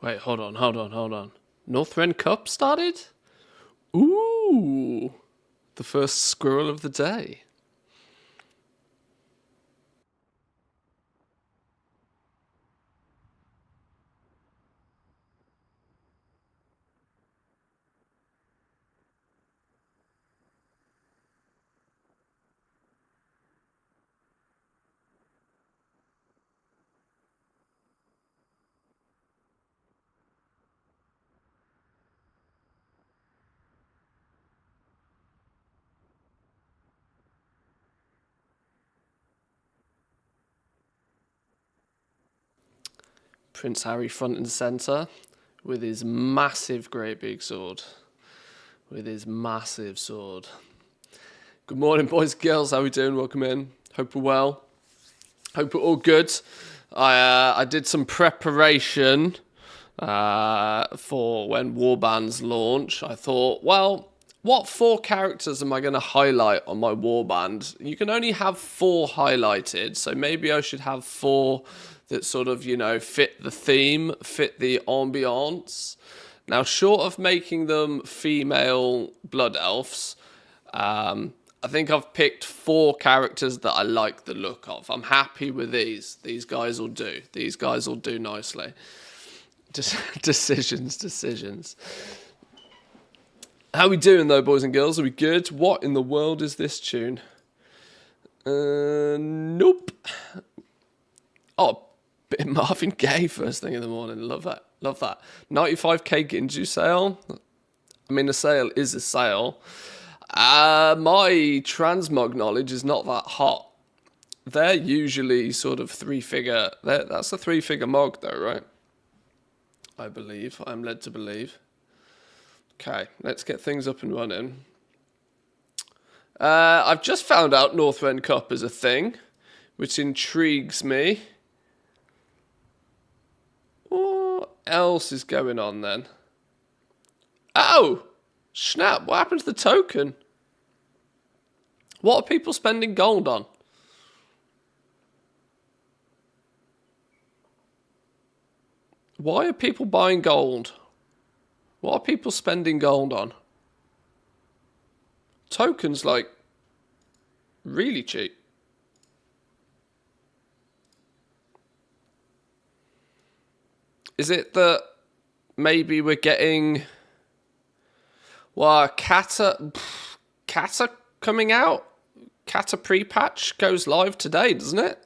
Wait, hold on. Northrend Cup started? Ooh, the first squirrel of the day. Prince Harry front and centre with his massive great big sword. With his massive sword. Good morning, boys and girls. How we doing? Welcome in. Hope we're well. Hope we're all good. I did some preparation for when warbands launch. I thought, well, what 4 characters am I going to highlight on my warband? You can only have 4 highlighted, so maybe I should have 4 that sort of, fit the theme, fit the ambiance. Now, short of making them female blood elves, I think I've picked 4 characters that I like the look of. I'm happy with these. These guys will do. These guys will do nicely. Just decisions. How we doing though, boys and girls? Are we good? What in the world is this tune? Nope. Oh, bit of Marvin Gaye first thing in the morning. Love that. 95k Ginju sale. I mean, a sale is a sale. My transmog knowledge is not that hot. They're usually sort of 3-figure. That's a 3-figure mog though, right? I believe. I'm led to believe. Okay, let's get things up and running. I've just found out Northrend Cup is a thing, which intrigues me. What else is going on then? Oh! Snap, what happened to the token? What are people spending gold on? Why are people buying gold? What are people spending gold on? Tokens, like, really cheap. Is it that maybe we're getting... Well, Kata coming out? Kata pre-patch goes live today, doesn't it?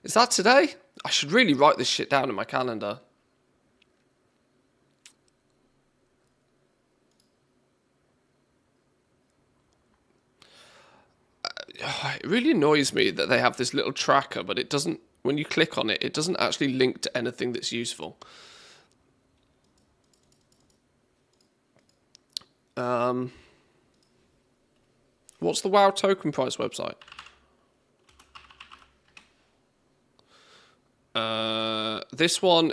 Is that today? I should really write this shit down in my calendar. It really annoys me that they have this little tracker, but it doesn't, when you click on it, it doesn't actually link to anything that's useful. What's the WoW token price website? This one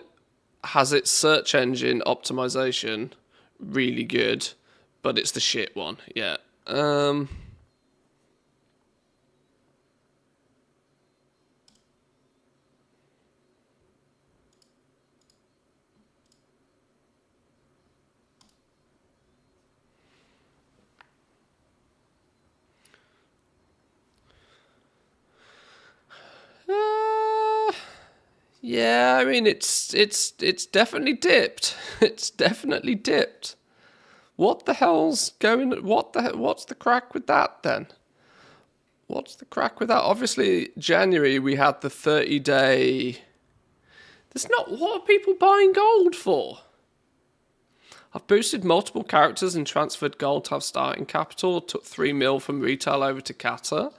has its search engine optimization really good, but it's the shit one, yeah. Yeah, I mean it's definitely dipped. It's definitely dipped. What the hell's going? What's the crack with that then? What's the crack with that? Obviously, January we had the 30-day. There's not. What are people buying gold for? I've boosted multiple characters and transferred gold to have starting capital. Took 3 mil from retail over to Kata.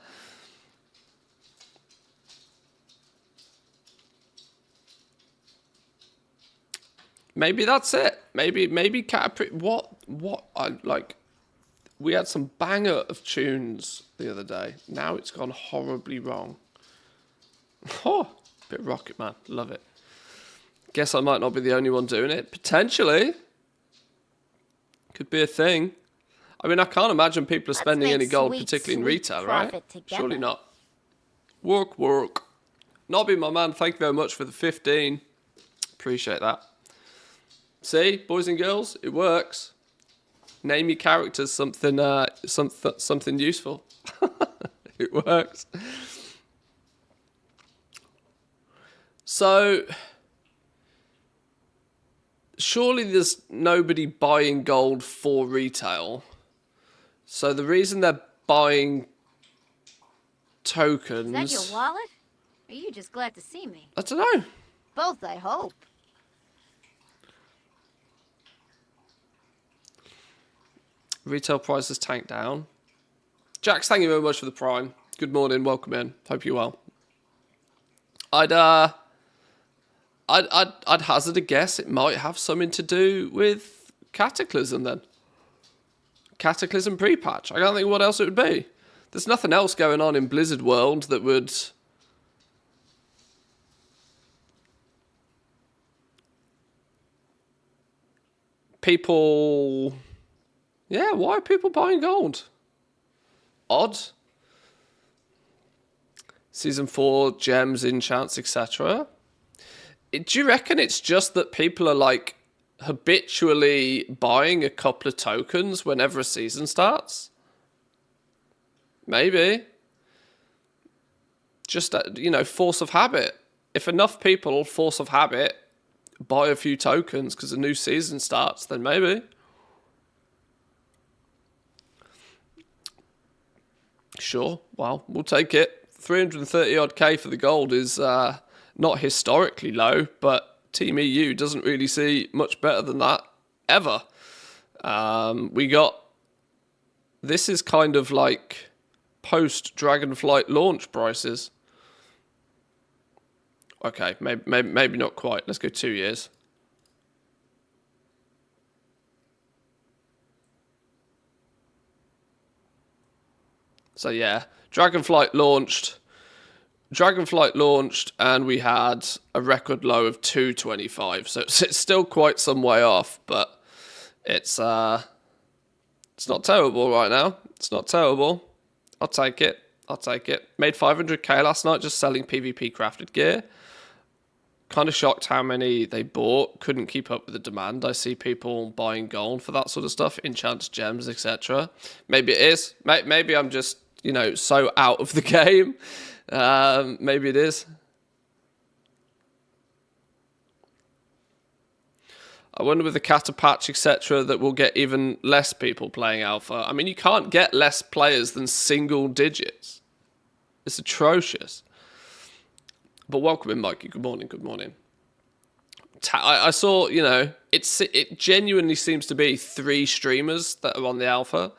Maybe that's it. Maybe Cat. What? I like. We had some banger of tunes the other day. Now it's gone horribly wrong. Oh, bit Rocket Man. Love it. Guess I might not be the only one doing it. Potentially. Could be a thing. I mean, I can't imagine people are spending any gold, particularly in retail, right? Surely not. Work. Nobby, my man, thank you very much for the 15. Appreciate that. See, boys and girls, it works. Name your characters something something useful. It works. So surely there's nobody buying gold for retail. So the reason they're buying tokens... Is that your wallet? Or are you just glad to see me? I don't know. Both, I hope. Retail prices tanked down. Jax, thank you very much for the prime. Good morning, welcome in. Hope you're well. I'd hazard a guess it might have something to do with Cataclysm then. Cataclysm pre-patch. I can't think what else it would be. There's nothing else going on in Blizzard World that would... People... Yeah, why are people buying gold? Odd. Season 4, gems, enchants, etc. Do you reckon it's just that people are like habitually buying a couple of tokens whenever a season starts? Maybe. Just, force of habit. If enough people, force of habit, buy a few tokens because a new season starts, then maybe. Sure, well, we'll take it. 330 odd K for the gold is not historically low, but Team EU doesn't really see much better than that ever. This is kind of like post Dragonflight launch prices. Okay, maybe not quite. Let's go 2 years. So yeah, Dragonflight launched, and we had a record low of 225. So it's still quite some way off, but it's not terrible right now. It's not terrible. I'll take it. Made 500k last night just selling PvP crafted gear. Kind of shocked how many they bought. Couldn't keep up with the demand. I see people buying gold for that sort of stuff, enchants, gems, etc. Maybe it is. Maybe I'm just, so out of the game. Maybe it is. I wonder with the Cata patch, etc., that we'll get even less people playing Alpha. I mean, you can't get less players than single digits. It's atrocious. But welcome in, Mikey. Good morning. I saw, it genuinely seems to be 3 streamers that are on the Alpha.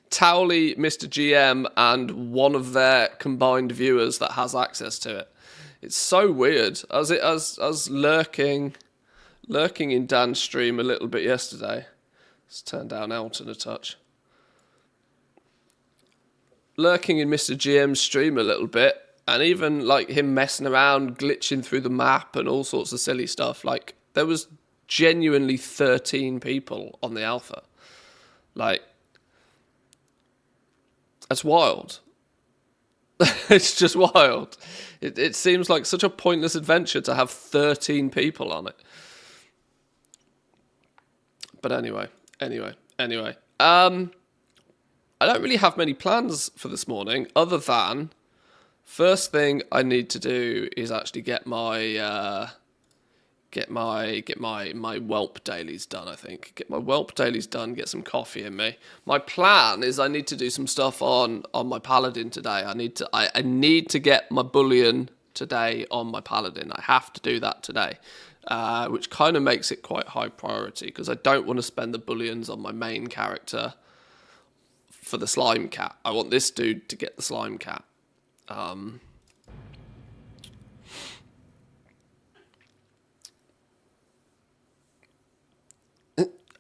Towley, Mr. GM, and one of their combined viewers that has access to it. It's so weird. I was lurking in Dan's stream a little bit yesterday. Let's turn down Elton a touch. Lurking in Mr. GM's stream a little bit, and even like him messing around, glitching through the map and all sorts of silly stuff. Like, there was genuinely 13 people on the Alpha. Like, that's wild. It's just wild. It seems like such a pointless adventure to have 13 people on it. But anyway. I don't really have many plans for this morning, other than first thing I need to do is actually get my whelp dailies done. I think get my whelp dailies done. Get some coffee in me. My plan is I need to do some stuff on my Paladin today. I need to get my bullion today on my Paladin. I have to do that today. Which kind of makes it quite high priority because I don't want to spend the bullions on my main character for the slime cat. I want this dude to get the slime cat. I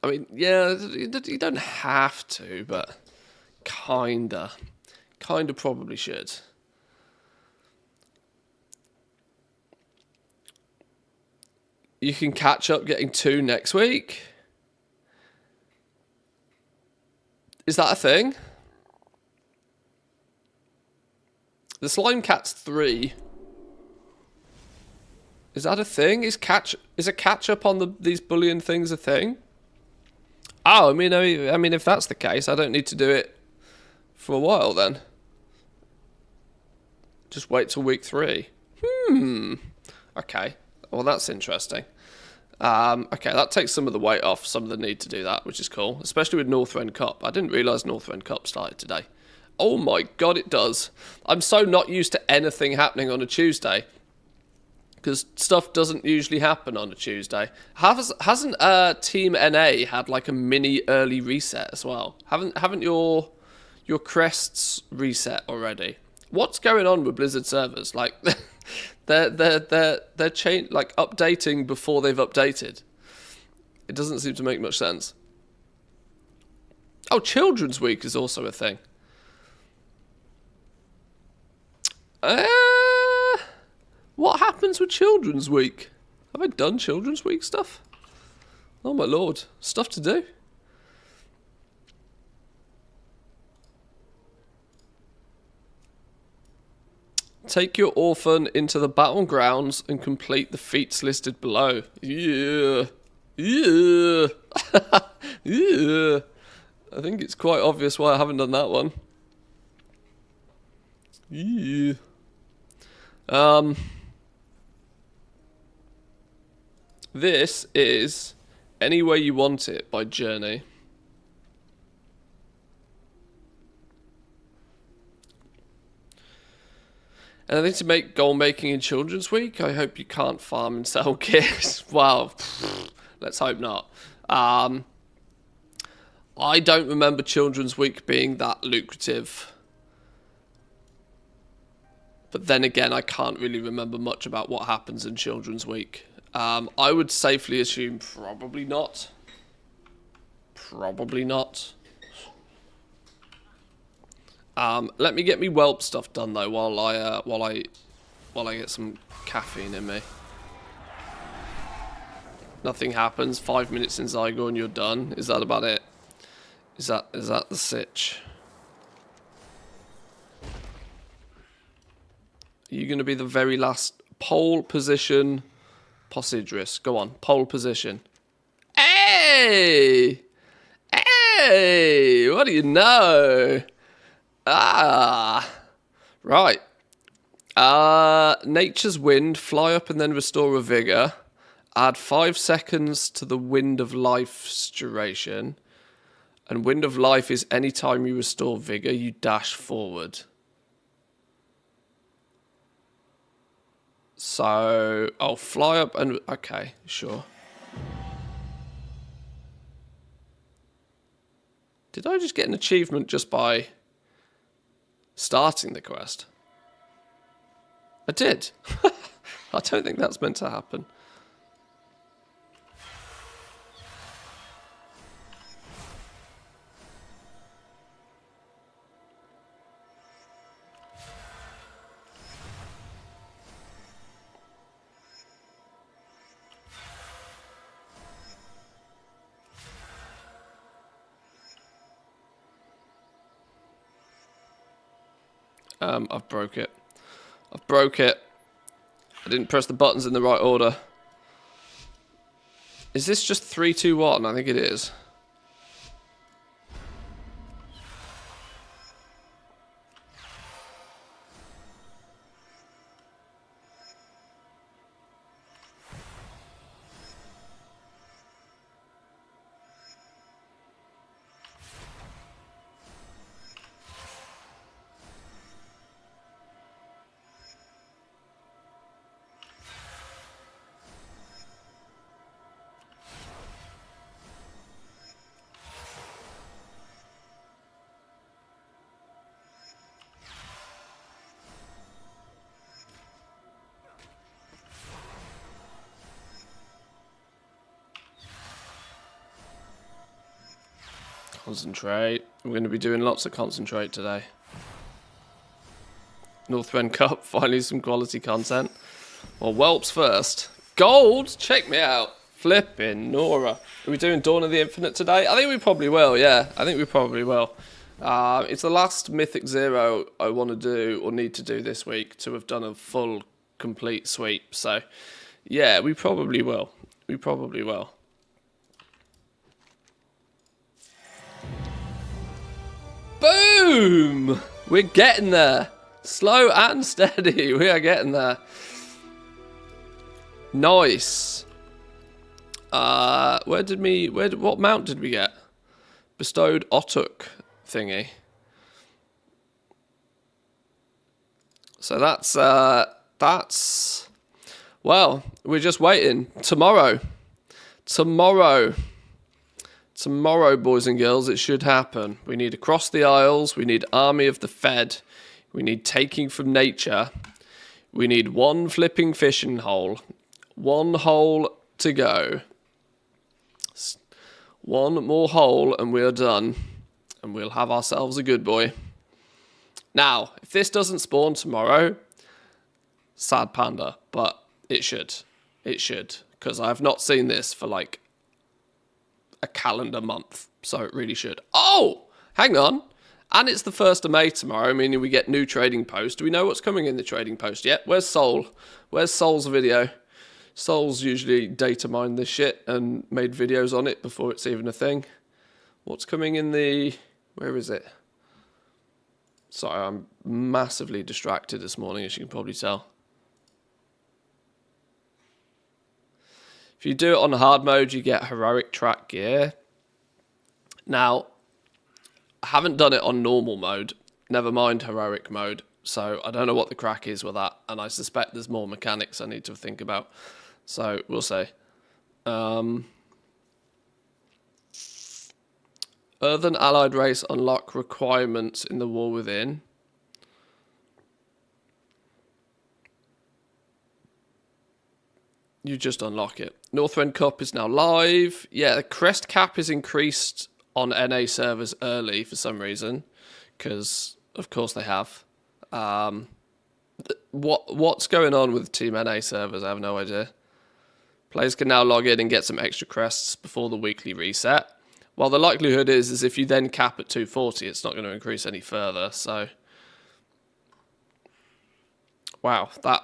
mean, yeah, you don't have to, but kinda probably should. You can catch up getting 2 next week. Is that a thing? The slime cat's 3. Is that a thing? Is a catch up on these bullion things a thing? Oh, I mean, if that's the case, I don't need to do it for a while then. Just wait till week 3. Okay. Well, that's interesting. Okay, that takes some of the weight off, some of the need to do that, which is cool. Especially with Northrend Cup. I didn't realise Northrend Cup started today. Oh my god, it does. I'm so not used to anything happening on a Tuesday. Because stuff doesn't usually happen on a Tuesday. Hasn't Team NA had like a mini early reset as well? Haven't your crests reset already? What's going on with Blizzard servers? Like they're like updating before they've updated. It doesn't seem to make much sense. Oh, Children's Week is also a thing. What happens with Children's Week? Have I done Children's Week stuff? Oh my lord, stuff to do. Take your orphan into the battlegrounds and complete the feats listed below. Yeah. Yeah. Yeah. I think it's quite obvious why I haven't done that one. Yeah. This is Any Way You Want It by Journey. Anything to make goal making in Children's Week? I hope you can't farm and sell kits. Well, let's hope not. I don't remember Children's Week being that lucrative. But then again, I can't really remember much about what happens in Children's Week. I would safely assume probably not. Probably not. Let me get me whelp stuff done though while I get some caffeine in me. Nothing happens. 5 minutes in Zygo and you're done. Is that about it? Is that the sitch? Are you going to be the very last pole position? Possidris, go on, pole position. Hey! Hey! What do you know? Ah! Right. Nature's Wind, fly up and then restore a vigor. Add 5 seconds to the Wind of Life's duration. And Wind of Life is any time you restore vigor, you dash forward. So, I'll fly up and... Okay, sure. Did I just get an achievement just by starting the quest? I did. I don't think that's meant to happen. I've broke it. I've broke it. I didn't press the buttons in the right order. Is this just 3, 2, 1? I think it is. Concentrate. We're going to be doing lots of concentrate today. Northrend Cup, finally some quality content. Well, whelps first. Gold? Check me out. Flipping Nora. Are we doing Dawn of the Infinite today? I think we probably will, yeah. I think we probably will. It's the last Mythic Zero I want to do or need to do this week to have done a full, complete sweep. So, Yeah, we probably will. We probably will. Boom! We're getting there. Slow and steady. We are getting there. Nice. What mount did we get? Bestowed Otuk thingy. So that's well, we're just waiting. Tomorrow, boys and girls, it should happen. We need Across the Isles, we need Army of the Fed, we need Taking from Nature, we need one flipping fishing hole, one hole to go. One more hole and we're done. And we'll have ourselves a good boy. Now, if this doesn't spawn tomorrow, sad panda, but it should. It should. Because I've not seen this for like a calendar month. So it really should. Oh! Hang on. And it's the 1st of May tomorrow, meaning we get new trading post. Do we know what's coming in the trading post yet? Where's Soul? Where's Soul's video? Soul's usually data mined this shit and made videos on it before it's even a thing. What's coming in the... Where is it? Sorry, I'm massively distracted this morning, as you can probably tell. If you do it on hard mode, you get heroic track gear. Now, I haven't done it on normal mode, never mind heroic mode, so I don't know what the crack is with that, and I suspect there's more mechanics I need to think about. So, we'll see. Earthen allied race unlock requirements in the War Within. You just unlock it. Northrend Cup is now live. Yeah, the crest cap is increased on NA servers early for some reason. Because, of course, they have. What's going on with Team NA servers? I have no idea. Players can now log in and get some extra crests before the weekly reset. Well, the likelihood is if you then cap at 240, it's not going to increase any further. So, wow, that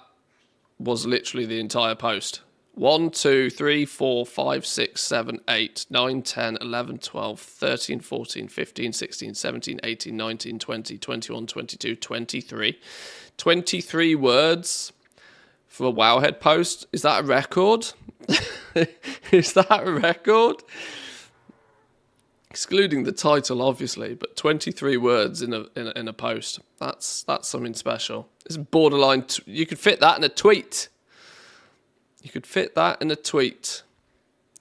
was literally the entire post. 1, 2, 3, 4, 5, 6, 7, 8, 9, 10, 11, 12, 13, 14, 15, 16, 17, 18, 19, 20, 21, 22, 23. 23 words for a Wowhead post. Is that a record? Is that a record? Excluding the title, obviously, but 23 words in a post. That's something special. It's borderline. You could fit that in a tweet. You could fit that in a tweet.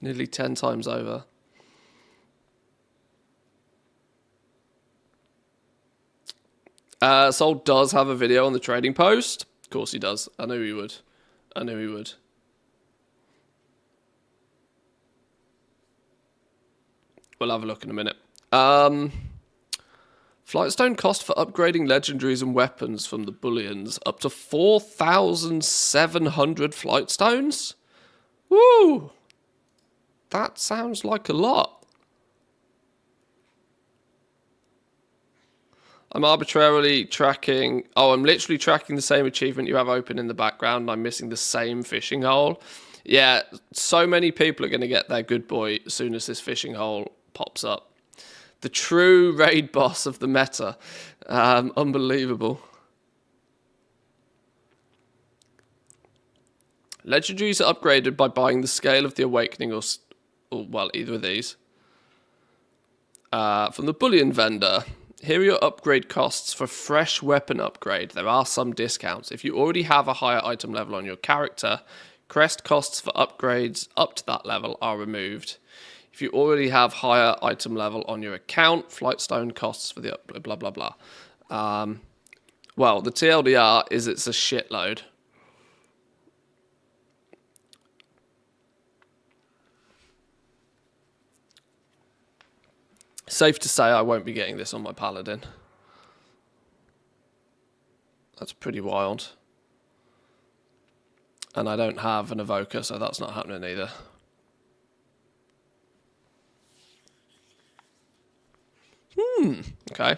Nearly 10 times over. Sol does have a video on the trading post. Of course he does. I knew he would. I knew he would. We'll have a look in a minute. Flightstone cost for upgrading legendaries and weapons from the bullions up to 4,700 Flightstones? Woo! That sounds like a lot. I'm arbitrarily tracking... Oh, I'm literally tracking the same achievement you have open in the background and I'm missing the same fishing hole. Yeah, so many people are going to get their good boy as soon as this fishing hole pops up. The true raid boss of the meta. Unbelievable. Legendaries are upgraded by buying the Scale of the Awakening or well, either of these. From the bullion vendor. Here are your upgrade costs for fresh weapon upgrade. There are some discounts. If you already have a higher item level on your character, crest costs for upgrades up to that level are removed. If you already have higher item level on your account, Flightstone costs for the blah, blah, blah. Well, the TLDR is it's a shitload. Safe to say I won't be getting this on my Paladin. That's pretty wild. And I don't have an Evoker, so that's not happening either. Okay.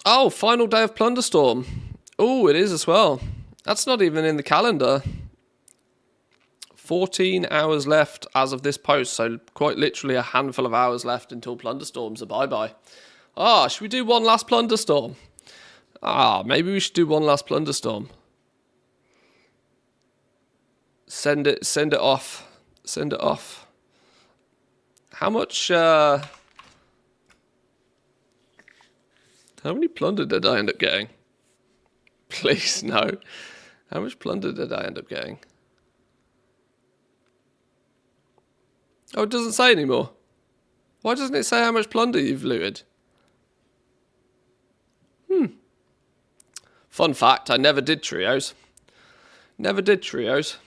Oh, final day of Plunderstorm. Oh, it is as well. That's not even in the calendar. 14 hours left as of this post, so quite literally a handful of hours left until Plunderstorms are bye-bye. Ah, should we do one last Plunderstorm? Ah, maybe we should do one last Plunderstorm. Send it off. Send it off. How much, how many plunder did I end up getting? Please, no. How much plunder did I end up getting? Oh, it doesn't say anymore. Why doesn't it say how much plunder you've looted? Fun fact, I never did trios. Never did trios.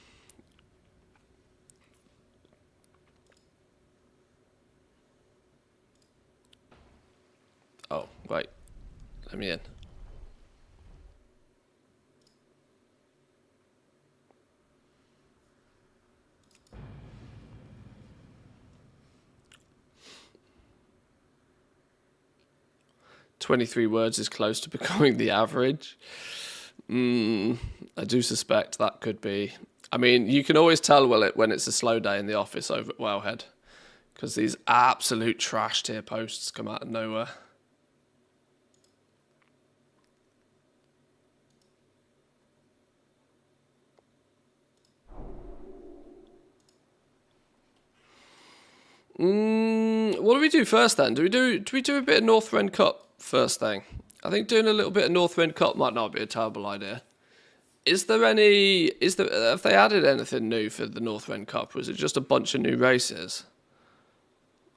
Oh, wait. Let me in. "23 words is close to becoming the average." I do suspect that could be. I mean, you can always tell when it's a slow day in the office over at Wellhead, because these absolute trash tier posts come out of nowhere. What do we do first then? Do we do a bit of Northrend Cup first thing? I think doing a little bit of Northrend Cup might not be a terrible idea. Have they added anything new for the Northrend Cup, or is it just a bunch of new races?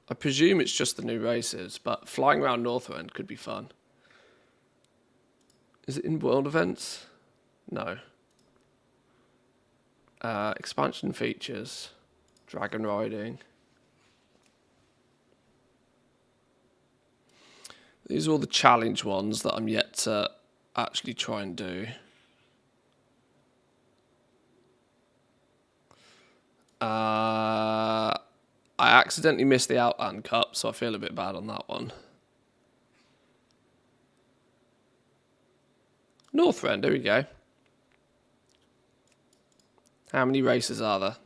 I presume it's just the new races, but flying around Northrend could be fun. Is it in world events? No. Expansion features. Dragon riding. These are all the challenge ones that I'm yet to actually try and do. I accidentally missed the Outland Cup, so I feel a bit bad on that one. Northrend, here we go. How many races are there?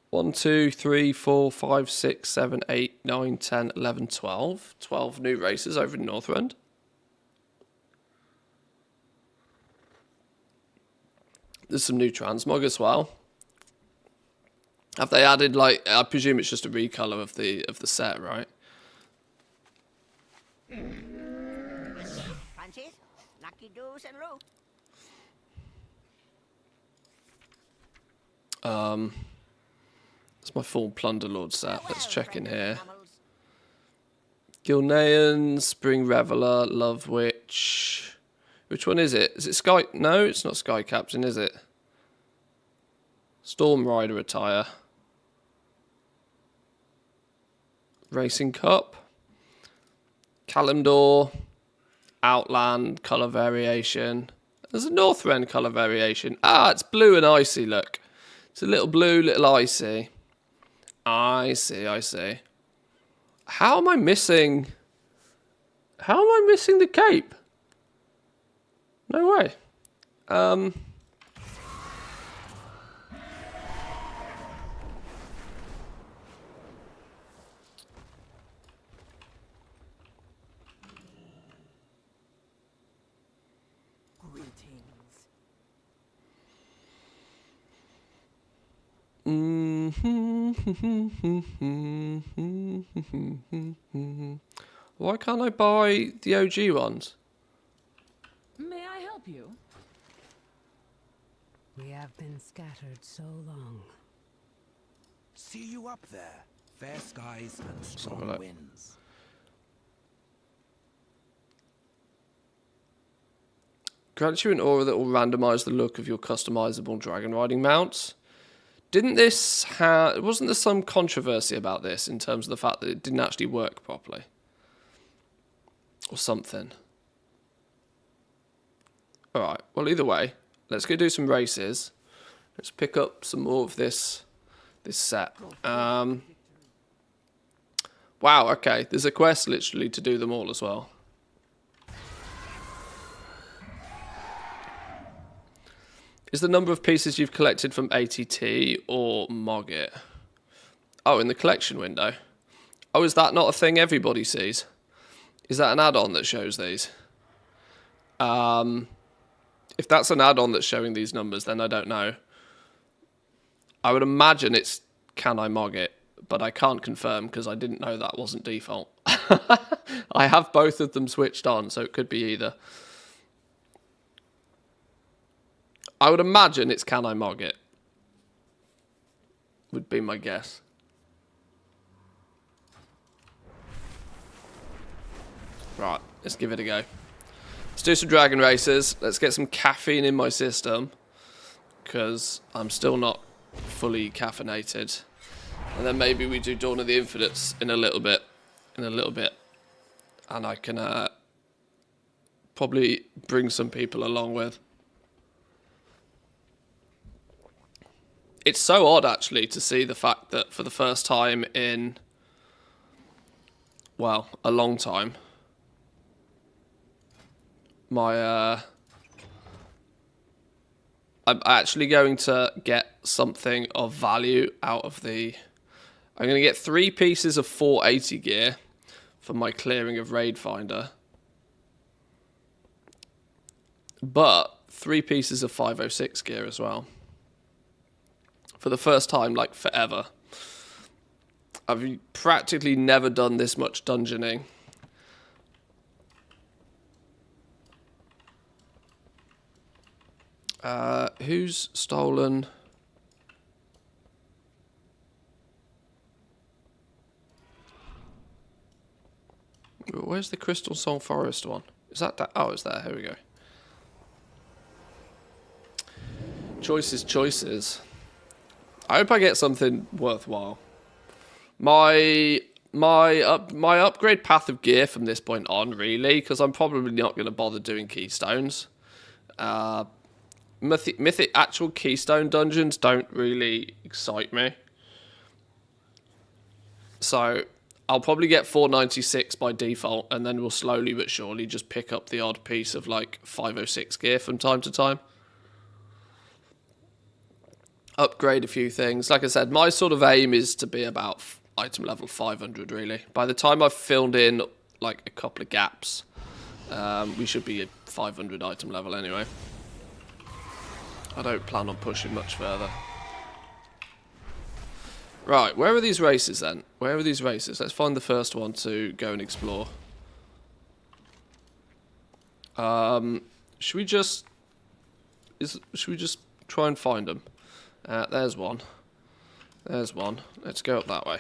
1, 2, 3, 4, 5, 6, 7, 8, 9, 10, 11, 12. 12 new races over in Northrend. There's some new transmog as well. Have they added, like, I presume it's just a recolor of the set, right? Francis, lucky doos and root. That's my full Plunderlord set. Let's check in here. Gilnean, Spring Reveler, Love Witch. Which one is it? Is it Sky? No, it's not Sky Captain, is it? Storm Rider attire. Racing Cup. Kalimdor. Outland colour variation. There's a Northrend colour variation. Ah, it's blue and icy, look. It's a little blue, little icy. I see. How am I missing the cape? No way. Why can't I buy the OG ones? May I help you? We have been scattered so long. See you up there. Fair skies and strong look. winds. Grants you an aura that will randomize the look of your customizable dragon riding mounts. Wasn't there some controversy about this in terms of the fact that it didn't actually work properly? Or something. Alright, well either way, let's go do some races. Let's pick up some more of this set. Wow, okay, there's a quest literally to do them all as well. Is the number of pieces you've collected from ATT or Mogget? Oh, in the collection window. Oh, is that not a thing everybody sees? Is that an add-on that shows these? If that's an add-on that's showing these numbers, then I don't know. I would imagine it's can I mog it, but I can't confirm because I didn't know that wasn't default. I have both of them switched on, so it could be either. I would imagine it's can I mog it. Would be my guess. Right, let's give it a go. Let's do some dragon races. Let's get some caffeine in my system, because I'm still not fully caffeinated. And then maybe we do Dawn of the Infinites in a little bit. And I can probably bring some people along with. It's so odd, actually, to see the fact that for the first time in, well, a long time, I'm actually going to get something of value out of the... I'm going to get 3 pieces of 480 gear for my clearing of Raid Finder. But 3 pieces of 506 gear as well. For the first time, like, forever. I've practically never done this much dungeoning. Who's stolen? Where's the Crystal Song Forest one? Is that? Oh, it's there. Here we go. Choices. I hope I get something worthwhile. My upgrade path of gear from this point on, really, because I'm probably not going to bother doing keystones. Mythic actual keystone dungeons don't really excite me. So I'll probably get 496 by default, and then we'll slowly but surely just pick up the odd piece of like 506 gear from time to time. Upgrade a few things. Like I said, my sort of aim is to be about item level 500, really. By the time I've filled in like a couple of gaps, we should be at 500 item level anyway. I don't plan on pushing much further. Right, where are these races then? Where are these races? Let's find the first one to go and explore. Should we just try and find them? There's one. There's one. Let's go up that way.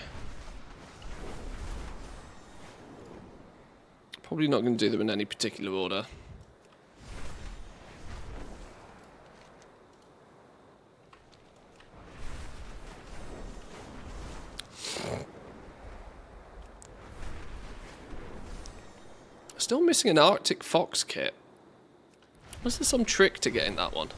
Probably not going to do them in any particular order. Still missing an Arctic Fox kit. Was there some trick to getting that one?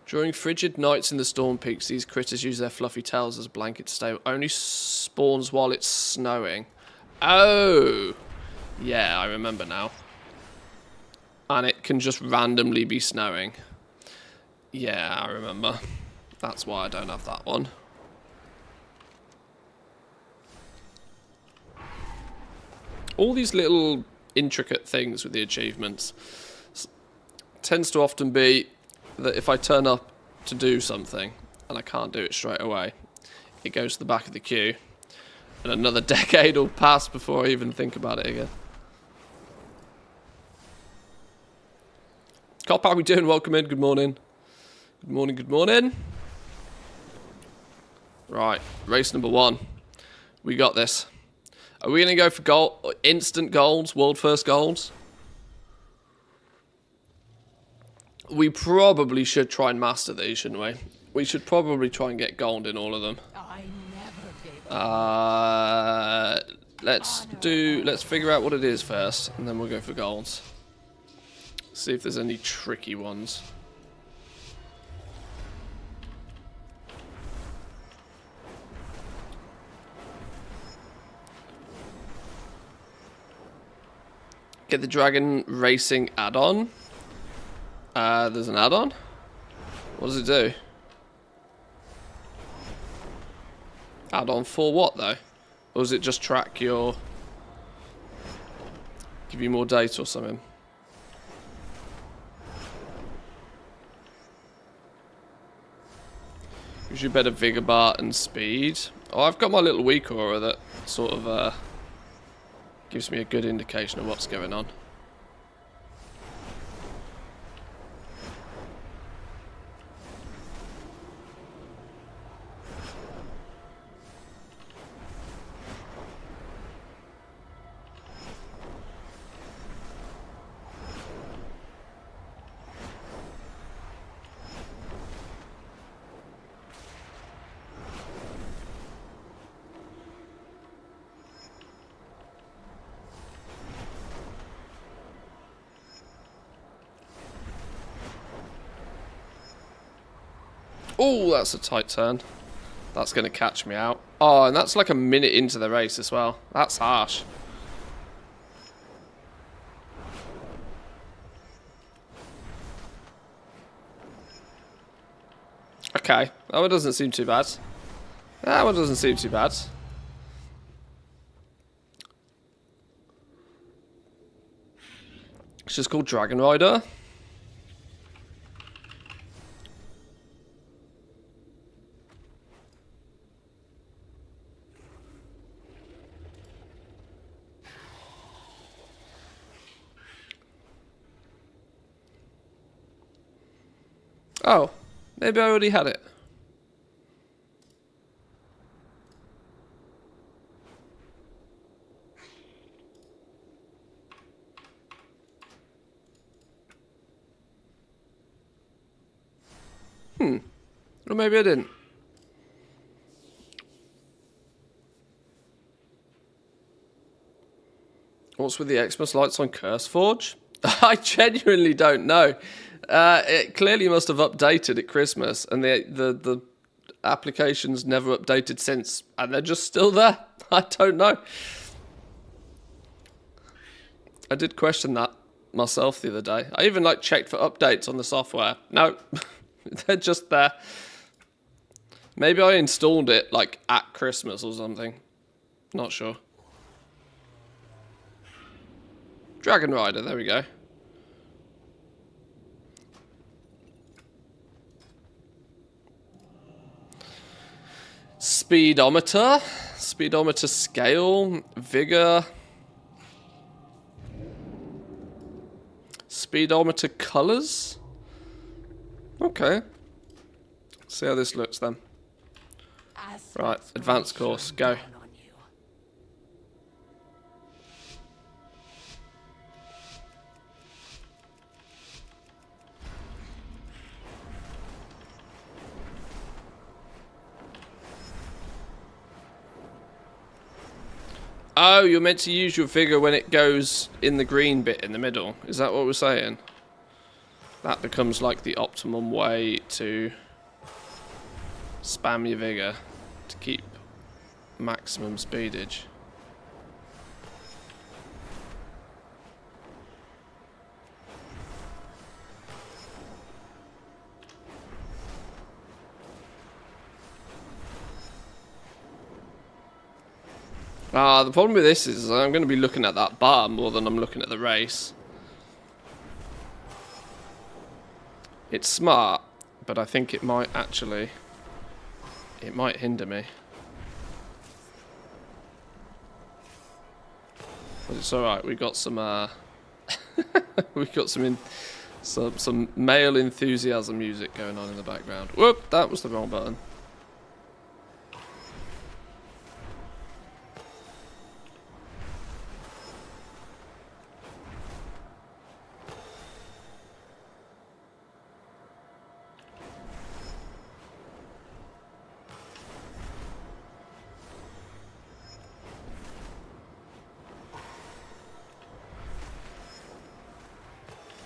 During frigid nights in the Storm Peaks, these critters use their fluffy tails as a blanket to stay. Only spawns while it's snowing. Oh! Yeah, I remember now. And it can just randomly be snowing. Yeah, I remember. That's why I don't have that one. All these little intricate things with the achievements tends to often be that if I turn up to do something and I can't do it straight away, it goes to the back of the queue and another decade will pass before I even think about it again. Cop, how are we doing? Welcome in. Good morning. Good morning, good morning. Right, race number 1. We got this. Are we going to go for gold, instant golds, world first golds? We probably should try and master these, shouldn't we? We should probably try and get gold in all of them. I never gave up. Let's figure out what it is first, and then we'll go for golds. See if there's any tricky ones. Get the dragon racing add-on. There's an add-on. What does it do? Add on for what though? Or does it just track your... give you more data or something? Gives you better vigor bar and speed. Oh, I've got my little weak aura that sort of gives me a good indication of what's going on. Oh, that's a tight turn. That's going to catch me out. Oh, and that's like a minute into the race as well. That's harsh. Okay, that one doesn't seem too bad. That one doesn't seem too bad. It's just called Dragon Rider. Oh, maybe I already had it. Or maybe I didn't. What's with the Xmas lights on CurseForge? I genuinely don't know. It clearly must have updated at Christmas, and the application's never updated since, and they're just still there. I don't know. I did question that myself the other day. I even checked for updates on the software. No, they're just there. Maybe I installed it at Christmas or something. Not sure. Dragon Rider, there we go. Speedometer. Speedometer scale. Vigor. Speedometer colors. Okay. See how this looks then. Right, advanced course, go. Oh, you're meant to use your vigor when it goes in the green bit in the middle. Is that what we're saying? That becomes the optimum way to spam your vigor to keep maximum speedage. The problem with this is I'm going to be looking at that bar more than I'm looking at the race. It's smart, but I think it might actually... it might hinder me. But it's alright, we got some we got some male enthusiasm music going on in the background. Whoop, that was the wrong button.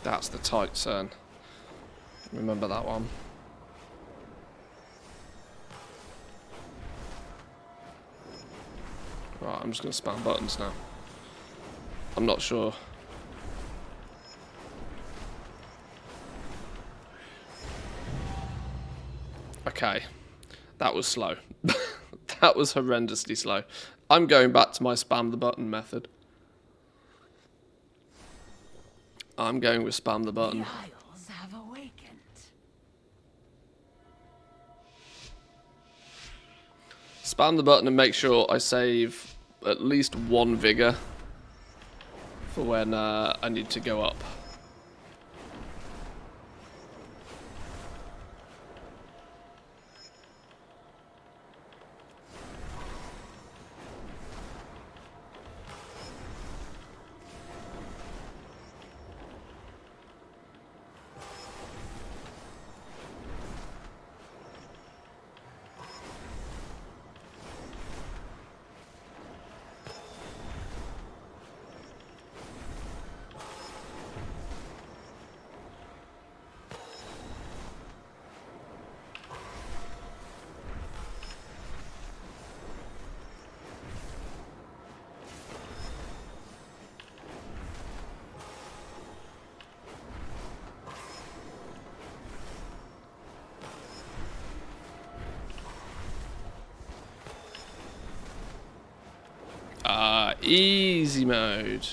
That's the tight turn. Remember that one. Right, I'm just going to spam buttons now. I'm not sure. Okay. That was slow. That was horrendously slow. I'm going back to my spam the button method. I'm going with spam the button. Isles have awakened. Spam the button and make sure I save at least 1 vigor for when I need to go up. Easy mode.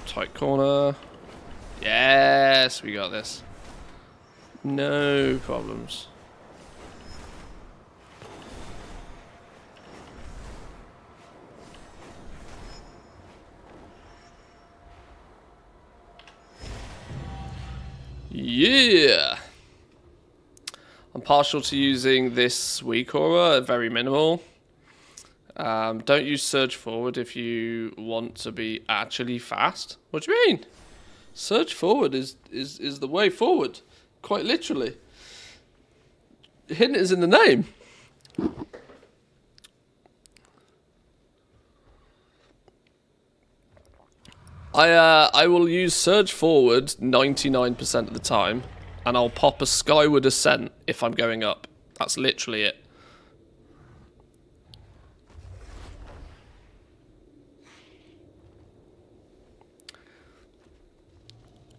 Tight corner. Yes, we got this. No problems. Yeah. I'm partial to using this weak aura, very minimal. Don't use surge forward if you want to be actually fast. What do you mean? Surge forward is the way forward, quite literally. Hidden is in the name. I will use surge forward 99% of the time, and I'll pop a skyward ascent if I'm going up. That's literally it.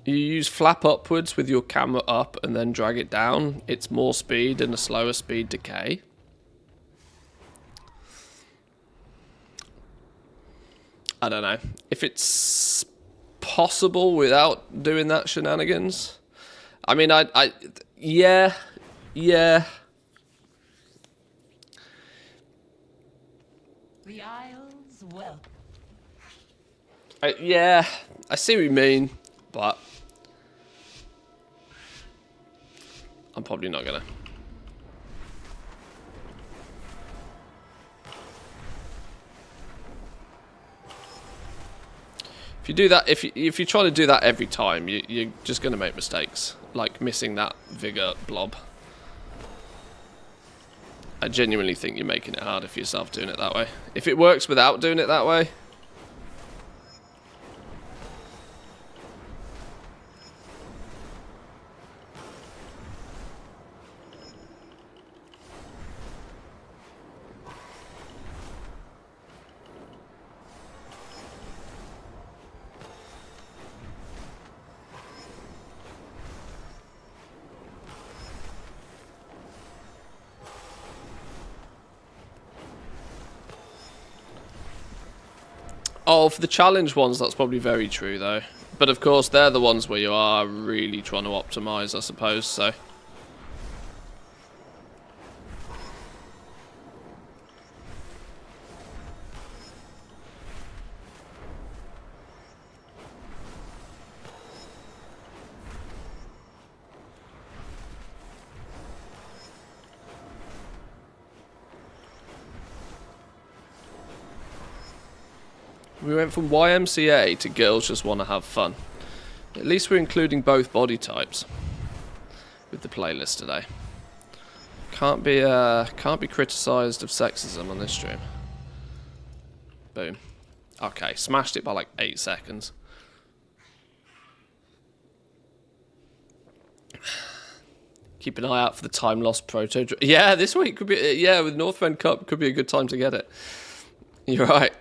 You use flap upwards with your camera up and then drag it down. It's more speed and a slower speed decay. I don't know. If it's possible without doing that shenanigans. I mean, yeah. The Isles welcome. Yeah, I see what you mean, but I'm probably not gonna. If you do that, if you try to do that every time, you're just gonna make mistakes, like missing that vigor blob. I genuinely think you're making it harder for yourself doing it that way. If it works without doing it that way. Oh, for the challenge ones, that's probably very true, though. But of course, they're the ones where you are really trying to optimize, I suppose, so. We went from YMCA to girls just want to have fun. At least we're including both body types with the playlist today. Can't be criticised of sexism on this stream. Boom. Okay, smashed it by like 8 seconds. Keep an eye out for the time lost proto. Yeah, this week could be. Yeah, with Northwind Cup could be a good time to get it. You're right.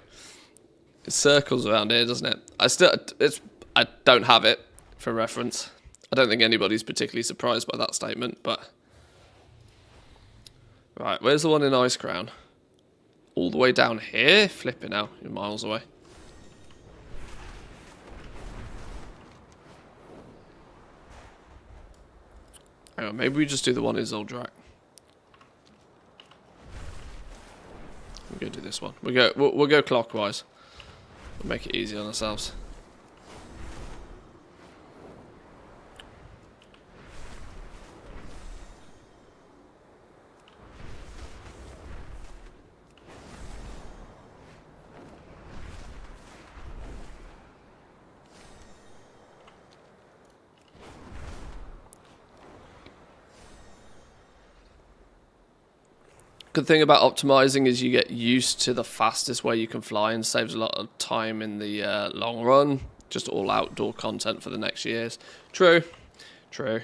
It circles around here, doesn't it? I don't have it for reference. I don't think anybody's particularly surprised by that statement, but... Right, where's the one in Ice Crown? All the way down here? Flipping out, you're miles away. Hang on, maybe we just do the one in Zoldrak. We'll go do this one. We'll go clockwise. We'll make it easy on ourselves. Good thing about optimizing is you get used to the fastest way you can fly and saves a lot of time in the long run. Just all outdoor content for the next years. True. True.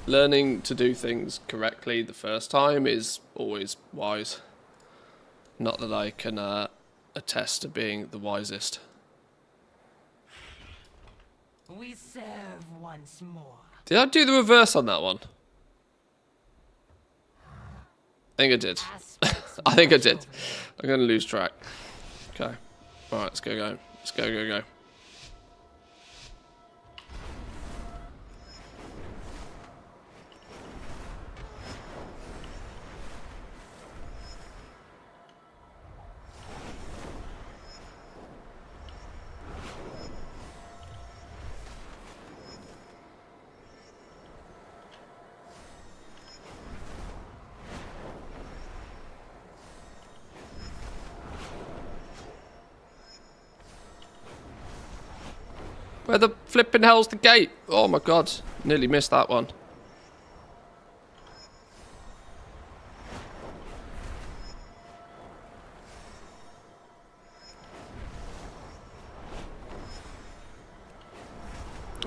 Learning to do things correctly the first time is always wise. Not that I can attest to being the wisest. We serve once more. Did I do the reverse on that one? I think I did. I think I did. I'm going to lose track. Okay. Alright, let's go. Let's go. Where the flipping hell's the gate? Oh my god. Nearly missed that one.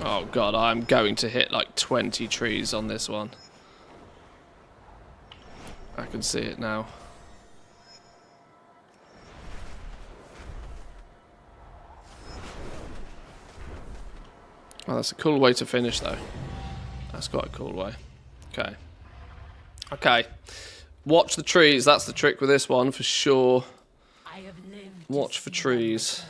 Oh god, I'm going to hit like 20 trees on this one. I can see it now. Oh, that's a cool way to finish, though. That's quite a cool way. Okay. Okay. Watch the trees. That's the trick with this one, for sure. I have lived Watch for trees.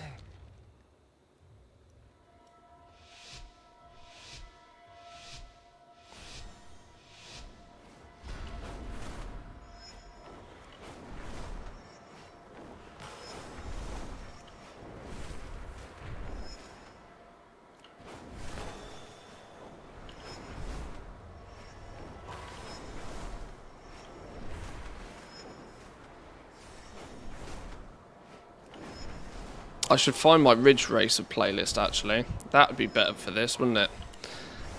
I should find my Ridge Racer playlist, actually. That would be better for this, wouldn't it?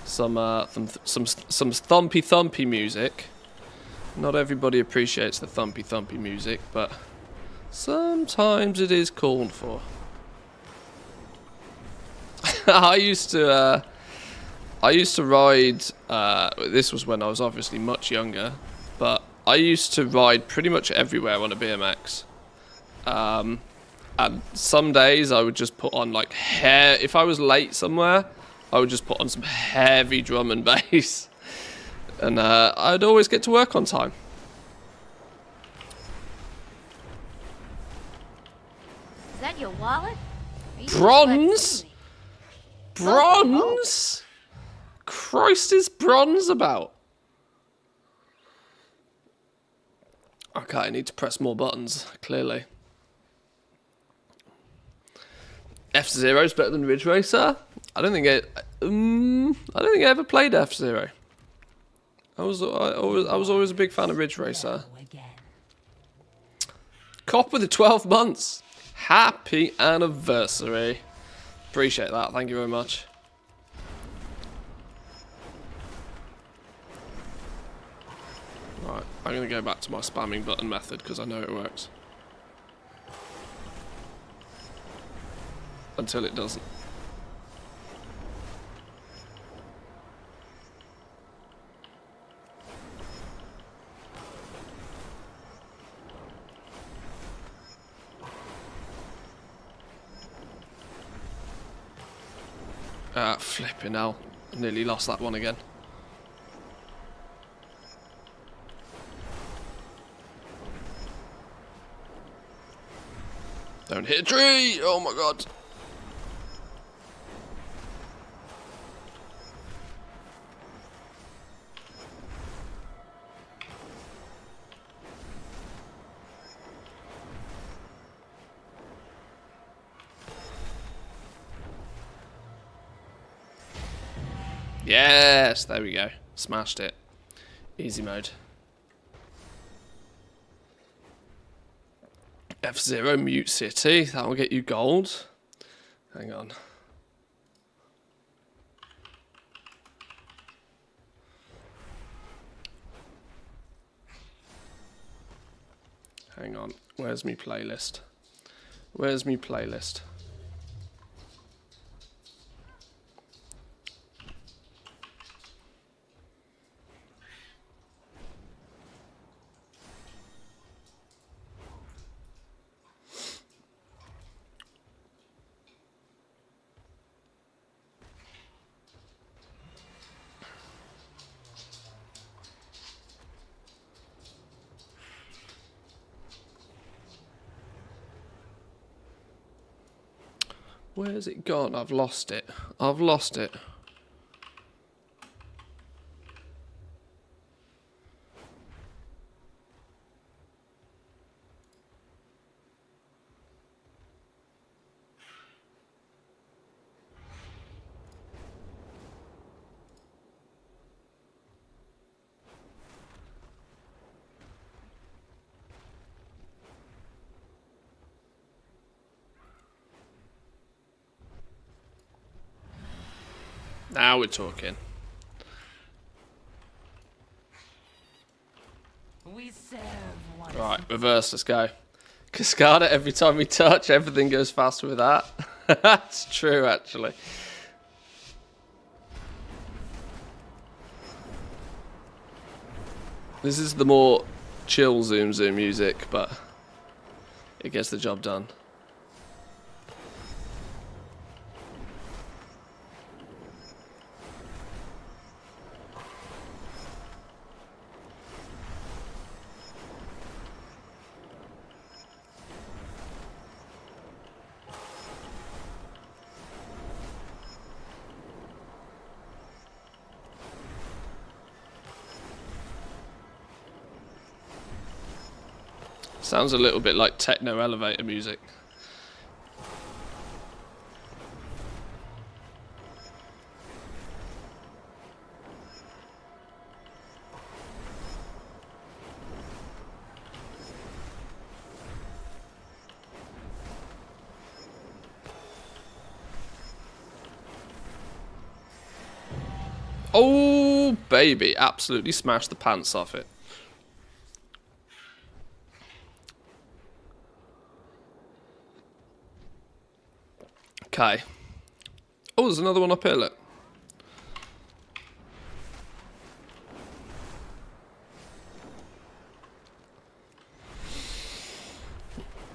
Some thumpy music. Not everybody appreciates the thumpy music, but sometimes it is called for. I used to ride. This was when I was obviously much younger, but I used to ride pretty much everywhere on a BMX. And some days I would just put on like if I was late somewhere, I would just put on some heavy drum and bass. And I'd always get to work on time. Is that your wallet? Are you just Bronze? glad to see me? Bronze? Christ, is bronze about? Okay, I need to press more buttons, clearly. F-Zero's better than Ridge Racer? I don't think I ever played F-Zero. I was always a big fan of Ridge Racer. Cop with the 12 months. Happy anniversary. Appreciate that. Thank you very much. Right, I'm going to go back to my spamming button method because I know it works. Until it doesn't. Flipping hell. Nearly lost that one again. Don't hit a tree! Oh my god. Yes, there we go. Smashed it. Easy mode. F0 Mute City. That will get you gold. Hang on. Hang on. Where's me playlist? Where's me playlist? Where's it gone? I've lost it. I've lost it. Now we're talking. We serve one. Right, reverse, let's go. Cascada, every time we touch, everything goes faster with that. That's true, actually. This is the more chill zoom music, but it gets the job done. Sounds a little bit like techno elevator music. Oh, baby. Absolutely smashed the pants off it. Okay. Oh, there's another one up here, look.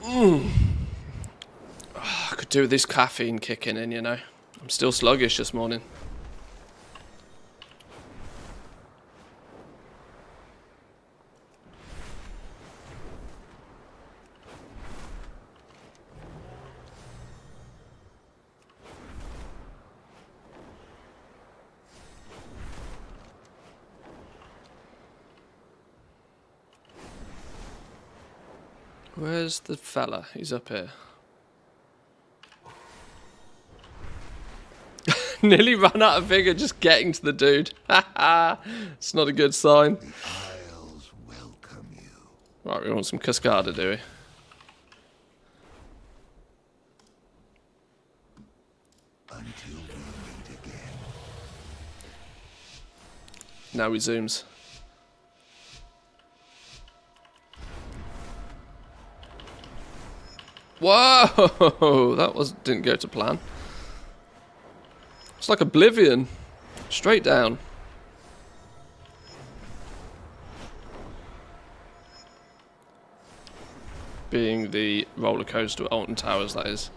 I could do with this caffeine kicking in, you know. I'm still sluggish this morning. Where's the fella? He's up here. Nearly ran out of vigor just getting to the dude. It's not a good sign. The Isles welcome you. Right, we want some cascada, do we? Until we meet again. Now he zooms. Whoa! That didn't go to plan. It's like Oblivion. Straight down. Being the roller coaster at Alton Towers, that is.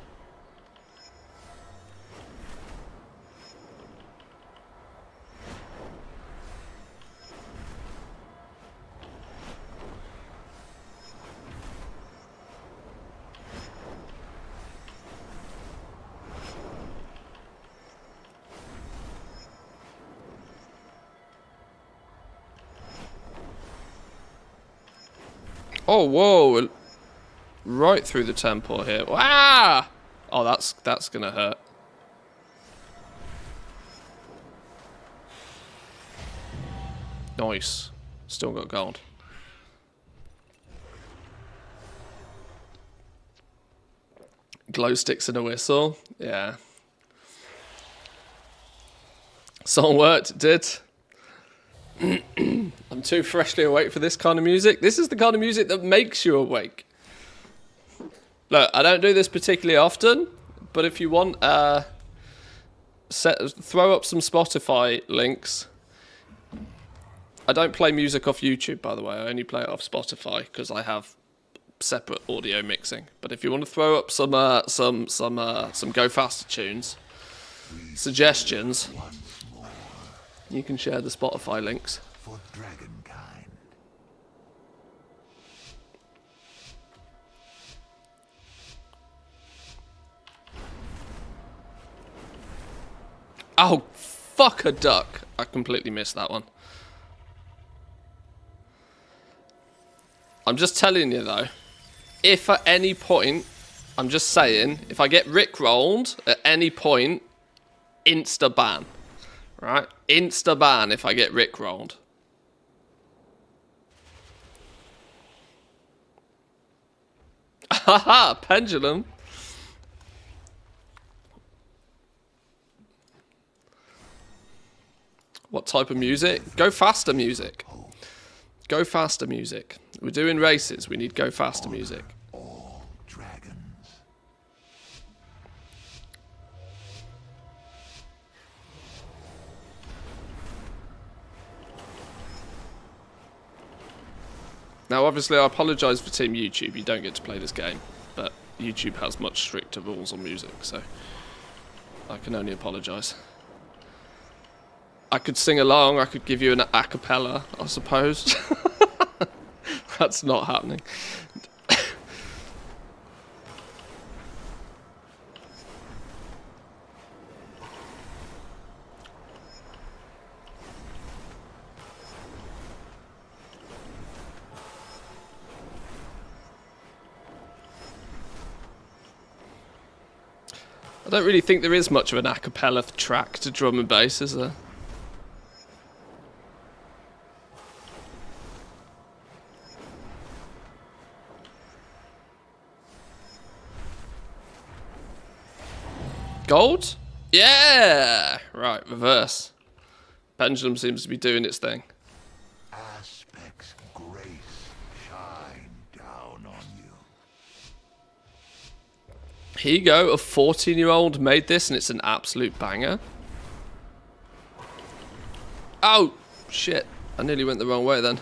Oh, whoa. Right through the temple here. Ah! Oh, that's gonna hurt. Nice. Still got gold. Glow sticks and a whistle. Yeah. Song worked. It did. I'm too freshly awake for this kind of music. This is the kind of music that makes you awake. Look, I don't do this particularly often, but if you want, throw up some Spotify links. I don't play music off YouTube, by the way. I only play it off Spotify because I have separate audio mixing. But if you want to throw up some Go Faster tunes, suggestions, you can share the Spotify links. For dragonkind. Oh, fuck a duck. I completely missed that one. I'm just telling you, though, if at any point, I'm just saying, if I get rickrolled at any point, insta-ban. Right? Insta-ban if I get rickrolled. Haha, pendulum. What type of music? Go faster music. Go faster music. We're doing races. We need go faster music. All dragons. Now, obviously, I apologise for Team YouTube. You don't get to play this game. But YouTube has much stricter rules on music, so I can only apologise. I could sing along. I could give you an a cappella, I suppose. That's not happening. I don't really think there is much of an a cappella track to drum and bass, is there? Gold? Yeah! Right, reverse. Pendulum seems to be doing its thing. Aspect's grace shine down on you. Here you go, a 14-year-old made this and it's an absolute banger. Oh, shit. I nearly went the wrong way then.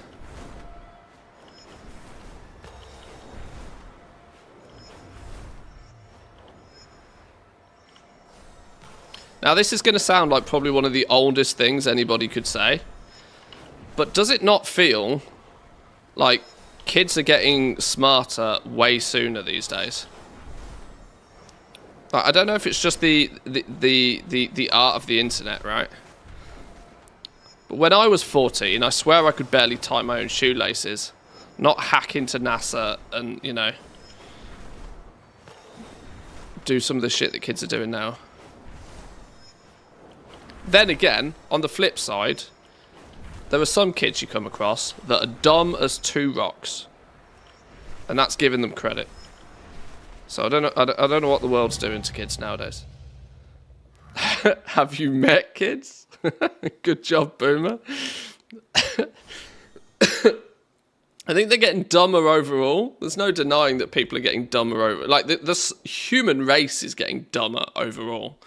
Now, this is going to sound like probably one of the oldest things anybody could say. But does it not feel like kids are getting smarter way sooner these days? Like, I don't know if it's just the art of the internet, right? But when I was 14, I swear I could barely tie my own shoelaces. Not hack into NASA and, you know, do some of the shit that kids are doing now. Then again, on the flip side, there are some kids you come across that are dumb as two rocks. And that's giving them credit. So I don't know what the world's doing to kids nowadays. Have you met kids? Good job, Boomer. I think they're getting dumber overall. There's no denying that people are getting dumber over. Like the human race is getting dumber overall.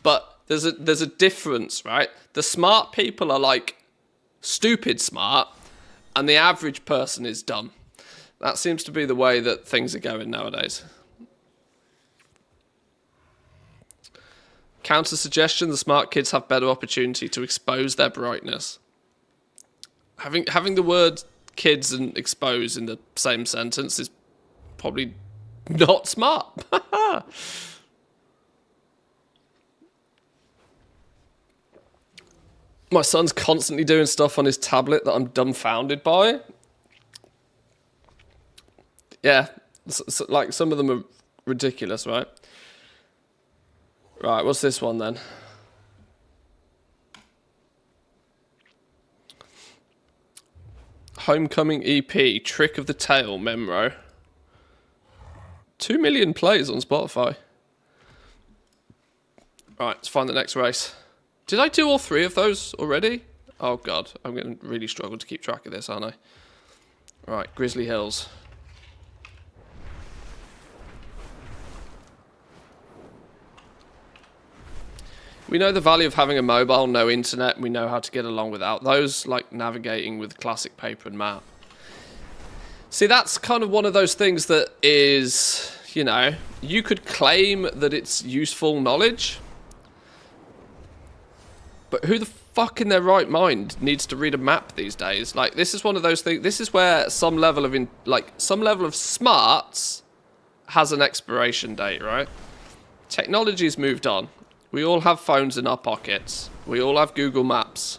But there's a difference, right? The smart people are like stupid smart, and the average person is dumb. That seems to be the way that things are going nowadays. Counter suggestion: the smart kids have better opportunity to expose their brightness. Having the word kids and expose in the same sentence is probably not smart. My son's constantly doing stuff on his tablet that I'm dumbfounded by. Yeah, like some of them are ridiculous, right? Right, what's this one then? Homecoming EP, Trick of the Tail, Memro. 2 million plays on Spotify. Right, let's find the next race. Did I do all 3 of those already? Oh god, I'm going to really struggle to keep track of this, aren't I? Right, Grizzly Hills. We know the value of having a mobile, no internet, and we know how to get along without those, like navigating with classic paper and map. See, that's kind of one of those things that is, you know, you could claim that it's useful knowledge, but who the fuck in their right mind needs to read a map these days? Like, this is one of those things, this is where some level of smarts has an expiration date, right? Technology's moved on. We all have phones in our pockets. We all have Google Maps,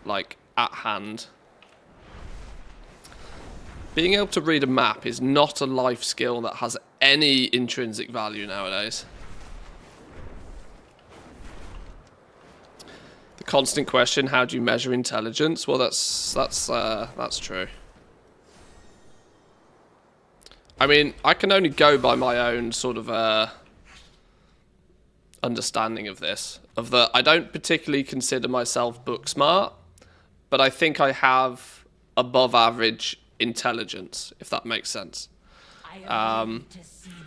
like, at hand. Being able to read a map is not a life skill that has any intrinsic value nowadays. The constant question, how do you measure intelligence? Well, that's true. I mean, I can only go by my own sort of understanding of this. I don't particularly consider myself book smart, but I think I have above average intelligence, if that makes sense.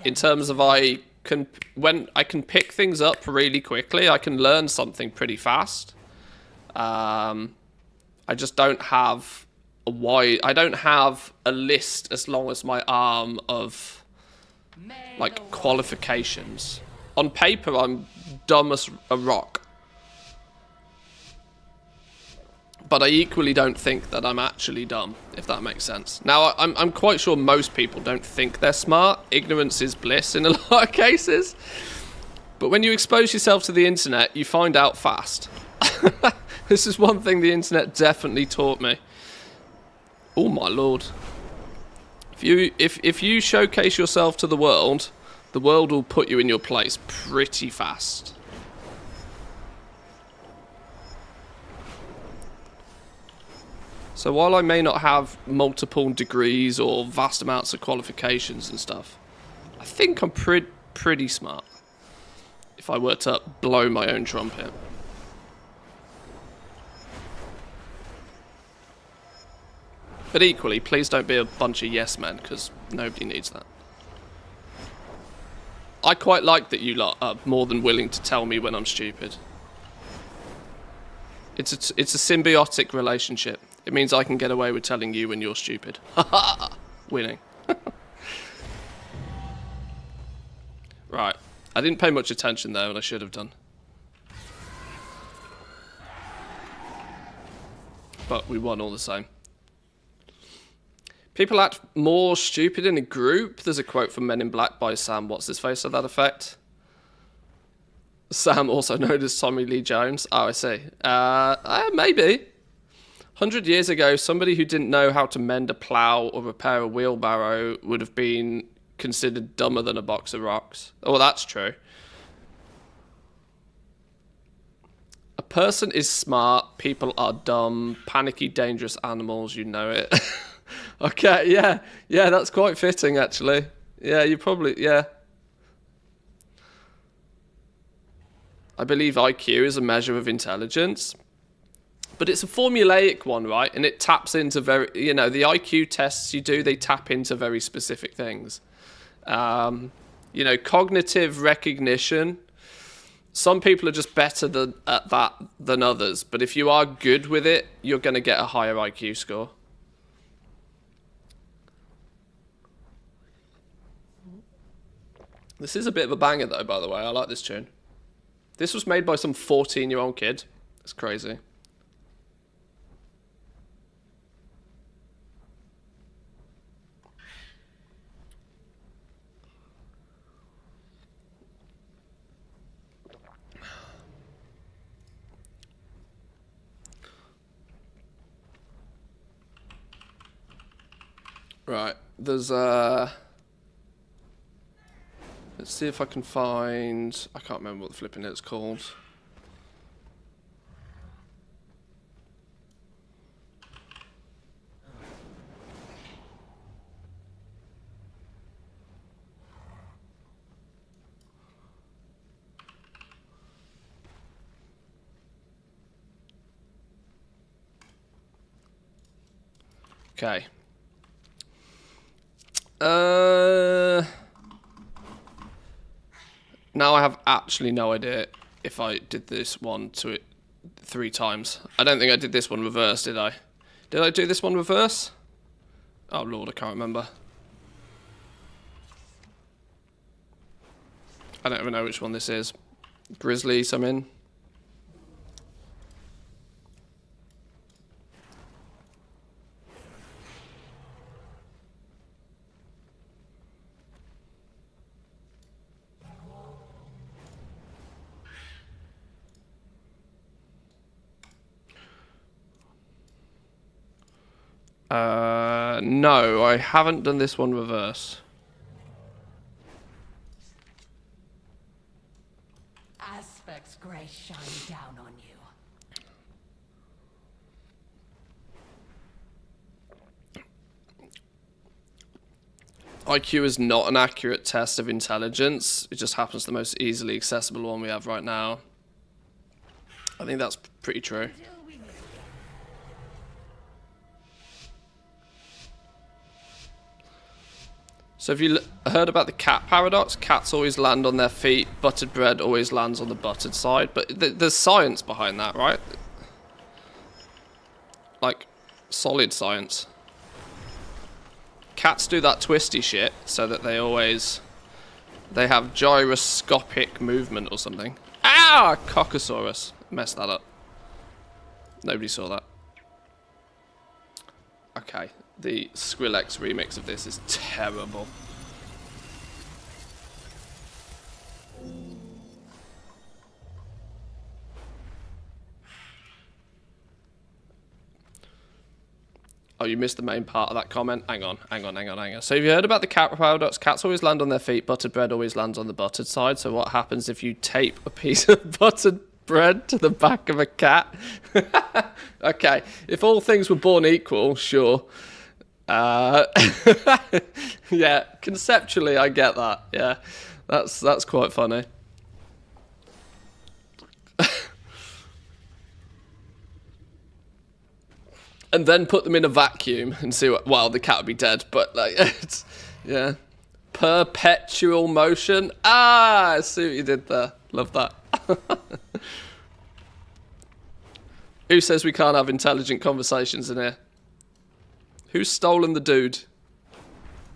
In terms of when I can pick things up really quickly, I can learn something pretty fast. I just don't have I don't have a list as long as my arm of like qualifications. On paper, I'm dumb as a rock. But I equally don't think that I'm actually dumb, if that makes sense. Now, I'm quite sure most people don't think they're smart. Ignorance is bliss in a lot of cases. But when you expose yourself to the internet, you find out fast. This is one thing the internet definitely taught me. Oh my lord. If you showcase yourself to the world will put you in your place pretty fast. So while I may not have multiple degrees or vast amounts of qualifications and stuff, I think I'm pretty smart. If I were to blow my own trumpet. But equally, please don't be a bunch of yes men, because nobody needs that. I quite like that you lot are more than willing to tell me when I'm stupid. It's a symbiotic relationship. It means I can get away with telling you when you're stupid. Ha Winning. Right. I didn't pay much attention there, and I should have done. But we won all the same. People act more stupid in a group. There's a quote from Men in Black by Sam What's-His-Face to that effect. Sam, also known as Tommy Lee Jones. Oh, I see. Maybe. 100 years ago, somebody who didn't know how to mend a plough or repair a wheelbarrow would have been considered dumber than a box of rocks. Oh, that's true. A person is smart, people are dumb, panicky, dangerous animals, you know it. Okay, yeah, that's quite fitting, actually. Yeah, you probably, yeah. I believe IQ is a measure of intelligence. But it's a formulaic one, right? And it taps into the IQ tests you do, they tap into very specific things. Cognitive recognition. Some people are just better at that than others. But if you are good with it, you're going to get a higher IQ score. This is a bit of a banger, though, by the way. I like this tune. This was made by some 14-year-old kid. It's crazy. Right, there's see if I can find... I can't remember what the flipping it's called. Okay. Now I have actually no idea if I did this one to it 3 times. I don't think I did this one reverse, did I? Did I do this one reverse? Oh lord, I can't remember. I don't even know which one this is. Grizzly, something. No, I haven't done this one reverse. Aspect's grace shine down on you. IQ is not an accurate test of intelligence. It just happens the most easily accessible one we have right now. I think that's pretty true. So have you heard about the cat paradox? Cats always land on their feet, buttered bread always lands on the buttered side. But there's science behind that, right? Like, solid science. Cats do that twisty shit so that they have gyroscopic movement or something. Ah! Coccosaurus. Messed that up. Nobody saw that. Okay. The Skrillex remix of this is terrible. Oh, you missed the main part of that comment? Hang on. So have you heard about the cat paradox? Cats always land on their feet, buttered bread always lands on the buttered side. So what happens if you tape a piece of buttered bread to the back of a cat? Okay, if all things were born equal, sure. Yeah, conceptually I get that. Yeah, that's quite funny. And then put them in a vacuum and see what... Well, the cat would be dead, but like, it's, yeah. Perpetual motion. Ah, I see what you did there. Love that. Who says we can't have intelligent conversations in here? Who's stolen the dude?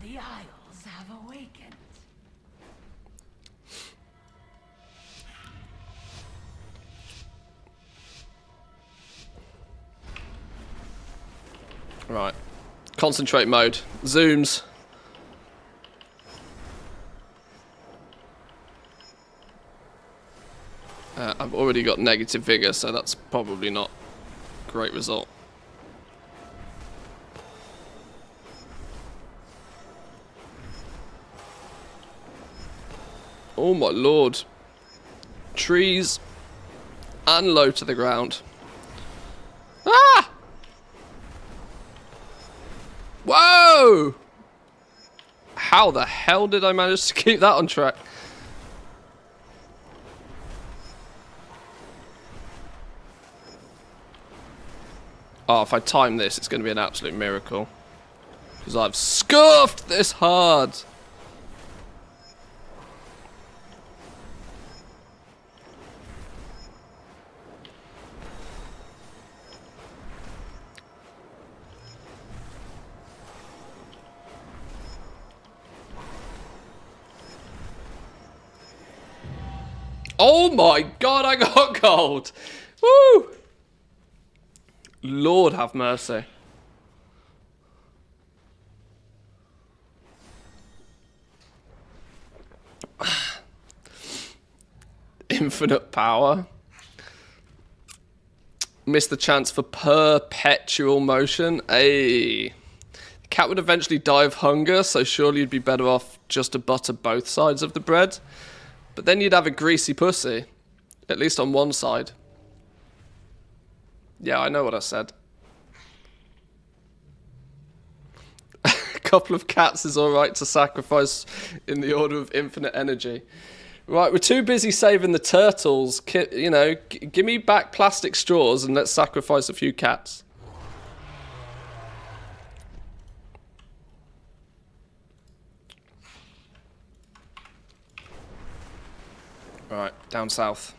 The Isles have awakened. Right. Concentrate mode. Zooms. I've already got negative vigor, so that's probably not a great result. Oh my lord. Trees and low to the ground. Ah! Whoa! How the hell did I manage to keep that on track? Oh, if I time this, it's going to be an absolute miracle. Because I've scuffed this hard. Oh my god, I got gold! Woo! Lord have mercy. Infinite power. Missed the chance for perpetual motion. Ayy. The cat would eventually die of hunger, so surely you'd be better off just to butter both sides of the bread. But then you'd have a greasy pussy, at least on one side. Yeah, I know what I said. A couple of cats is alright to sacrifice in the order of infinite energy. Right, we're too busy saving the turtles. You know, give me back plastic straws and let's sacrifice a few cats. Right, down south.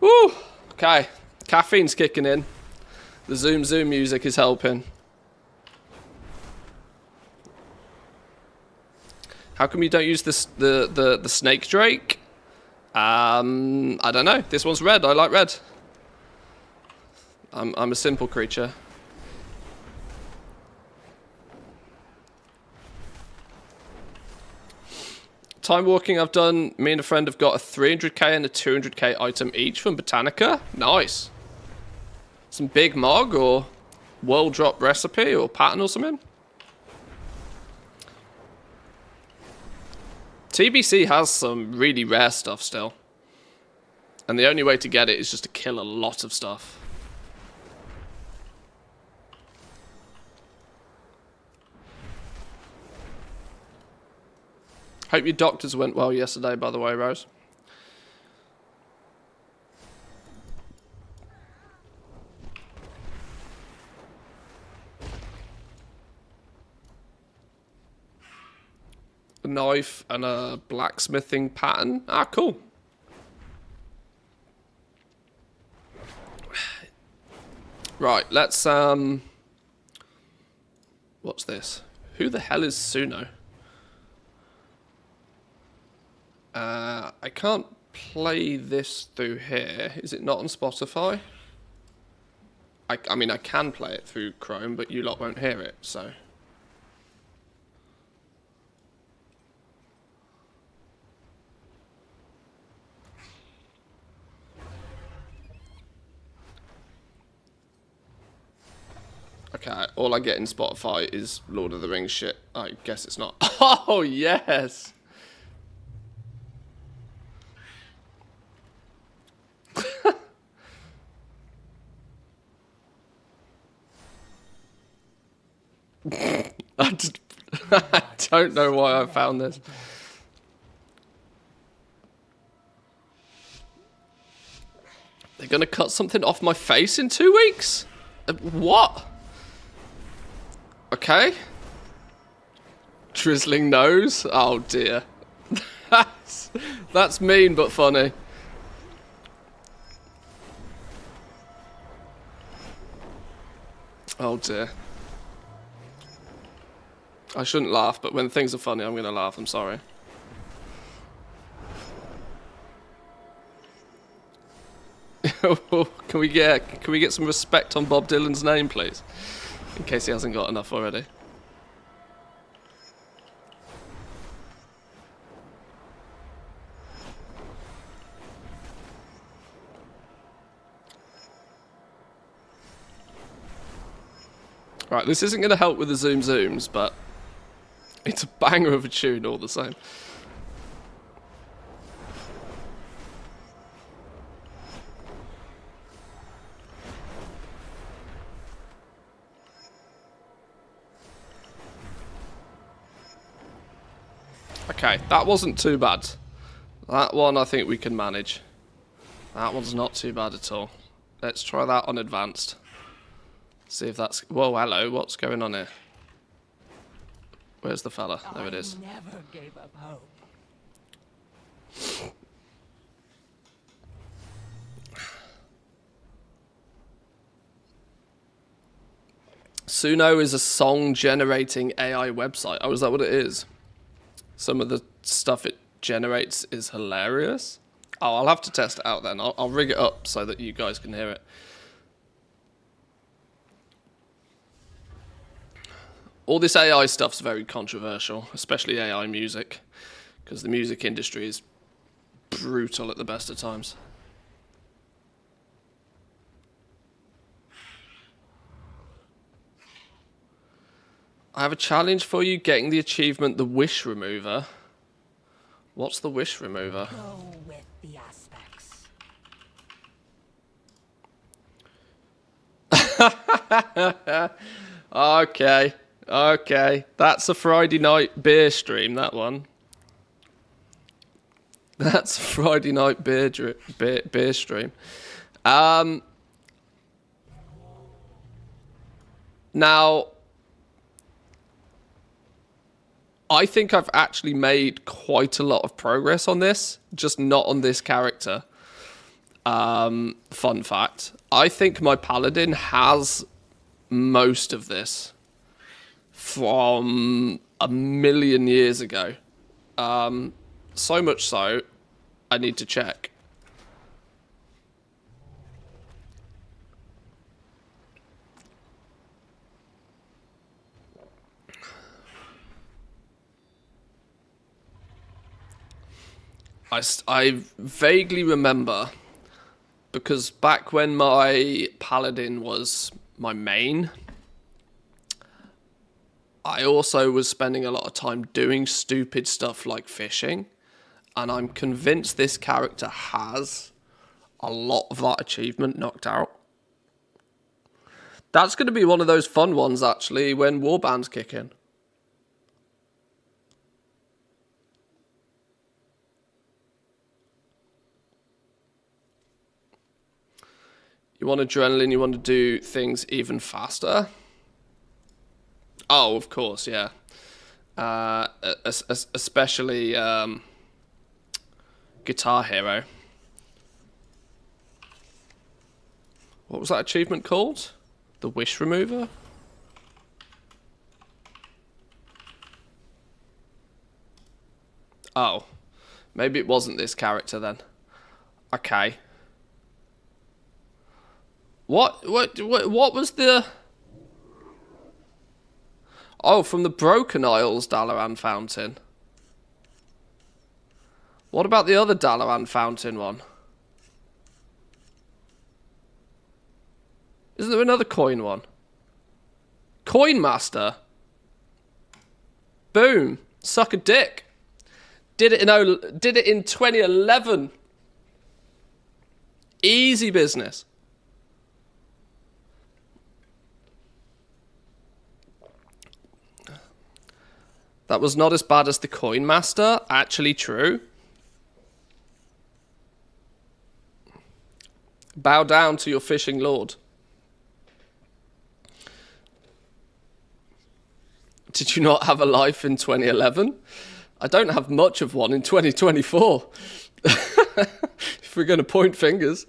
Woo! Okay, caffeine's kicking in. The zoom zoom music is helping. How come you don't use this the snake drake? I don't know. This one's red. I like red. I'm a simple creature. Time walking I've done, me and a friend have got a 300k and a 200k item each from Botanica. Nice. Some big mog or world drop recipe or pattern or something. TBC has some really rare stuff still. And the only way to get it is just to kill a lot of stuff. Hope your doctors went well yesterday, by the way, Rose. A knife and a blacksmithing pattern. Ah, cool. Right, let's what's this? Who the hell is Suno? I can't play this through here. Is it not on Spotify? I mean, I can play it through Chrome, but you lot won't hear it, so. Okay, all I get in Spotify is Lord of the Rings shit. I guess it's not. Oh, yes! I don't know why I found this. They're gonna cut something off my face in 2 weeks? What? Okay. Drizzling nose? Oh dear. That's mean but funny. Oh dear. I shouldn't laugh, but when things are funny, I'm gonna laugh. I'm sorry. Can we get some respect on Bob Dylan's name, please? In case he hasn't got enough already. Right, this isn't going to help with the zoom zooms, but it's a banger of a tune all the same. Okay, that wasn't too bad. That one I think we can manage. That one's not too bad at all. Let's try that on advanced. See if that's... Whoa, hello, what's going on here? Where's the fella? There it is. I never gave up hope. Suno is a song-generating AI website. Oh, is that what it is? Some of the stuff it generates is hilarious. Oh, I'll have to test it out then. I'll rig it up so that you guys can hear it. All this AI stuff's very controversial, especially AI music, because the music industry is brutal at the best of times. I have a challenge for you, getting the achievement, the Wish Remover. What's the Wish Remover? Go with the aspects. Okay. Okay. That's a Friday night beer stream, that one. That's a Friday night beer stream. Now, I think I've actually made quite a lot of progress on this, just not on this character. Fun fact. I think my Paladin has most of this from a million years ago. So much so, I need to check. I vaguely remember, because back when my Paladin was my main, I also was spending a lot of time doing stupid stuff like fishing, and I'm convinced this character has a lot of that achievement knocked out. That's going to be one of those fun ones, actually, when warbands kick in. You want adrenaline, you want to do things even faster. Oh, of course, yeah. Especially Guitar Hero. What was that achievement called? The Wish Remover? Oh. Maybe it wasn't this character then. Okay. What was the... Oh, from the Broken Isles Dalaran Fountain. What about the other Dalaran Fountain one? Isn't there another coin one? Coin Master. Boom. Suck a dick. Did it in 2011. Easy business. That was not as bad as the Coin Master. Actually true. Bow down to your fishing lord. Did you not have a life in 2011? I don't have much of one in 2024. If we're going to point fingers.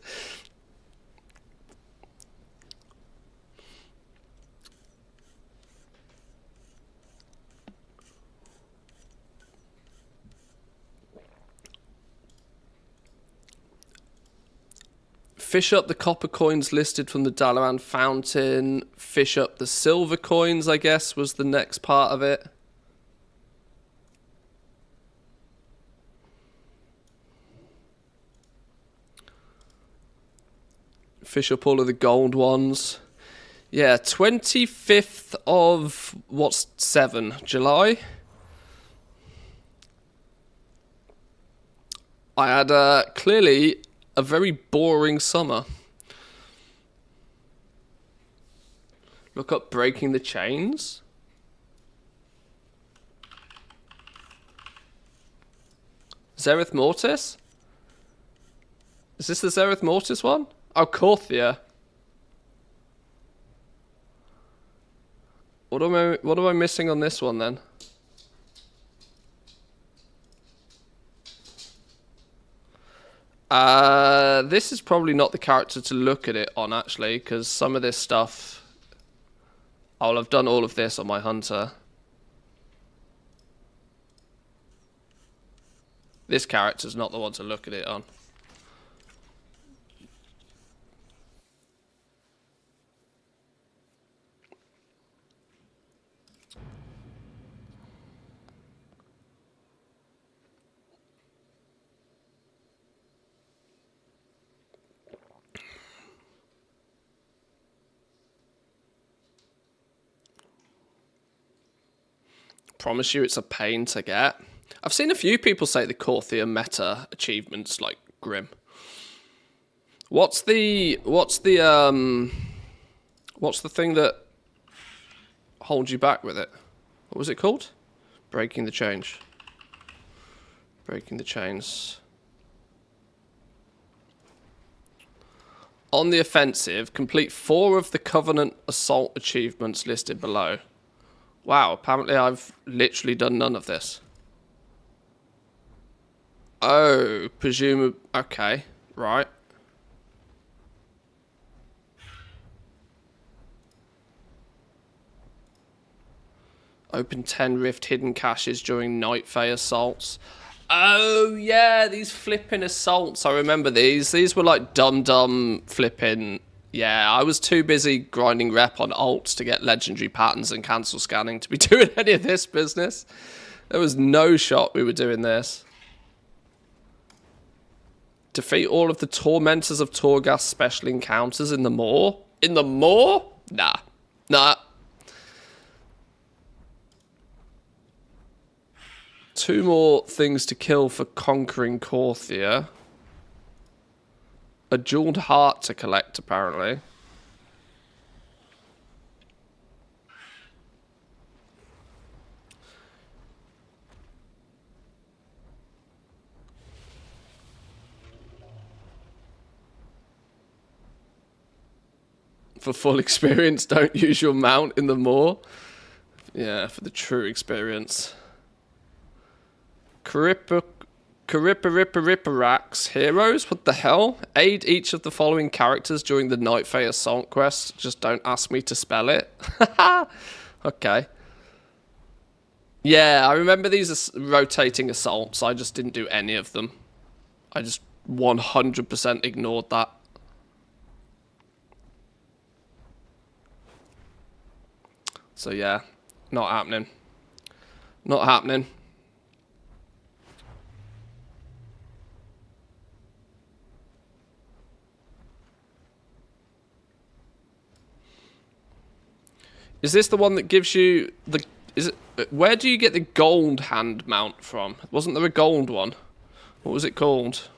Fish up the copper coins listed from the Dalaran Fountain. Fish up the silver coins, I guess, was the next part of it. Fish up all of the gold ones. Yeah, 25th of, what's 7? July? I had clearly a very boring summer. Look up Breaking the Chains. Zereth Mortis? Is this the Zereth Mortis one? Oh, Korthia. What am I missing on this one then? This is probably not the character to look at it on, actually, because some of this stuff... I'll have done all of this on my hunter. This character's not the one to look at it on. promise you it's a pain to get. I've seen a few people say the Corthia meta achievements like grim. What's the thing that holds you back with it? What was it called? Breaking the change. Breaking the chains. On the offensive, complete 4 of the Covenant assault achievements listed below. Wow, apparently I've literally done none of this. Oh, presumably... Okay, right. Open 10 rift hidden caches during Night Fae assaults. Oh, yeah, these flipping assaults. I remember these. These were like dumb flipping... Yeah, I was too busy grinding rep on ults to get legendary patterns and cancel scanning to be doing any of this business. There was no shot we were doing this. Defeat all of the Tormentors of Torghast special encounters in the Maw. In the Maw? Nah. Nah. 2 more things to kill for conquering Corthia. A jeweled heart to collect, apparently. For full experience, don't use your mount in the Maw. Yeah, for the true experience. Karipparippariparax heroes? What the hell? Aid each of the following characters during the Night Fae assault quest. Just don't ask me to spell it. Okay. Yeah, I remember these as rotating assaults. I just didn't do any of them. I just 100% ignored that. So yeah, not happening. Not happening. Is this the one that gives you the... Is it? Where do you get the gold hand mount from? Wasn't there a gold one? What was it called?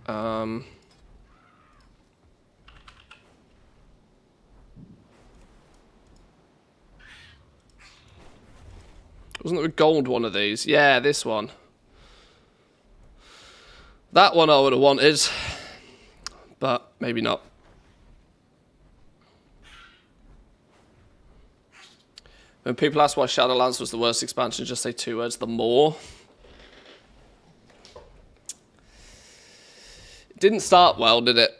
Wasn't there a gold one of these? Yeah, this one. That one I would have wanted. But maybe not. When people ask why Shadowlands was the worst expansion, just say 2 words, the Maw. It didn't start well, did it?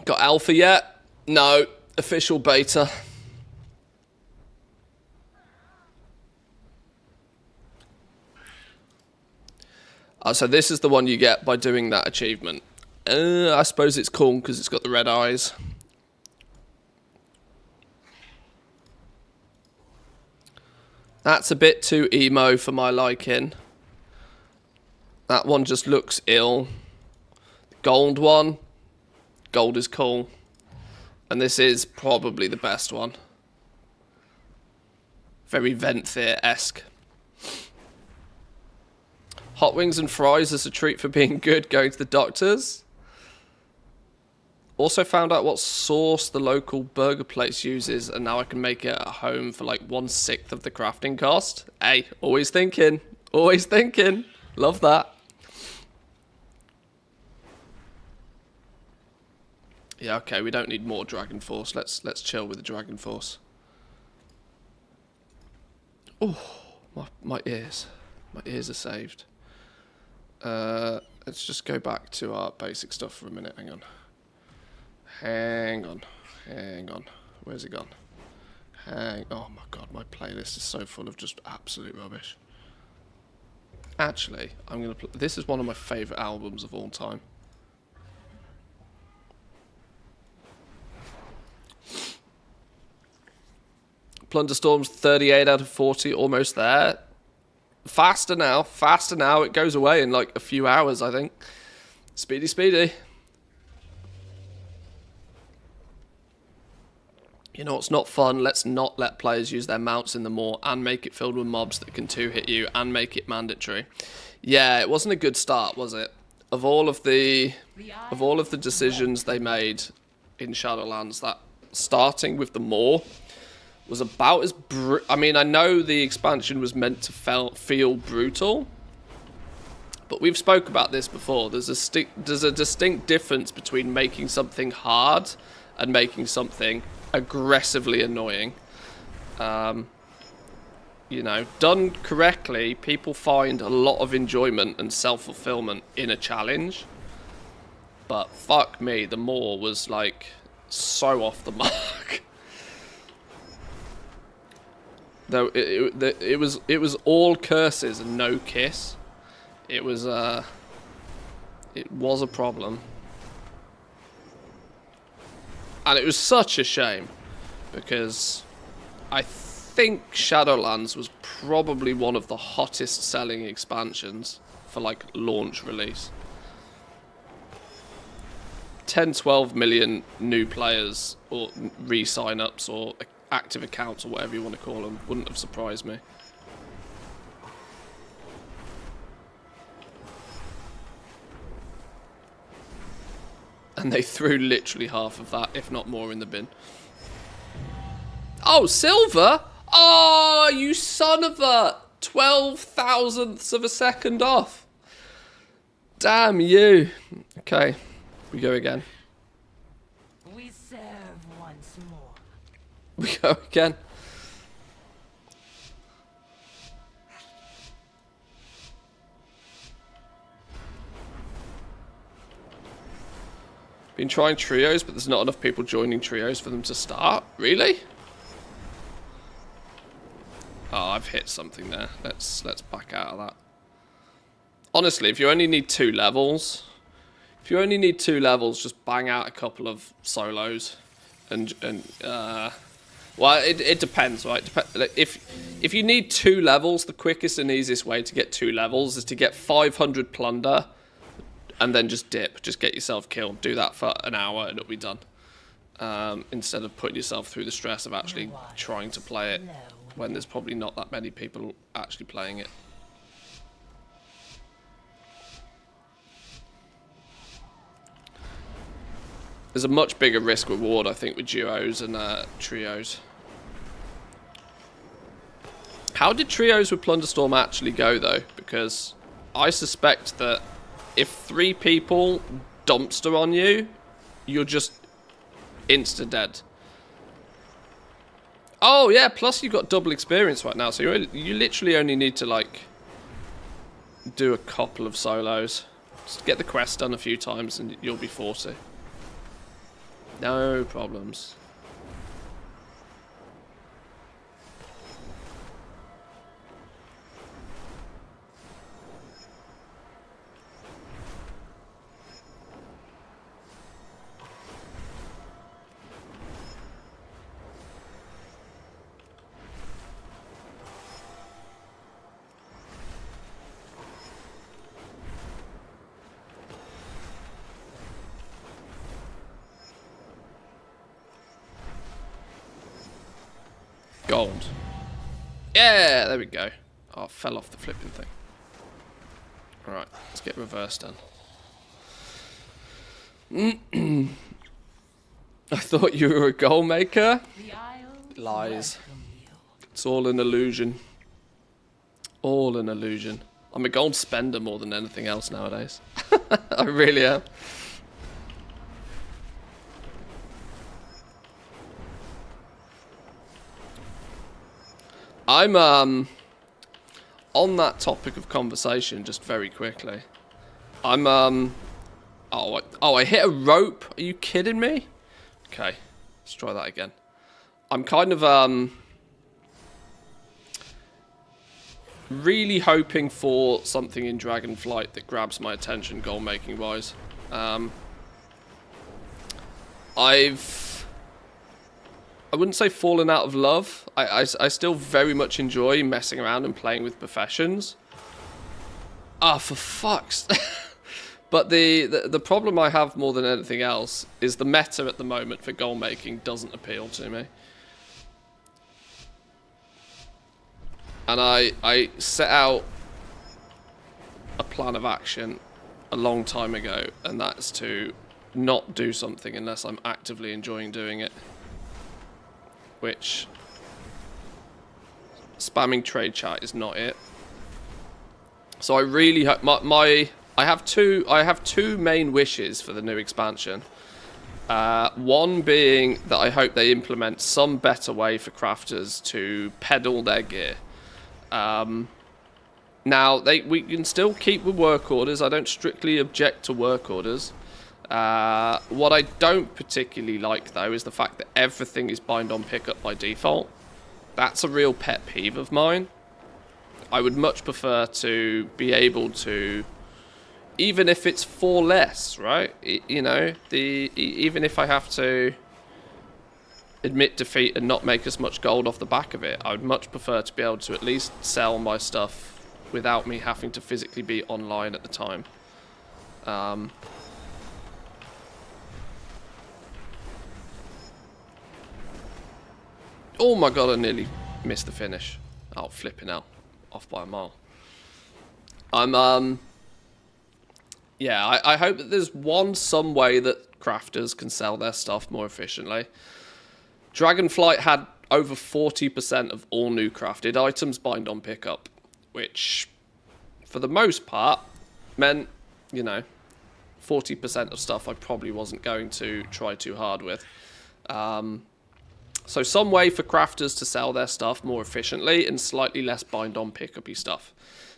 Got alpha yet? No. Official beta. So this is the one you get by doing that achievement. I suppose it's cool because it's got the red eyes. That's a bit too emo for my liking. That one just looks ill. The gold one. Gold is cool. And this is probably the best one. Very Venthyr-esque. Hot wings and fries as a treat for being good, going to the doctors. Also found out what sauce the local burger place uses, and now I can make it at home for like 1/6 of the crafting cost. Hey, always thinking. Always thinking. Love that. Yeah, okay, we don't need more Dragon Force. Let's chill with the Dragon Force. Oh, my ears. My ears are saved. Let's just go back to our basic stuff for a minute. Hang on. Hang on. Where's it gone? Oh my god, my playlist is so full of just absolute rubbish. Actually, I'm gonna this is one of my favourite albums of all time. Plunderstorm's 38 out of 40, almost there. Faster now, it goes away in like a few hours, I think. Speedy, speedy. You know what's not fun? Let's not let players use their mounts in the Maw and make it filled with mobs that can 2-hit you and make it mandatory. Yeah, it wasn't a good start, was it? Of all of the decisions they made in Shadowlands, that starting with the Maw was about as I mean, I know the expansion was meant to feel brutal, but we've spoke about this before. There's a distinct difference between making something hard and making something aggressively annoying. You know, done correctly, people find a lot of enjoyment and self-fulfillment in a challenge. But fuck me, the Maw was like so off the mark. Though it was all curses and no kiss. It was a problem. And it was such a shame, because I think Shadowlands was probably one of the hottest selling expansions for like launch release. 10-12 million new players or re-sign-ups or active accounts or whatever you want to call them wouldn't have surprised me. And they threw literally half of that, if not more, in the bin. Oh, silver? Oh, you son of a 12 thousandths of a second off. Damn you. Okay, we go again. We serve once more. We go again. Been trying trios, but there's not enough people joining trios for them to start. Really? Oh, I've hit something there. Let's back out of that. Honestly, if you only need 2 levels, just bang out a couple of solos, and well, it depends, right? If you need 2 levels, the quickest and easiest way to get 2 levels is to get 500 plunder, and then just dip. Just get yourself killed. Do that for an hour, and it'll be done. Instead of putting yourself through the stress of actually trying to play it when there's probably not that many people actually playing it. There's a much bigger risk reward, I think, with duos and trios. How did trios with Plunderstorm actually go, though? Because I suspect that if 3 people dumpster on you, you're just insta-dead. Oh, yeah, plus you've got double experience right now, so you literally only need to, like, do a couple of solos. Just get the quest done a few times and you'll be 40. No problems. Gold. Yeah, there we go. Oh, I fell off the flipping thing. Alright, let's get reverse done. I thought you were a goal maker. Lies. It's all an illusion. All an illusion. I'm a gold spender more than anything else nowadays. I really am. I'm on that topic of conversation just very quickly. I'm oh I hit a rope. Are you kidding me? Okay, let's try that again. I'm kind of really hoping for something in Dragonflight that grabs my attention goal making wise. I wouldn't say fallen out of love. I still very much enjoy messing around and playing with professions. Ah, for fuck's But the problem I have more than anything else is the meta at the moment for goal making doesn't appeal to me. And I set out a plan of action a long time ago, and that's to not do something unless I'm actively enjoying doing it. Which, spamming trade chat is not it. So I really hope I have two main wishes for the new expansion. One being that I hope they implement some better way for crafters to pedal their gear. Now, we can still keep with work orders. I don't strictly object to work orders. What I don't particularly like, though, is the fact that everything is bind on pickup by default. That's a real pet peeve of mine. I would much prefer to be able to, even if it's for less, right? You know, even if I have to admit defeat and not make as much gold off the back of it, I would much prefer to be able to at least sell my stuff without me having to physically be online at the time. Oh my god, I nearly missed the finish. Oh, flipping out. Off by a mile. Yeah, I hope that there's some way that crafters can sell their stuff more efficiently. Dragonflight had over 40% of all new crafted items bind on pickup, which, for the most part, meant, you know, 40% of stuff I probably wasn't going to try too hard with. So some way for crafters to sell their stuff more efficiently and slightly less bind on pickup-y stuff.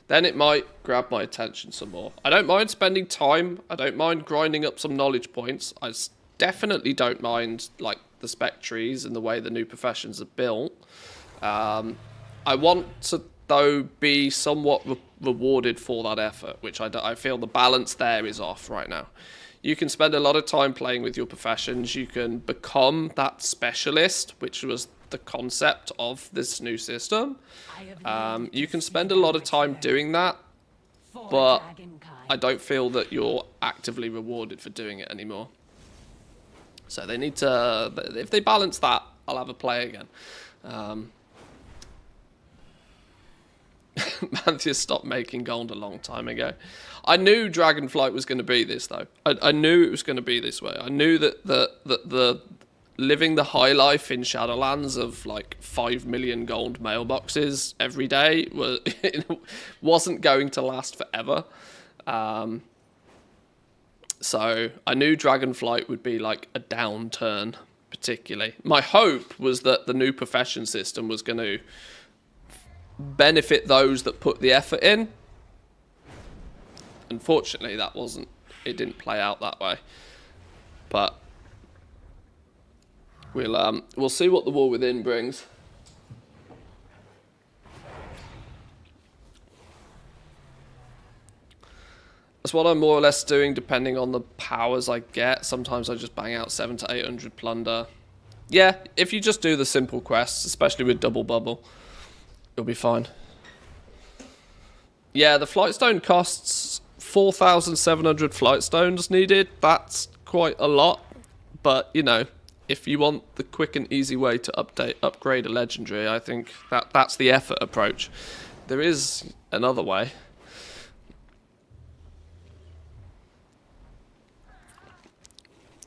Then it might grab my attention some more. I don't mind spending time. I don't mind grinding up some knowledge points. I definitely don't mind, like, the spec trees and the way the new professions are built. I want to, though, be somewhat rewarded for that effort, which I feel the balance there is off right now. You can spend a lot of time playing with your professions. You can become that specialist, which was the concept of this new system. You can spend a lot of time doing that, but I don't feel that you're actively rewarded for doing it anymore. So they need to, if they balance that, I'll have a play again. Mantheus stopped making gold a long time ago. I knew Dragonflight was going to be this, though. I knew it was going to be this way. I knew that the living the high life in Shadowlands of like 5 million gold mailboxes every day wasn't going to last forever. So I knew Dragonflight would be like a downturn, particularly. My hope was that the new profession system was going to benefit those that put the effort in. Unfortunately, it didn't play out that way. But we'll see what the War Within brings. That's what I'm more or less doing, depending on the powers I get. Sometimes I just bang out 700 to 800 plunder. Yeah, if you just do the simple quests, especially with double bubble, you'll be fine. Yeah, the Flightstone costs 4,700 Flightstones needed. That's quite a lot. But, you know, if you want the quick and easy way to upgrade a legendary, I think that's the effort approach. There is another way.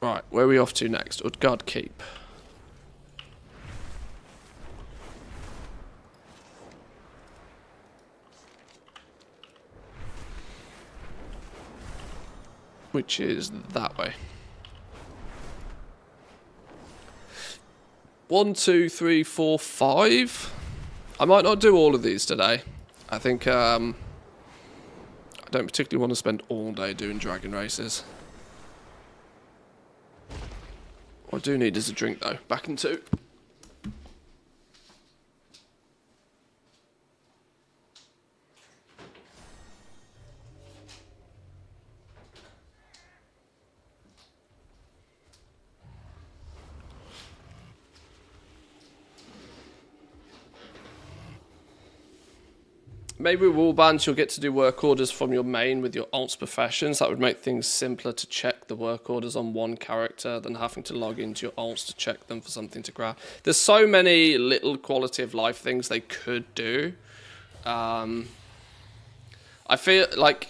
Right, where are we off to next? Utgard Keep. Which is that way. 1, 2, 3, 4, 5. I might not do all of these today. I think I don't particularly want to spend all day doing dragon races. What I do need is a drink, though. Back in 2. Maybe with warbands you'll get to do work orders from your main with your alt's professions. That would make things simpler to check the work orders on one character than having to log into your alts to check them for something to grab. There's so many little quality of life things they could do. I feel like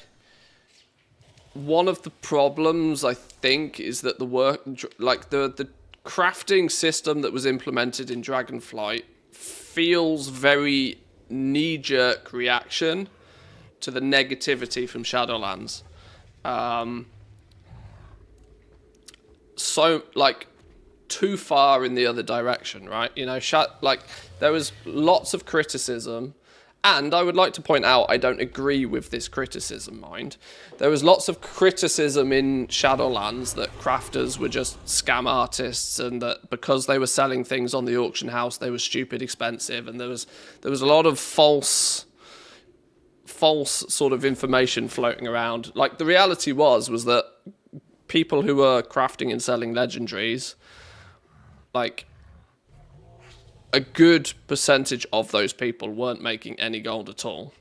one of the problems, I think, is that the crafting system that was implemented in Dragonflight feels very knee-jerk reaction to the negativity from Shadowlands. So, like, too far in the other direction, right? You know, there was lots of criticism, and I would like to point out, I don't agree with this criticism, mind. There was lots of criticism in Shadowlands that crafters were just scam artists, and that because they were selling things on the auction house, they were stupid expensive, and there was a lot of false sort of information floating around. Like, the reality was that people who were crafting and selling legendaries, like, a good percentage of those people weren't making any gold at all.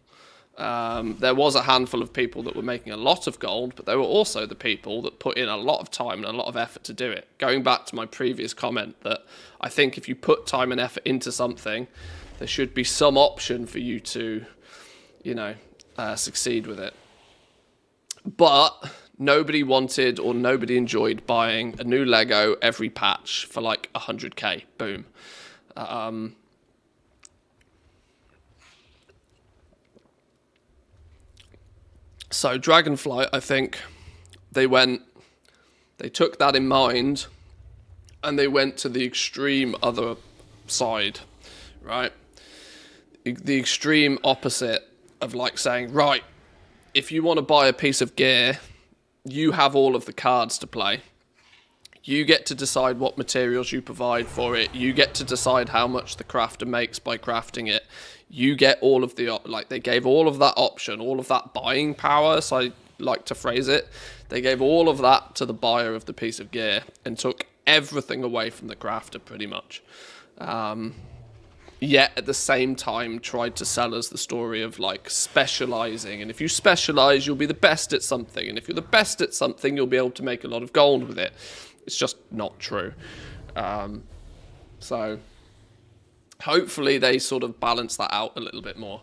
There was a handful of people that were making a lot of gold, but there were also the people that put in a lot of time and a lot of effort to do it. Going back to my previous comment that I think if you put time and effort into something, there should be some option for you to, you know, succeed with it. But nobody wanted or nobody enjoyed buying a new Lego every patch for like 100k. Boom. So Dragonflight, I think they took that in mind and they went to the extreme other side, right? The extreme opposite of like saying, right, if you want to buy a piece of gear, you have all of the cards to play. You get to decide what materials you provide for it. You get to decide how much the crafter makes by crafting it. You get all of the, like, they gave all of that option, all of that buying power, so I like to phrase it. They gave all of that to the buyer of the piece of gear and took everything away from the crafter, pretty much. Yet, at the same time, tried to sell us the story of, like, specializing. And if you specialize, you'll be the best at something. And if you're the best at something, you'll be able to make a lot of gold with it. It's just not true. So hopefully they sort of balance that out a little bit more.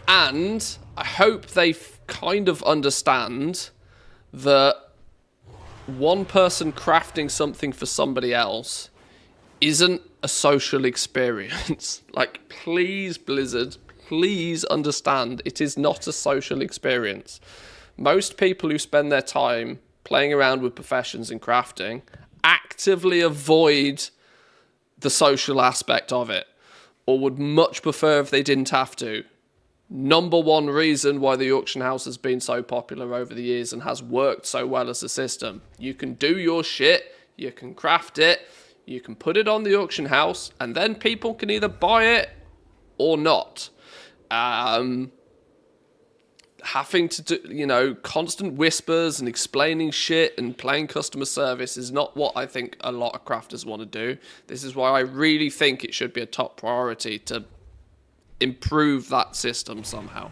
And I hope they kind of understand that one person crafting something for somebody else isn't a social experience. Like, please, Blizzard, please understand it is not a social experience. Most people who spend their time playing around with professions and crafting actively avoid the social aspect of it, or would much prefer if they didn't have to. Number one reason why the auction house has been so popular over the years and has worked so well as a system. You can do your shit, you can craft it, you can put it on the auction house, and then people can either buy it or not. Having to do, you know, constant whispers and explaining shit and playing customer service is not what I think a lot of crafters want to do. This is why I really think it should be a top priority to improve that system somehow.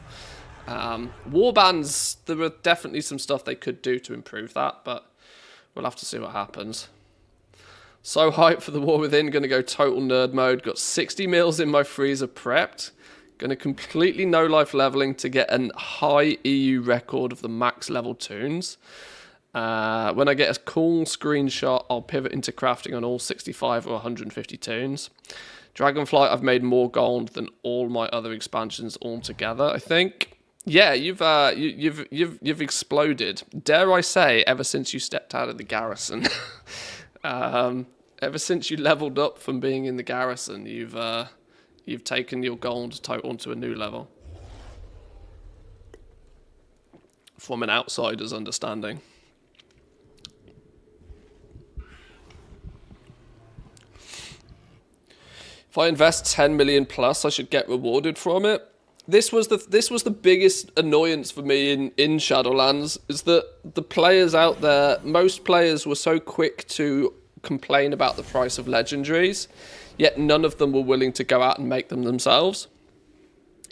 Warbands, there are definitely some stuff they could do to improve that, but we'll have to see what happens. So hyped for the War Within, gonna go total nerd mode. Got 60 mils in my freezer prepped. Going to completely no life leveling to get a high EU record of the max level tunes. When I get a cool screenshot, I'll pivot into crafting on all 65 or 150 tunes. Dragonflight, I've made more gold than all my other expansions altogether, I think. Yeah, you've exploded. Dare I say, ever since you stepped out of the garrison. Ever since you leveled up from being in the garrison, you've taken your gold total to a new level. From an outsider's understanding. If I invest 10 million plus, I should get rewarded from it. This was the biggest annoyance for me in Shadowlands, is that the players out there, most players were so quick to complain about the price of legendaries, yet none of them were willing to go out and make them themselves.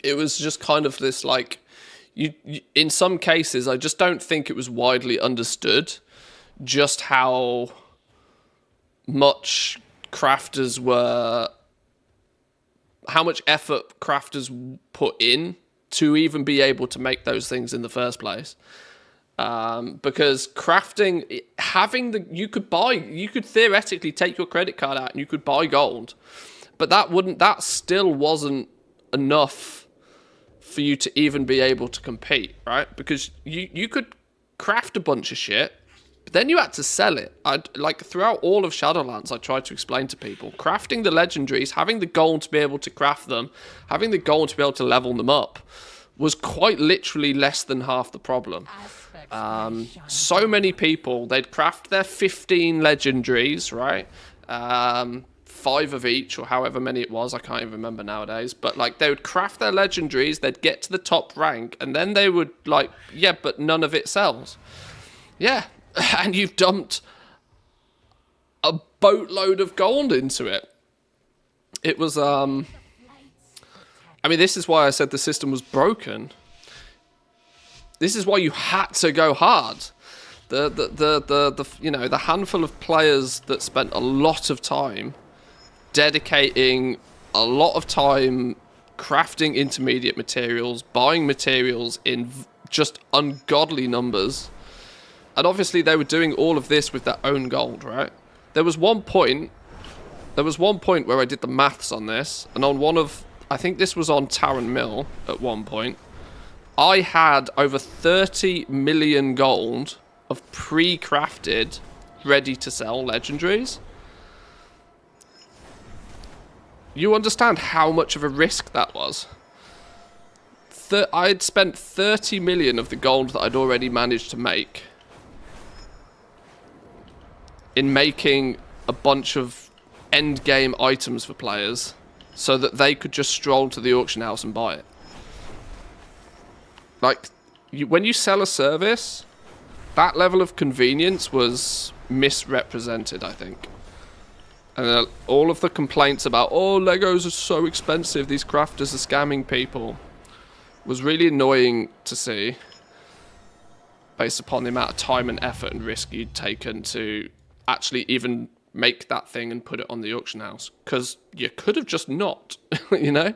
it was just kind of this like, you in some cases, I just don't think it was widely understood just how much crafters were, how much effort crafters put in to even be able to make those things in the first place. Because crafting, you could theoretically take your credit card out and you could buy gold, but that still wasn't enough for you to even be able to compete, right? Because you could craft a bunch of shit, but then you had to sell it. Throughout all of Shadowlands, I tried to explain to people, crafting the legendaries, having the gold to be able to craft them, having the gold to be able to level them up, was quite literally less than half the problem. So many people, they'd craft their 15 legendaries, right? 5 of each, or however many it was, I can't even remember nowadays, but like they would craft their legendaries, they'd get to the top rank, and then they would like, yeah, but none of it sells. Yeah, and you've dumped a boatload of gold into it. It was, I mean, this is why I said the system was broken. This is why you had to go hard. The handful of players that spent a lot of time dedicating a lot of time crafting intermediate materials, buying materials in just ungodly numbers. And obviously they were doing all of this with their own gold, right? There was one point where I did the maths on this, and on one of, I think this was on Taran Mill at one point, I had over 30 million gold of pre-crafted, ready-to-sell legendaries. You understand how much of a risk that was? I'd spent 30 million of the gold that I'd already managed to make in making a bunch of end-game items for players so that they could just stroll to the auction house and buy it. Like, when you sell a service, that level of convenience was misrepresented, I think. And all of the complaints about, oh, Legos are so expensive, these crafters are scamming people, was really annoying to see, based upon the amount of time and effort and risk you'd taken to actually even make that thing and put it on the auction house. Because you could have just not, you know?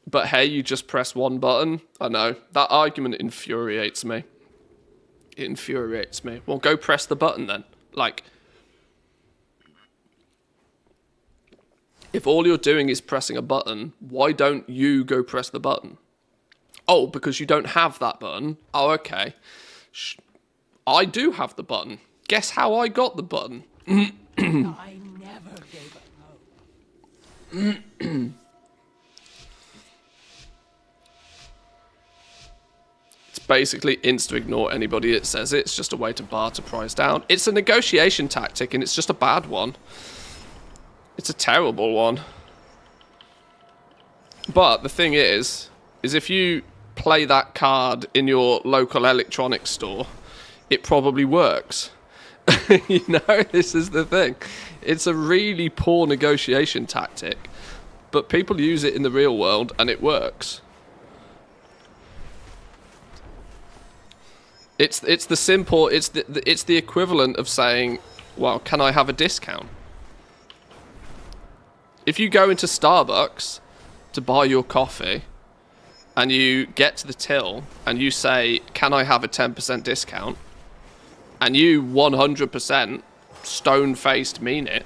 But hey, you just press one button. I know, that argument infuriates me. It infuriates me. Well, go press the button then. Like, if all you're doing is pressing a button, why don't you go press the button? Oh, because you don't have that button? Oh, okay. I do have the button. Guess how I got the button? I never gave up hope. Basically insta-ignore anybody that says it. It's just a way to barter price down. It's a negotiation tactic, and it's just a bad one. It's a terrible one. But the thing is if you play that card in your local electronics store, it probably works. You know, this is the thing. It's a really poor negotiation tactic, but people use it in the real world, and it works. It's the equivalent of saying, well, can I have a discount? If you go into Starbucks to buy your coffee and you get to the till and you say, can I have a 10% discount? And you 100% stone-faced mean it,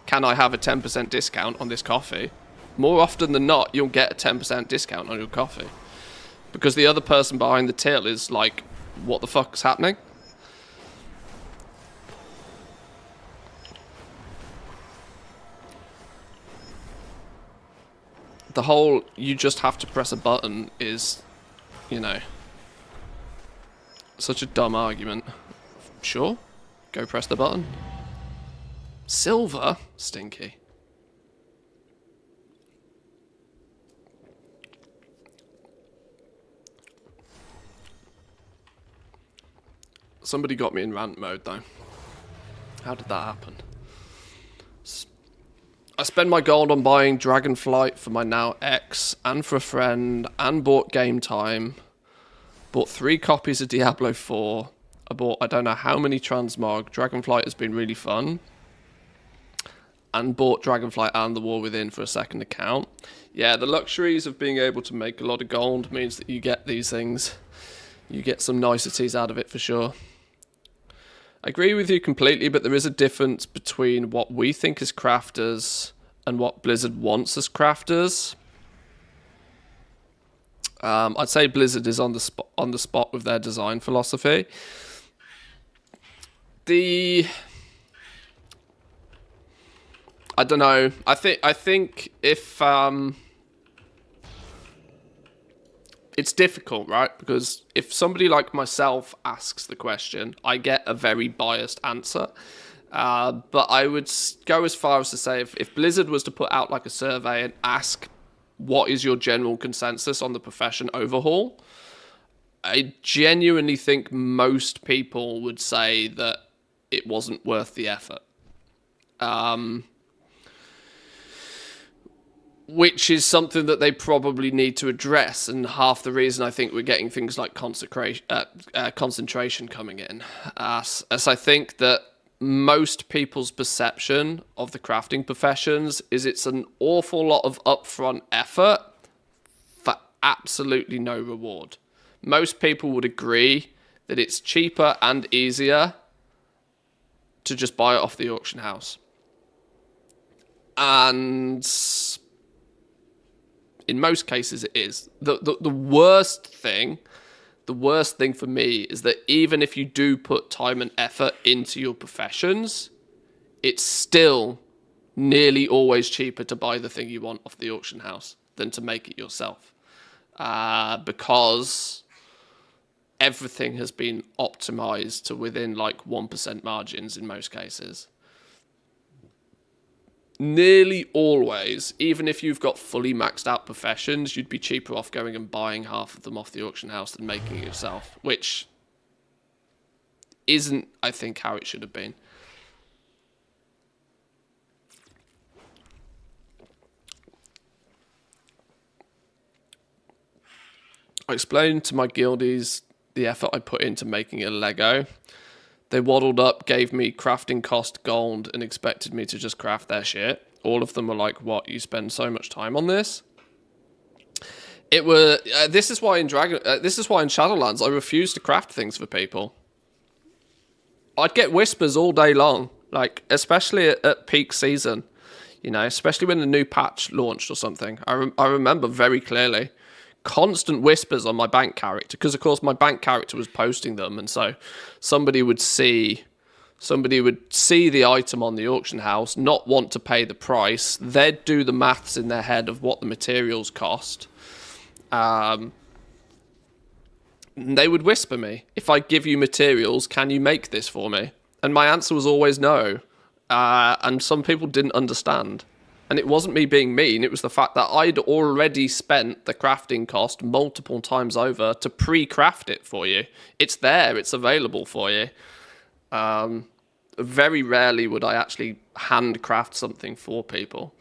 can I have a 10% discount on this coffee? More often than not, you'll get a 10% discount on your coffee. Because the other person behind the till is like, what the fuck's happening? The whole, you just have to press a button is, you know, such a dumb argument. Sure, go press the button. Silver? Stinky. Somebody got me in rant mode, though. How did that happen? I spend my gold on buying Dragonflight for my now ex and for a friend, and bought Game Time. Bought 3 copies of Diablo 4. I bought I don't know how many transmog. Dragonflight has been really fun. And bought Dragonflight and the War Within for a second account. Yeah, the luxuries of being able to make a lot of gold means that you get these things. You get some niceties out of it for sure. I agree with you completely, but there is a difference between what we think as crafters and what Blizzard wants as crafters. I'd say Blizzard is on the spot with their design philosophy. I don't know. I think if it's difficult, right? Because if somebody like myself asks the question, I get a very biased answer. But I would go as far as to say if Blizzard was to put out like a survey and ask what is your general consensus on the profession overhaul, I genuinely think most people would say that it wasn't worth the effort. Which is something that they probably need to address, and half the reason I think we're getting things like concentration coming in. As I think that most people's perception of the crafting professions is it's an awful lot of upfront effort for absolutely no reward. Most people would agree that it's cheaper and easier to just buy it off the auction house. And in most cases it is. The worst thing for me is that even if you do put time and effort into your professions, it's still nearly always cheaper to buy the thing you want off the auction house than to make it yourself. Because everything has been optimized to within like 1% margins in most cases. Nearly always, even if you've got fully maxed out professions, you'd be cheaper off going and buying half of them off the auction house than making it yourself, which isn't, I think, how it should have been. I explained to my guildies the effort I put into making a Lego. They waddled up, gave me crafting cost gold, and expected me to just craft their shit. All of them were like, "What? You spend so much time on this?" This is why in Shadowlands I refuse to craft things for people. I'd get whispers all day long, like especially at peak season, especially when the new patch launched or something. I remember very clearly. Constant whispers on my bank character, because of course my bank character was posting them, and so somebody would see the item on the auction house, not want to pay the price. They'd do the maths in their head of what the materials cost. They would whisper me, "If I give you materials, can you make this for me?" And my answer was always no. And some people didn't understand. And it wasn't me being mean, it was the fact that I'd already spent the crafting cost multiple times over to pre-craft it for you. It's there, it's available for you. Very rarely would I actually handcraft something for people.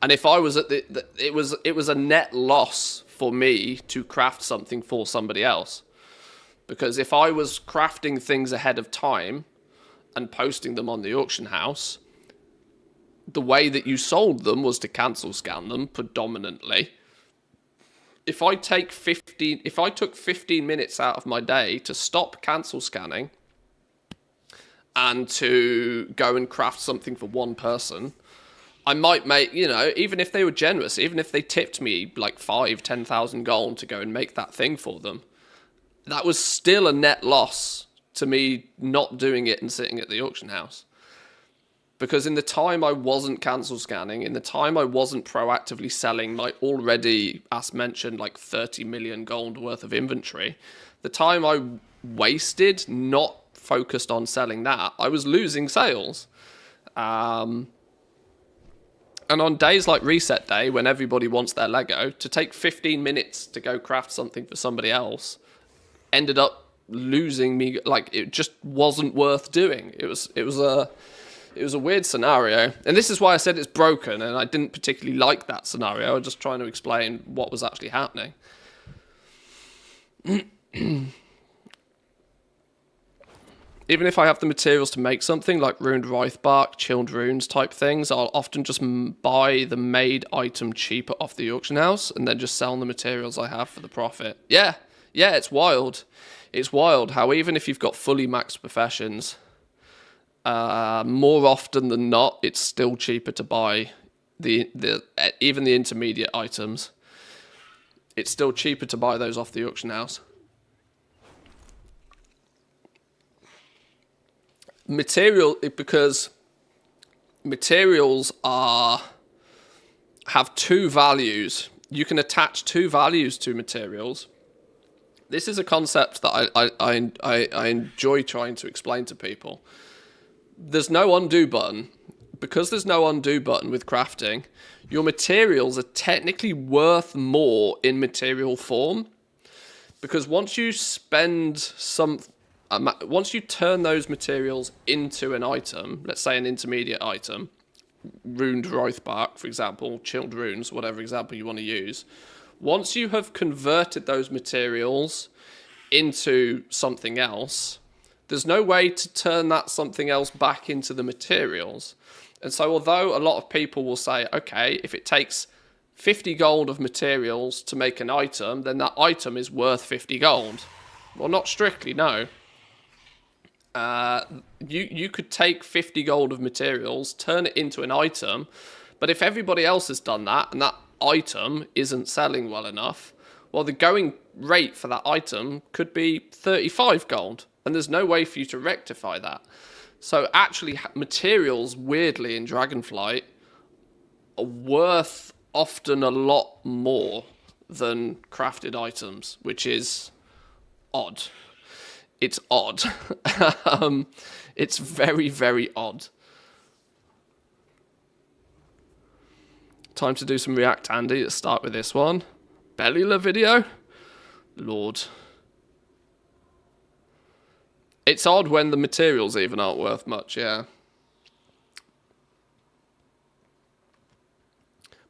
And if I was at it was a net loss for me to craft something for somebody else. Because if I was crafting things ahead of time and posting them on the auction house, the way that you sold them was to cancel scan them predominantly. If I took 15 minutes out of my day to stop cancel scanning and to go and craft something for one person, I might make, even if they were generous, even if they tipped me like 5,000-10,000 gold to go and make that thing for them, that was still a net loss to me not doing it and sitting at the auction house. Because in the time I wasn't cancel scanning, in the time I wasn't proactively selling my already, as mentioned, like 30 million gold worth of inventory, the time I wasted not focused on selling that, I was losing sales. And on days like reset day, when everybody wants their Lego, to take 15 minutes to go craft something for somebody else ended up losing me. Like, it just wasn't worth doing. It was It was a weird scenario, and this is why I said it's broken, and I didn't particularly like that scenario. I was just trying to explain what was actually happening. Even if I have the materials to make something like ruined wraith bark, chilled runes type things, I'll often just buy the made item cheaper off the auction house and then just sell the materials I have for the profit. Yeah, it's wild. It's wild how even if you've got fully maxed professions, more often than not, it's still cheaper to buy even the intermediate items. It's still cheaper to buy those off the auction house. Because materials have two values. You can attach two values to materials. This is a concept that I enjoy trying to explain to people. There's no undo button. Because there's no undo button with crafting, your materials are technically worth more in material form. Because once you turn those materials into an item, let's say an intermediate item, ruined wraith bark, for example, chilled runes, whatever example you want to use, once you have converted those materials into something else, there's no way to turn that something else back into the materials. And so although a lot of people will say, okay, if it takes 50 gold of materials to make an item, then that item is worth 50 gold. Well, not strictly, no. You could take 50 gold of materials, turn it into an item, but if everybody else has done that and that item isn't selling well enough, well, the going rate for that item could be 35 gold, and there's no way for you to rectify that. So actually, materials, weirdly, in Dragonflight are worth often a lot more than crafted items, which is odd. It's odd. It's very, very odd. Time to do some React Andy. Let's start with this one. Bellula video? Lord. It's odd when the materials even aren't worth much, yeah.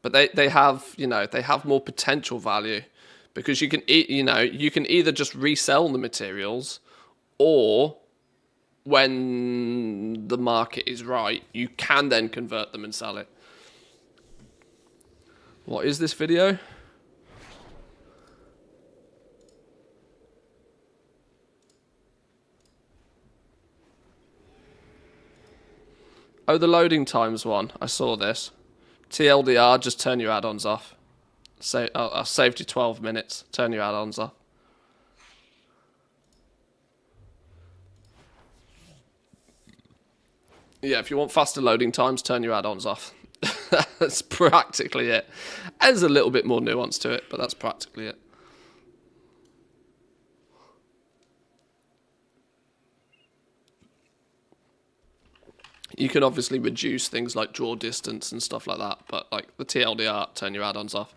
But they have, they have more potential value because you can either just resell the materials, or when the market is right, you can then convert them and sell it. What is this video? Oh, the loading times one. I saw this. TLDR, just turn your add-ons off. I saved you 12 minutes. Turn your add-ons off. Yeah, if you want faster loading times, turn your add-ons off. That's practically it. There's a little bit more nuance to it, but that's practically it. You can obviously reduce things like draw distance and stuff like that, but like the TLDR, turn your add-ons off.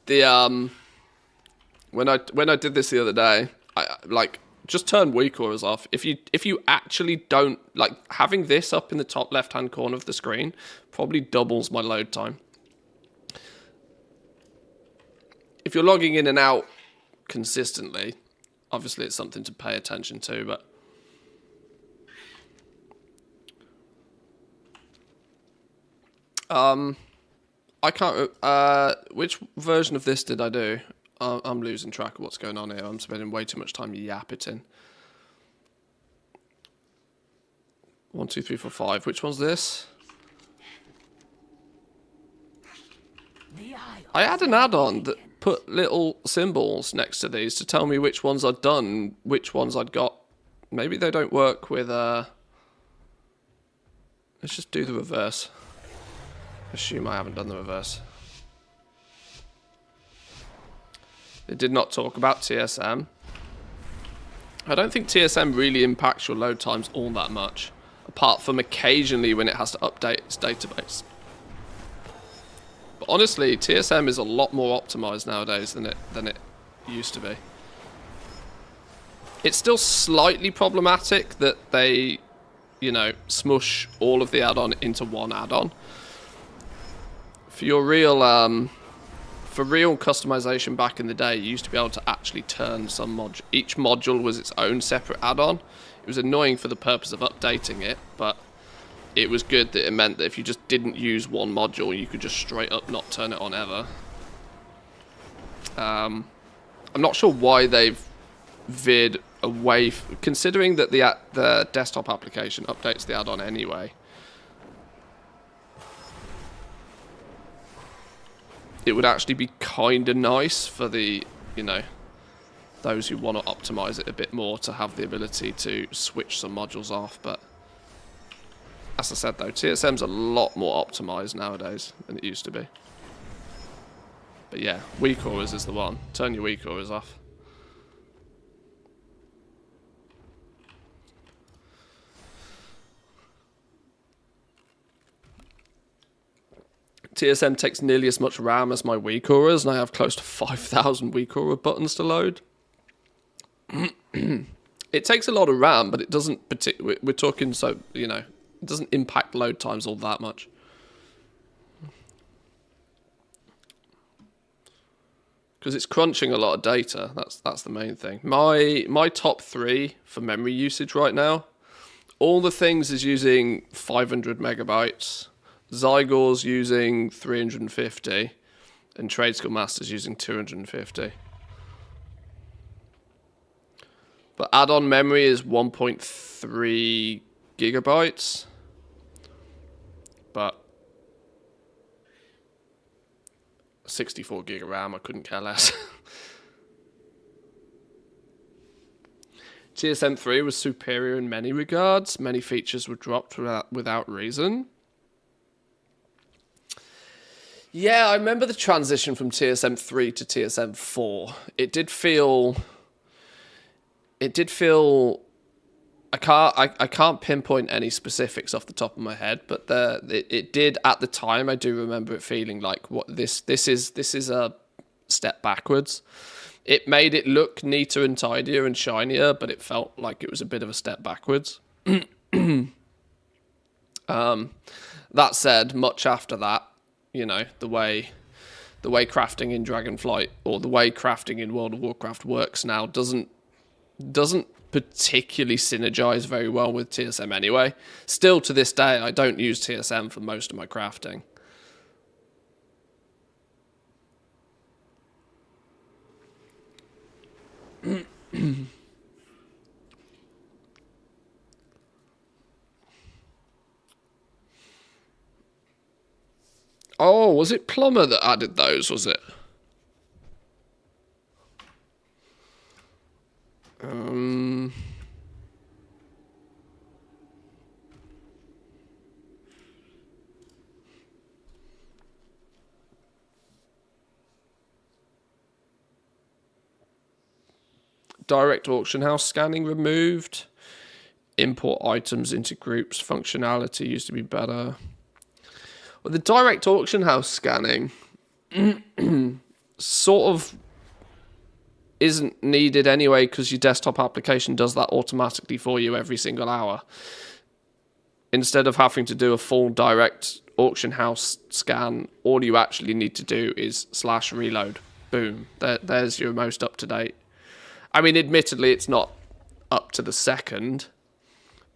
The when I did this the other day, I just turn weak auras off. If you actually don't like having this up in the top left-hand corner of the screen, probably doubles my load time. If you're logging in and out consistently, obviously it's something to pay attention to, but I can't. Which version of this did I do? I'm losing track of what's going on here. I'm spending way too much time yappiting. 1, 2, 3, 4, 5. Which one's this? I had an add-on that put little symbols next to these to tell me which ones I'd done, which ones I'd got. Maybe they don't work with. Let's just do the reverse. Assume I haven't done the reverse. It did not talk about TSM. I don't think TSM really impacts your load times all that much, apart from occasionally when it has to update its database. But honestly, TSM is a lot more optimized nowadays than it used to be. It's still slightly problematic that they, you know, smush all of the add-on into one add-on. For your real, for real customization back in the day, you used to be able to actually turn some module. Each module was its own separate add-on. It was annoying for the purpose of updating it, but it was good that it meant that if you just didn't use one module, you could just straight up not turn it on ever. I'm not sure why they've veered away, considering that the desktop application updates the add-on anyway. It would actually be kind of nice for the, you know, those who want to optimize it a bit more to have the ability to switch some modules off, but as I said though, TSM's a lot more optimized nowadays than it used to be. But yeah, weak auras is the one. Turn your weak auras off. TSM takes nearly as much RAM as my weak auras, and I have close to 5,000 weak aura buttons to load. It takes a lot of RAM, but it doesn't we're talking, so, you know, it doesn't impact load times all that much. Because it's crunching a lot of data. That's the main thing. My top 3 for memory usage right now, all the things is using 500 megabytes. Zygor's using 350, and Trade Skill Master's using 250. But add-on memory is 1.3 gigabytes. But 64 gig of RAM, I couldn't care less. TSM 3 was superior in many regards. Many features were dropped without reason. Yeah, I remember the transition from TSM 3 to TSM 4. It did feel I can't pinpoint any specifics off the top of my head, but it did at the time. I do remember it feeling like what this is a step backwards. It made it look neater and tidier and shinier, but it felt like it was a bit of a step backwards. That said, much after that, you know, the way crafting in Dragonflight or the way crafting in World of Warcraft works now doesn't particularly synergize very well with TSM anyway. Still to this day, I don't use TSM for most of my crafting. Oh, was it Plumber that added those, was it? Direct auction house scanning removed. Import items into groups functionality used to be better. Well, the direct auction house scanning sort of isn't needed anyway because your desktop application does that automatically for you every single hour. Instead of having to do a full direct auction house scan, all you actually need to do is /reload. Boom. There's your most up-to-date. I mean, admittedly, it's not up to the second,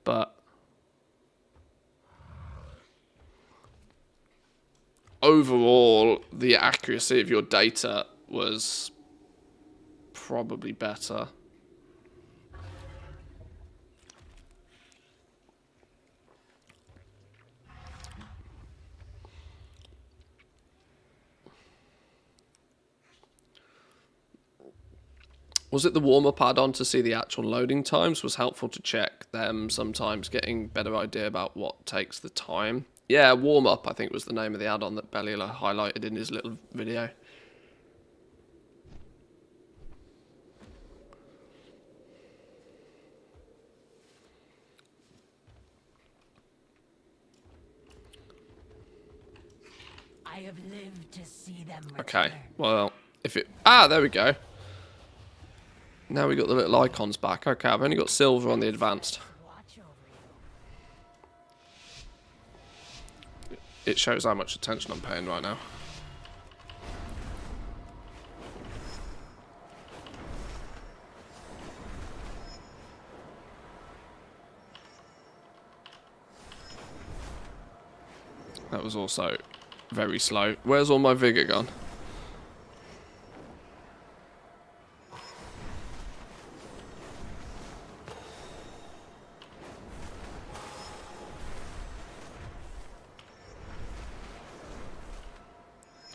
but overall, the accuracy of your data was probably better. Was it the warm-up add-on to see the actual loading times? Was helpful to check them sometimes, getting better idea about what takes the time. Yeah, warm-up, I think, was the name of the add-on that Bellula highlighted in his little video. I have lived to see them return. Okay, well, if it... Ah, there we go. Now we got the little icons back. Okay, I've only got silver on the advanced. Watch over you. It shows how much attention I'm paying right now. That was also very slow. Where's all my vigor gone?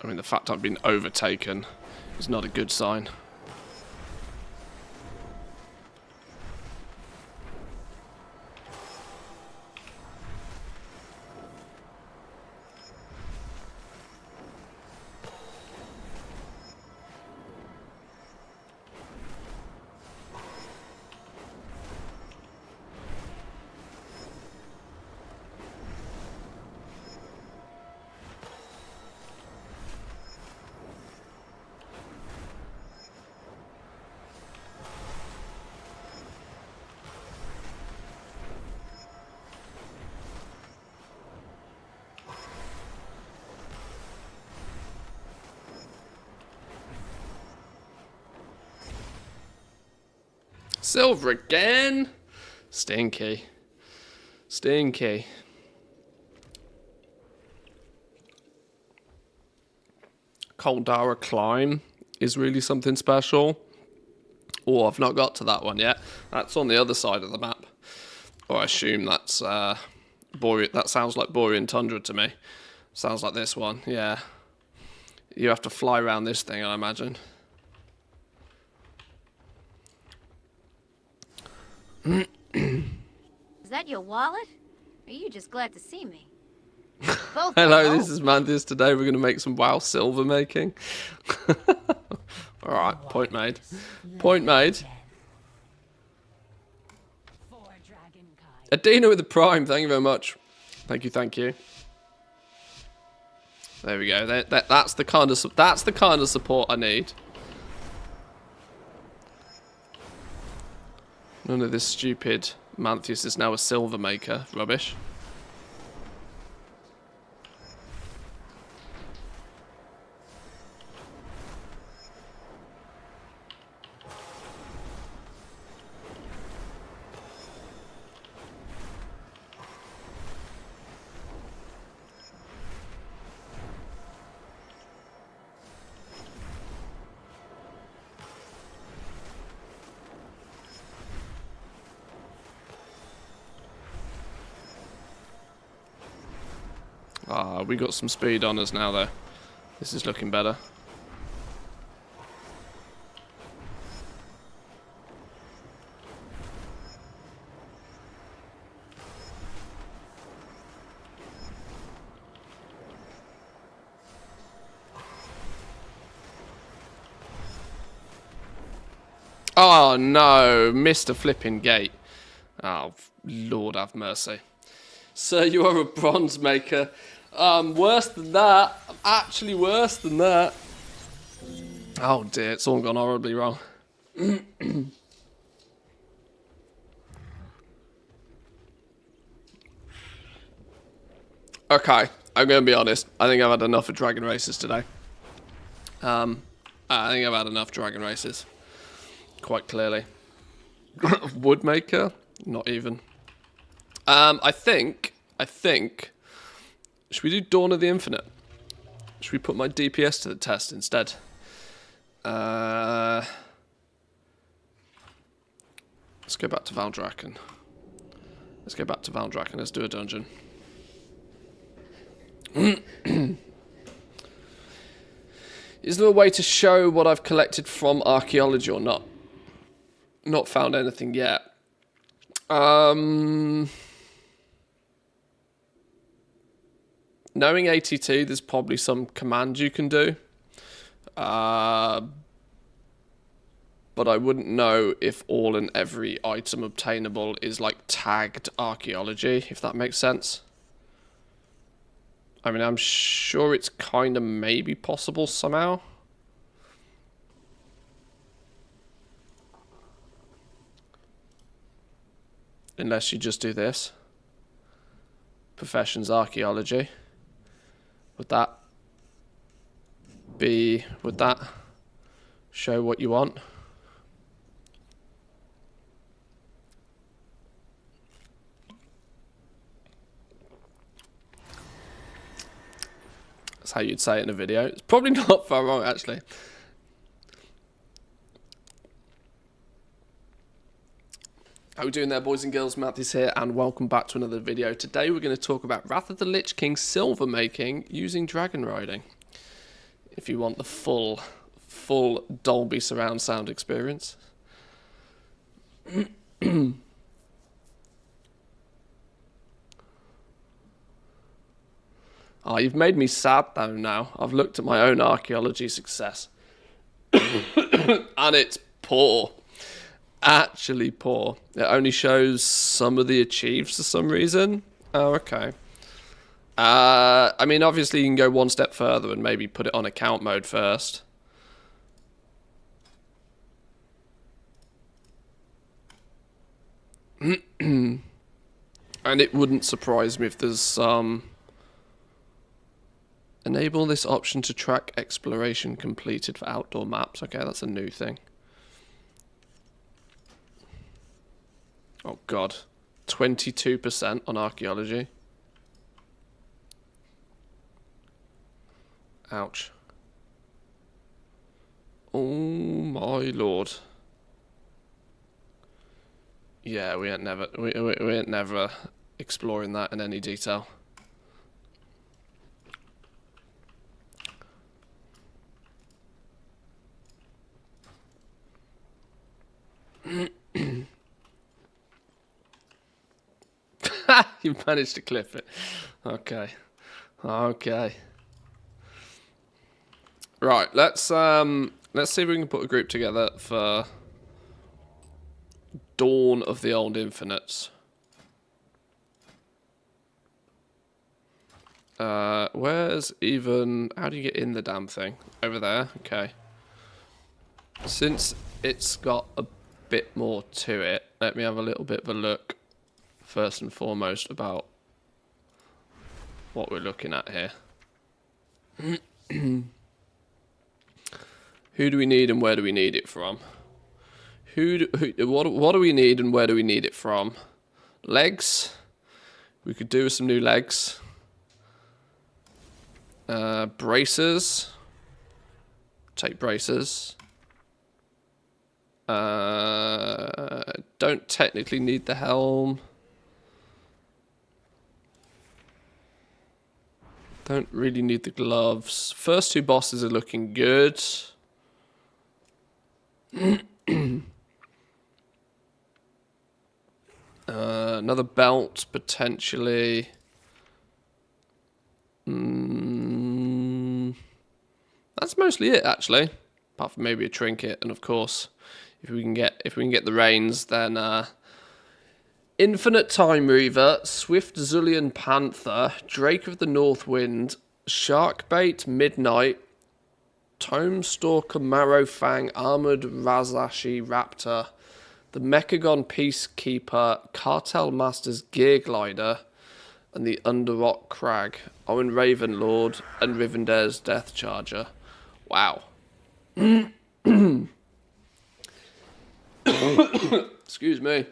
I mean, the fact I've been overtaken is not a good sign. Silver again? Stinky. Stinky. Caldara Climb is really something special. Oh, I've not got to that one yet. That's on the other side of the map. Or I assume that's that sounds like Borean Tundra to me. Sounds like this one, yeah. You have to fly around this thing, I imagine. Is that your wallet? Or are you just glad to see me? Both. Hello, this is Mantis. Today we're going to make some WoW silver making. Alright, point made. Point made. Adina with the Prime, thank you very much. Thank you, thank you. There we go. That's the kind of support I need. None of this stupid Mantheus is now a silver maker rubbish. Ah, we got some speed on us now, though. This is looking better. Oh, no. Missed a flipping gate. Oh, Lord have mercy. Sir, you are a bronze maker. Worse than that. Actually worse than that. Oh dear, it's all gone horribly wrong. Okay, I'm going to be honest. I think I've had enough of dragon races today. I think I've had enough dragon races. Quite clearly. Woodmaker? Not even. I think... Should we do Dawn of the Infinite? Should we put my DPS to the test instead? Let's go back to Valdrakken. Let's go back to Valdrakken. Let's do a dungeon. Is there a way to show what I've collected from archaeology or not? Not found anything yet. Knowing ATT, there's probably some command you can do. But I wouldn't know if all and every item obtainable is like tagged archaeology, if that makes sense. I mean, I'm sure it's kind of maybe possible somehow. unless you just do this. Professions archaeology. Would that show what you want? That's how you'd say it in a video. It's probably not far wrong, actually. How are we doing there, boys and girls? Matt is here, and welcome back to another video. Today we're going to talk about Wrath of the Lich King silver making using dragon riding. If you want the full Dolby surround sound experience. Oh, you've made me sad though now. I've looked at my own archaeology success. And it's poor. Actually poor. It only shows some of the achieves for some reason. Oh, okay. I mean, obviously you can go one step further and maybe put it on account mode first. And it wouldn't surprise me if there's some... Enable this option to track exploration completed for outdoor maps. Okay, that's a new thing. Oh god. 22% on archaeology. Ouch. Oh my lord. Yeah, we ain't never exploring that in any detail. You managed to clip it. Okay. Okay. Right, let's see if we can put a group together for Dawn of the Old Infinites. Where's even... How do you get in the damn thing? Over there? Okay. Since it's got a bit more to it, let me have a little bit of a look first and foremost about what we're looking at here. Who do we need and where do we need it from? What do we need and where do we need it from? Legs. We could do with some new legs. Braces. Take braces. Don't technically need the helm. Don't really need the gloves. First two bosses are looking good. Another belt, potentially. That's mostly it, actually. Apart from maybe a trinket, and of course, if we can get the reins, then Infinite Time Reaver, Swift Zullian Panther, Drake of the North Wind, Sharkbait Midnight, Tome Stalker Marrowfang, Armored Razashi Raptor, the Mechagon Peacekeeper, Cartel Masters Gear Glider, and the Underrock Crag, Owen Ravenlord, and Rivendare's Death Charger. Wow. Excuse me.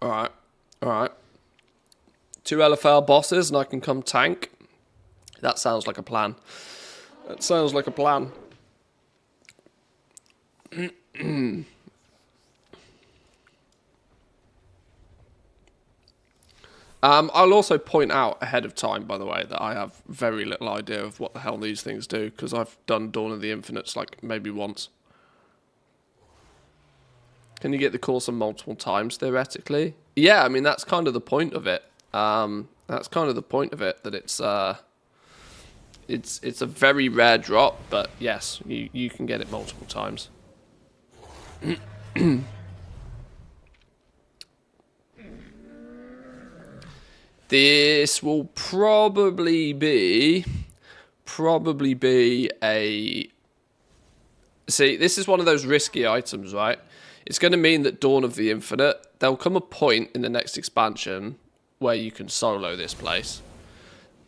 Alright. Alright. 2 LFL bosses and I can come tank. That sounds like a plan. That sounds like a plan. I'll also point out ahead of time, by the way, that I have very little idea of what the hell these things do, because I've done Dawn of the Infinites like maybe once. Can you get the course on multiple times, theoretically? Yeah, I mean, that's kind of the point of it. That's kind of the point of it, that it's a very rare drop, but yes, you can get it multiple times. This will probably be probably be a... See, this is one of those risky items, right? It's going to mean that Dawn of the Infinite, there'll come a point in the next expansion where you can solo this place.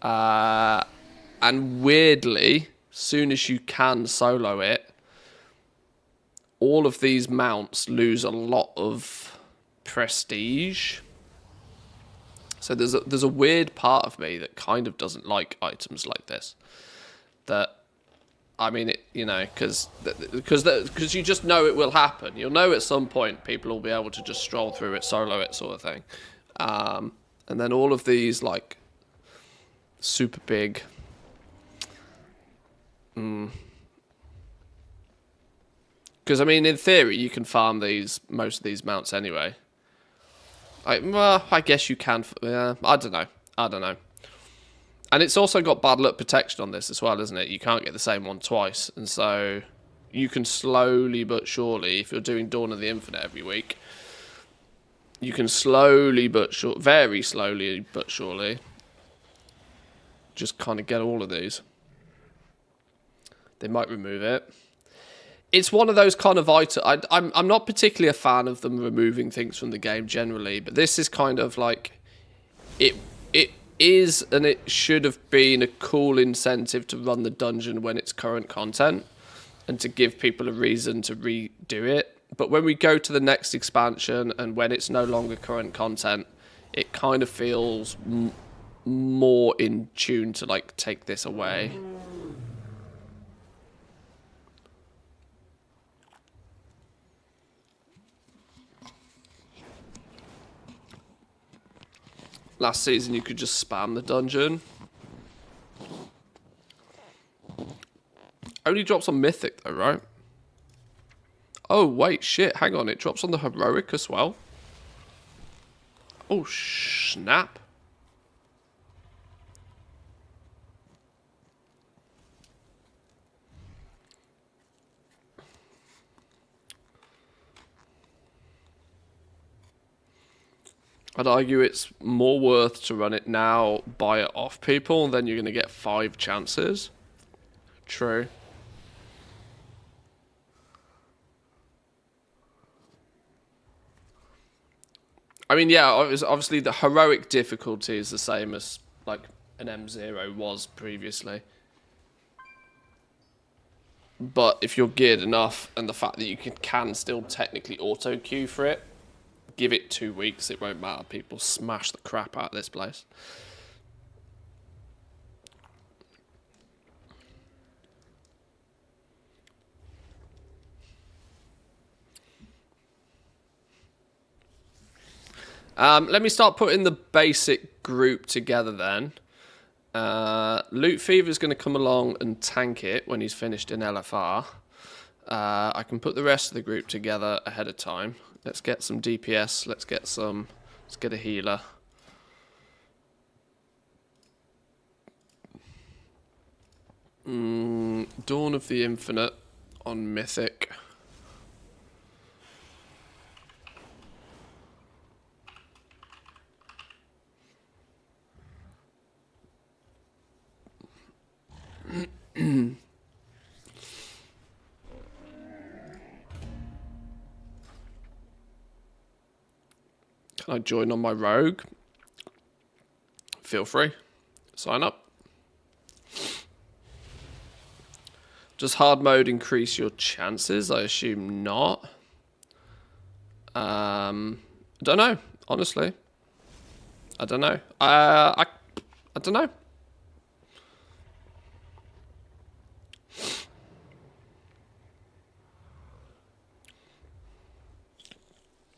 And weirdly, soon as you can solo it, all of these mounts lose a lot of prestige. So there's a weird part of me that kind of doesn't like items like this. That, I mean, it, you know, because you just know it will happen. You'll know at some point people will be able to just stroll through it, solo it, sort of thing. And then all of these like super big. Because I mean, in theory, you can farm most of these mounts anyway. Well, I guess you can. I don't know. And it's also got bad luck protection on this as well, isn't it? You can't get the same one twice. And so you can slowly but surely, if you're doing Dawn of the Infinite every week, you can very slowly but surely, just kind of get all of these. They might remove it. It's one of those kind of items. I'm not particularly a fan of them removing things from the game generally, but this is kind of like it is, and it should have been a cool incentive to run the dungeon when it's current content and to give people a reason to redo it. But when we go to the next expansion and when it's no longer current content, it kind of feels more in tune to like take this away. Last season, you could just spam the dungeon. Only drops on Mythic, though, right? Oh, wait, shit. Hang on. It drops on the Heroic as well. Oh, snap. I'd argue it's more worth to run it now, buy it off people, and then you're going to get 5 chances. True. I mean, yeah, obviously the heroic difficulty is the same as like an M0 was previously. But if you're geared enough, and the fact that you can still technically auto queue for it, give it 2 weeks, it won't matter. People smash the crap out of this place. Let me start putting the basic group together then. Loot Fever is going to come along and tank it when he's finished in LFR. I can put the rest of the group together ahead of time. Let's get some DPS. Let's get a healer. Dawn of the Infinite on Mythic. Can I join on my rogue? Feel free. Sign up. Does hard mode increase your chances? I assume not. Don't know, honestly. I don't know. I don't know.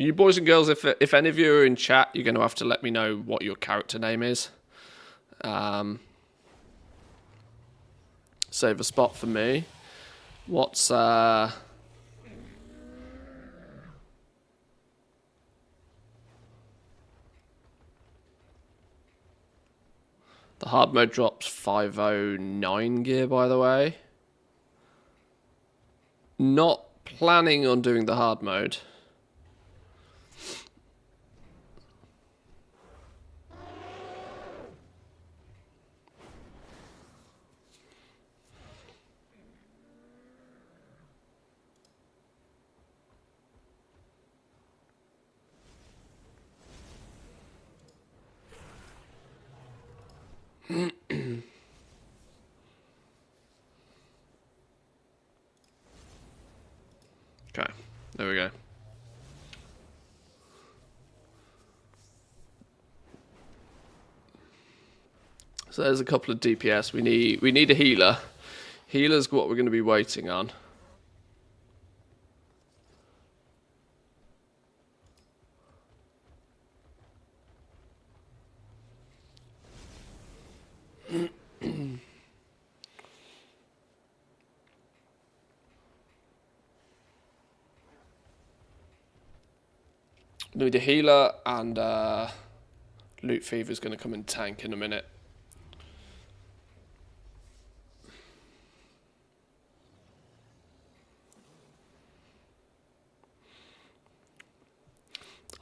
You boys and girls, if any of you are in chat, you're going to have to let me know what your character name is. Save a spot for me. What's the hard mode drops 509 gear, by the way. Not planning on doing the hard mode. Okay, there we go. So there's a couple of DPS. We need a healer. Healer's what we're going to be waiting on. Need a healer, and Loot Fever's going to come and tank in a minute.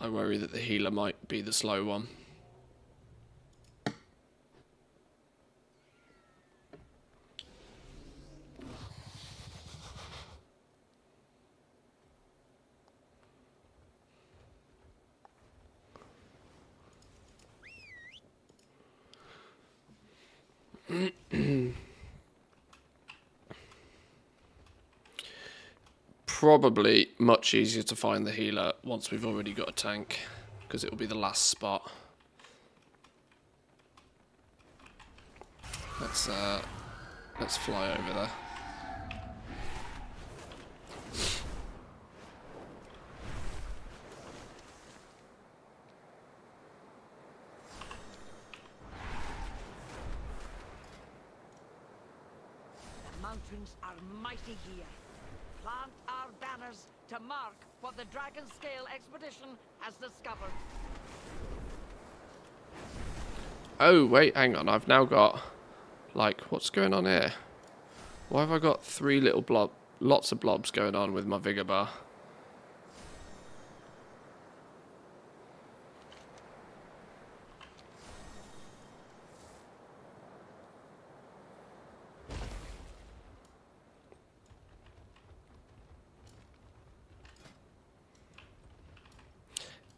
I worry that the healer might be the slow one. Probably much easier to find the healer once we've already got a tank, because it will be the last spot. Let's fly over there. Mountains are mighty here. Plant our banners to mark what the Dragon Scale expedition has discovered. Oh, wait, hang on. I've now got, like, what's going on here? Why have I got three little lots of blobs going on with my vigor bar?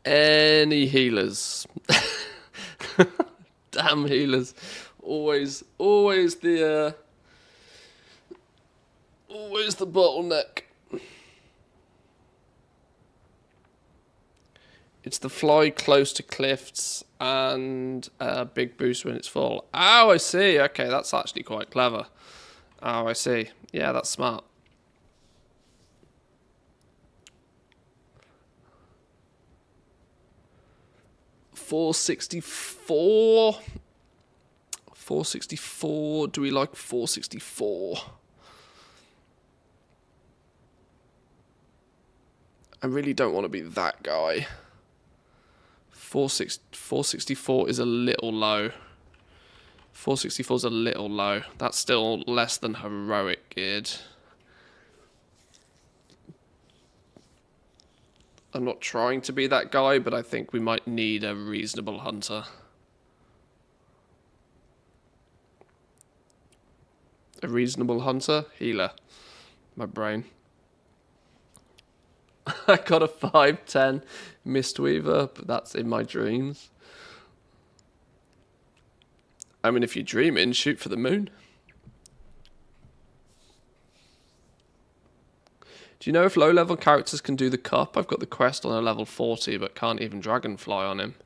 Any healers? Damn healers! Always the bottleneck. It's the fly close to cliffs and a big boost when it's full. Oh, I see. Okay, that's actually quite clever. Oh, I see. Yeah, that's smart. $464. 464. Do we like 464? I really don't want to be that guy. 464 is a little low. 464 is a little low. That's still less than heroic geared. I'm not trying to be that guy, but I think we might need a reasonable hunter. A reasonable hunter? Healer. My brain. I got a 5'10" Mistweaver, but that's in my dreams. I mean, if you're dreaming, shoot for the moon. Do you know if low-level characters can do the cup? I've got the quest on a level 40, but can't even dragonfly on him.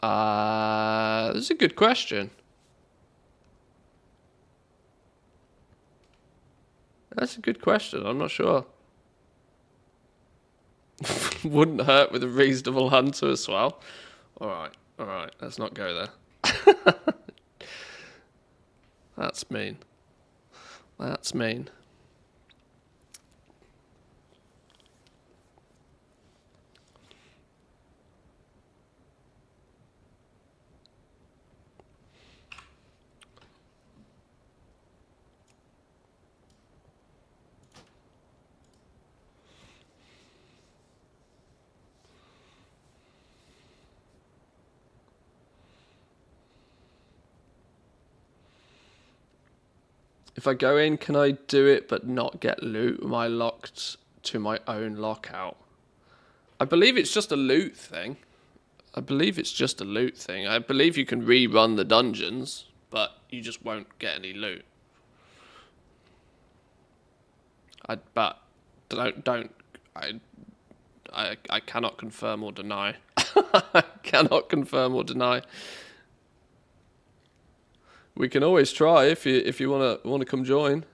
That's a good question. That's a good question. I'm not sure. Wouldn't hurt with a reasonable hunter as well. Alright. Let's not go there. That's mean. That's mean. If I go in, can I do it but not get loot? Am I locked to my own lockout? I believe it's just a loot thing. I believe you can rerun the dungeons, but you just won't get any loot. But don't. I cannot confirm or deny. I cannot confirm or deny. We can always try if you wanna come join.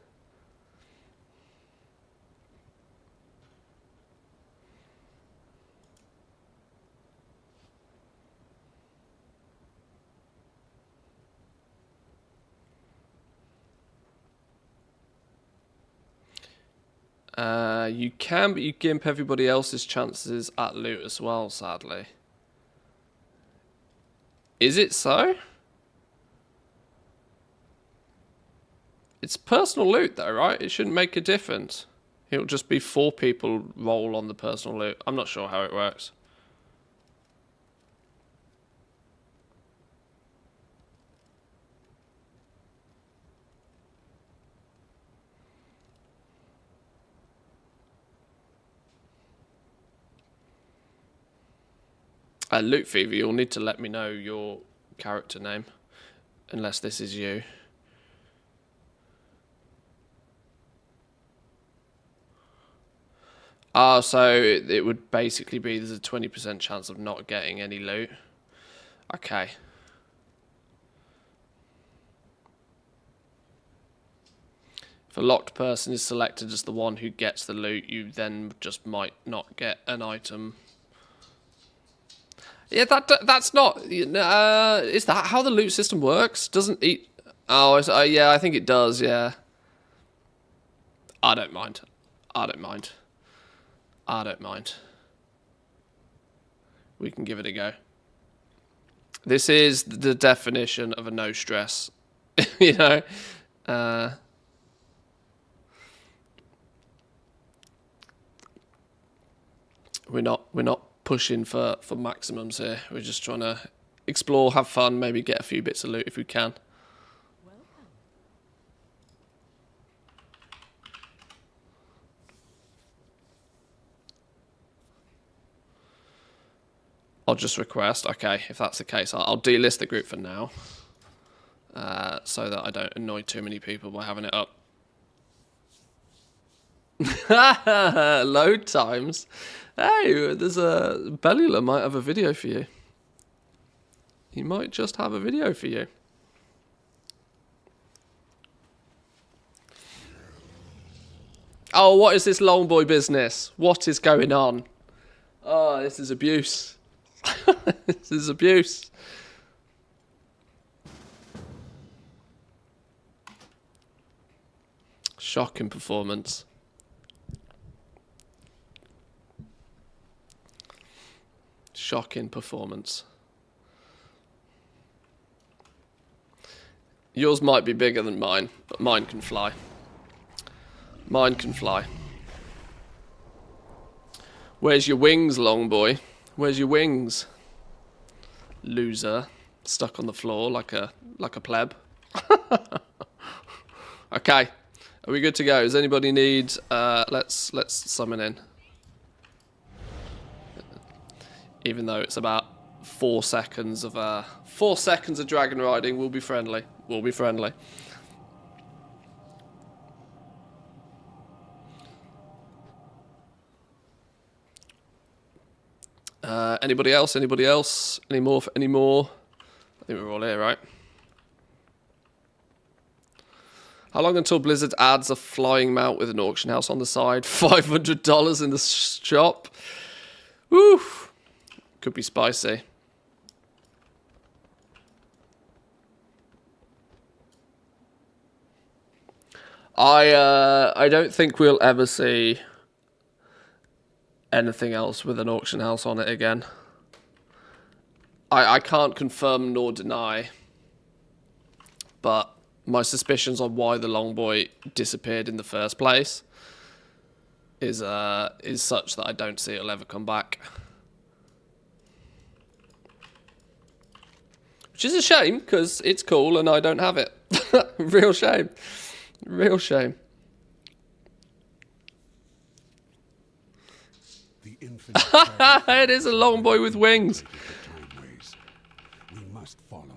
You can, but you gimp everybody else's chances at loot as well, sadly. Is it so? It's personal loot though, right? It shouldn't make a difference. It'll just be 4 people roll on the personal loot. I'm not sure how it works. Loot Fever, you'll need to let me know your character name. Unless this is you. Ah, so it would basically be there's a 20% chance of not getting any loot. Okay. If a locked person is selected as the one who gets the loot, you then just might not get an item. Yeah, that's not. Is that how the loot system works? Doesn't eat? Oh, yeah, I think it does. Yeah. I don't mind. I don't mind. I don't mind. We can give it a go. This is the definition of a no stress. You know. We're not pushing for maximums here. We're just trying to explore, have fun, maybe get a few bits of loot if we can. I'll just request. Okay, if that's the case, I'll delist the group for now, so that I don't annoy too many people by having it up. Load times. Hey, there's a Bellula might have a video for you. He might just have a video for you. Oh, what is this long boy business? What is going on? Oh, this is abuse. This is abuse. Shocking performance. Shocking performance. Yours might be bigger than mine, but mine can fly. Mine can fly. Where's your wings, long boy? Where's your wings? Loser. Stuck on the floor like a pleb. Okay. Are we good to go? Does anybody need let's summon in. Even though it's about 4 seconds of dragon riding, we'll be friendly. We'll be friendly. Anybody else? Anybody else? Any more? Any more? I think we're all here, right? How long until Blizzard adds a flying mount with an auction house on the side? $500 in the shop. Woo! Could be spicy. I don't think we'll ever see anything else with an auction house on it again. I can't confirm nor deny, but my suspicions on why the Longboy disappeared in the first place is such that I don't see it'll ever come back. Which is a shame, because it's cool and I don't have it. Real shame. Real shame. It is a long boy with wings. We must follow.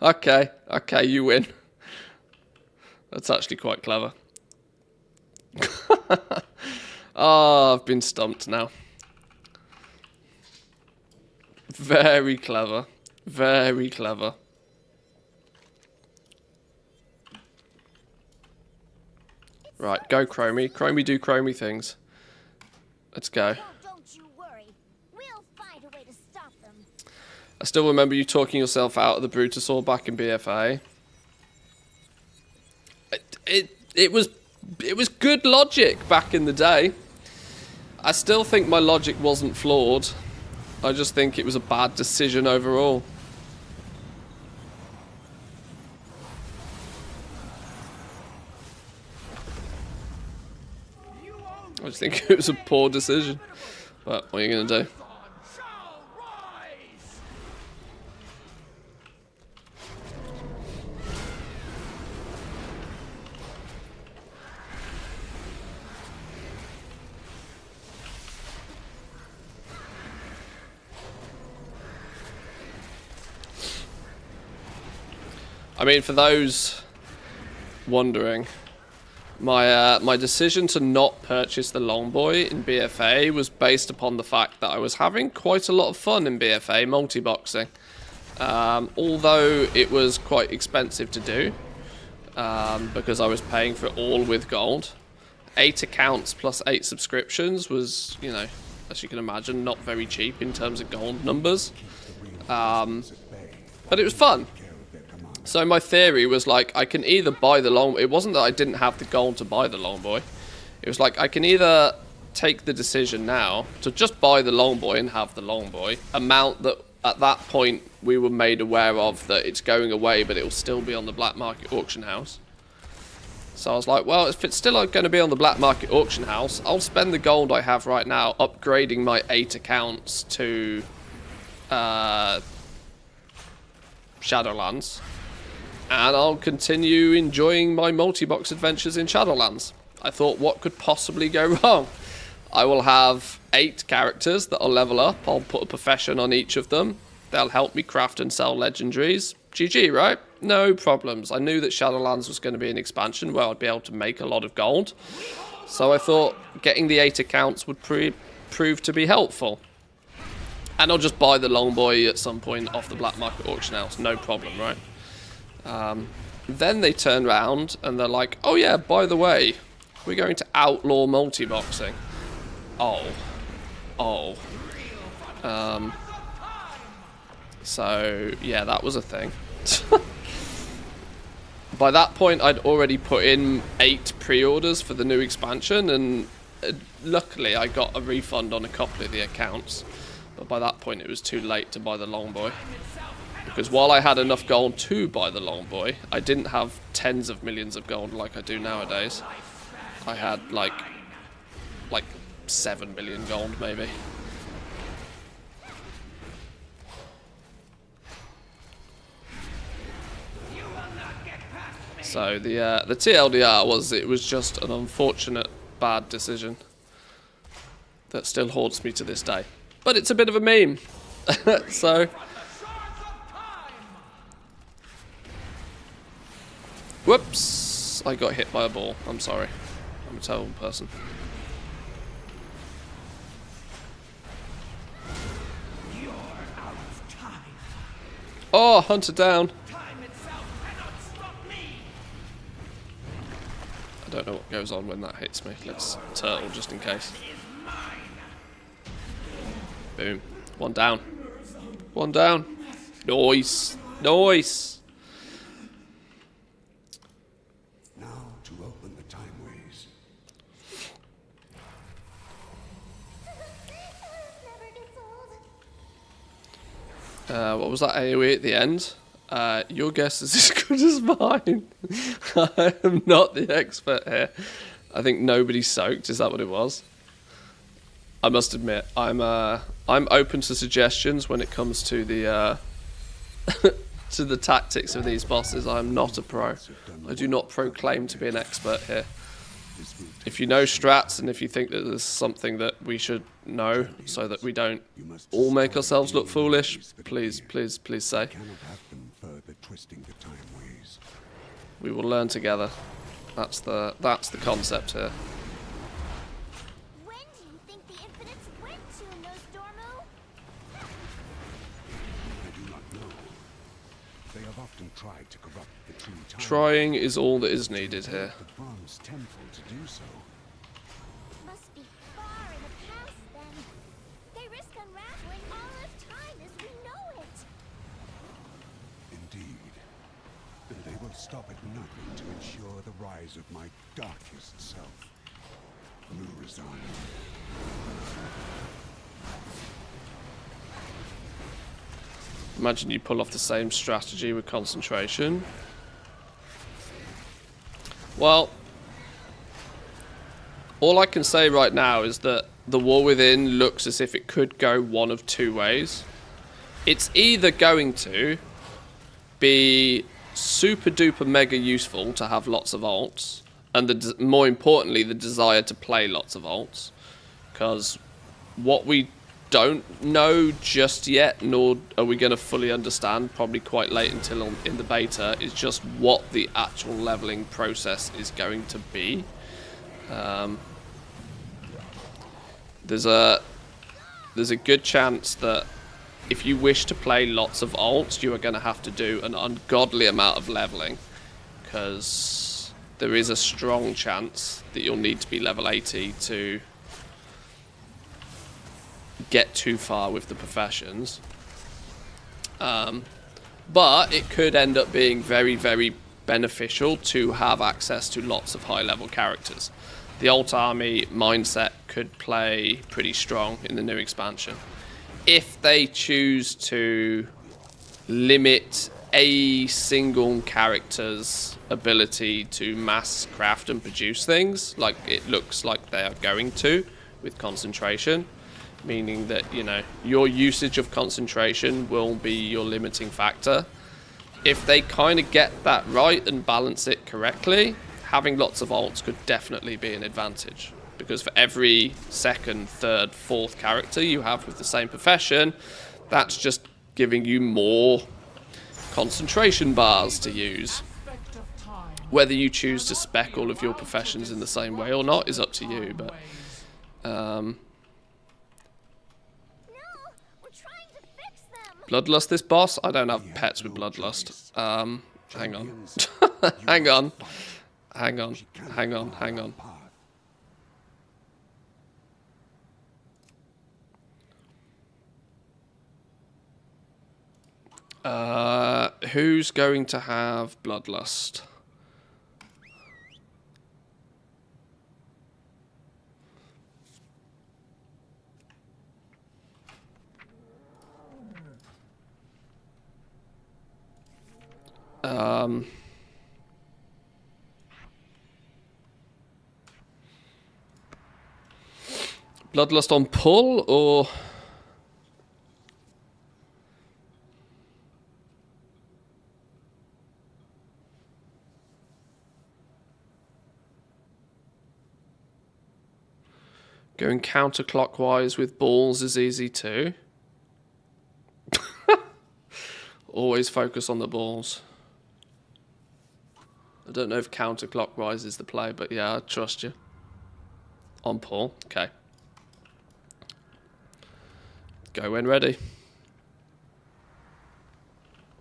Okay, you win. That's actually quite clever. Oh, I've been stumped now. Very clever. Very clever. Right, go Chromie. Chromie do Chromie things. Let's go. Don't you worry. We'll find a way to stop them. I still remember you talking yourself out of the Brutosaur back in BFA. It was good logic back in the day. I still think my logic wasn't flawed. I just think it was a bad decision overall. I just think it was a poor decision. But what are you going to do? I mean, for those wondering, my decision to not purchase the Longboy in BFA was based upon the fact that I was having quite a lot of fun in BFA multi-boxing. Although it was quite expensive to do, because I was paying for it all with gold. 8 accounts plus 8 subscriptions was, you know, as you can imagine, not very cheap in terms of gold numbers. But it was fun. So my theory was like, I can either buy the long... It wasn't that I didn't have the gold to buy the Longboy. It was like, I can either take the decision now to just buy the Longboy and have the Longboy. Amount that, at that point, we were made aware of that it's going away, but it will still be on the black market auction house. So I was like, well, if it's still going to be on the black market auction house, I'll spend the gold I have right now upgrading my 8 accounts to Shadowlands. And I'll continue enjoying my multi-box adventures in Shadowlands. I thought, what could possibly go wrong? I will have 8 characters that I'll level up. I'll put a profession on each of them. They'll help me craft and sell legendaries. GG, right? No problems. I knew that Shadowlands was going to be an expansion where I'd be able to make a lot of gold. So I thought getting the 8 accounts would prove to be helpful. And I'll just buy the Longboy at some point off the black market auction house. No problem, right? Then they turn around and they're like, oh yeah, by the way, we're going to outlaw multi-boxing. So yeah, that was a thing. By that point, I'd already put in 8 pre-orders for the new expansion, and luckily I got a refund on a couple of the accounts. But by that point, it was too late to buy the Longboy. Because while I had enough gold to buy the Longboy, I didn't have tens of millions of gold like I do nowadays. I had like 7 million gold maybe. So the TLDR was, it was just an unfortunate bad decision that still haunts me to this day. But it's a bit of a meme. So whoops, I got hit by a ball. I'm sorry. I'm a terrible person. Oh, hunter down. I don't know what goes on when that hits me. Let's turtle just in case. Boom. One down. One down. Nice. Nice. What was that AoE at the end? Your guess is as good as mine. I am not the expert here. I think nobody soaked. Is that what it was? I must admit, I'm open to suggestions when it comes to the to the tactics of these bosses. I'm not a pro. I do not proclaim to be an expert here. If you know strats and if you think that there's something that we should know so that we don't all make ourselves look foolish, please, please, please say. We will learn together. That's the concept here. Trying is all that is needed here. The bronze temple to do so. Must be far in the past then. They risk unraveling all of time as we know it. Indeed. They will stop at nothing to ensure the rise of my darkest self. New resign. Imagine you pull off the same strategy with concentration. Well, all I can say right now is that the War Within looks as if it could go one of two ways. It's either going to be super duper mega useful to have lots of alts, and more importantly, the desire to play lots of alts. Because what we don't know just yet, nor are we going to fully understand, probably quite late until in the beta, is just what the actual leveling process is going to be. There's a good chance that if you wish to play lots of alts, you are going to have to do an ungodly amount of leveling, because there is a strong chance that you'll need to be level 80 to get too far with the professions. But it could end up being very, very beneficial to have access to lots of high level characters. The alt army mindset could play pretty strong in the new expansion. If they choose to limit a single character's ability to mass craft and produce things, like it looks like they are going to with concentration, meaning that, you know, your usage of concentration will be your limiting factor. If they kind of get that right and balance it correctly, having lots of alts could definitely be an advantage. Because for every second, third, fourth character you have with the same profession, that's just giving you more concentration bars to use. Whether you choose to spec all of your professions in the same way or not is up to you, but Bloodlust this boss? I don't have pets with Bloodlust. Hang on. Hang on. Hang on. Hang on. Hang on. Who's going to have Bloodlust? Bloodlust on pull or going counterclockwise with balls is easy too. Always focus on the balls. I don't know if counterclockwise is the play, but yeah, I trust you. On pull, okay. Go when ready.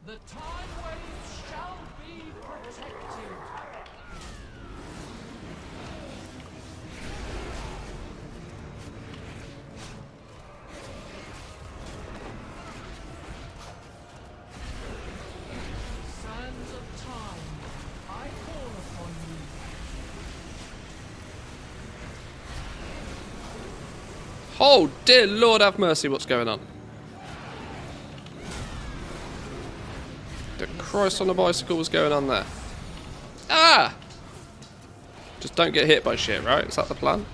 The time waves shall be protected. Sands of time, I call upon you. Oh, dear Lord have mercy, what's going on? The Christ on a bicycle was going on there. Ah! Just don't get hit by shit, right? Is that the plan?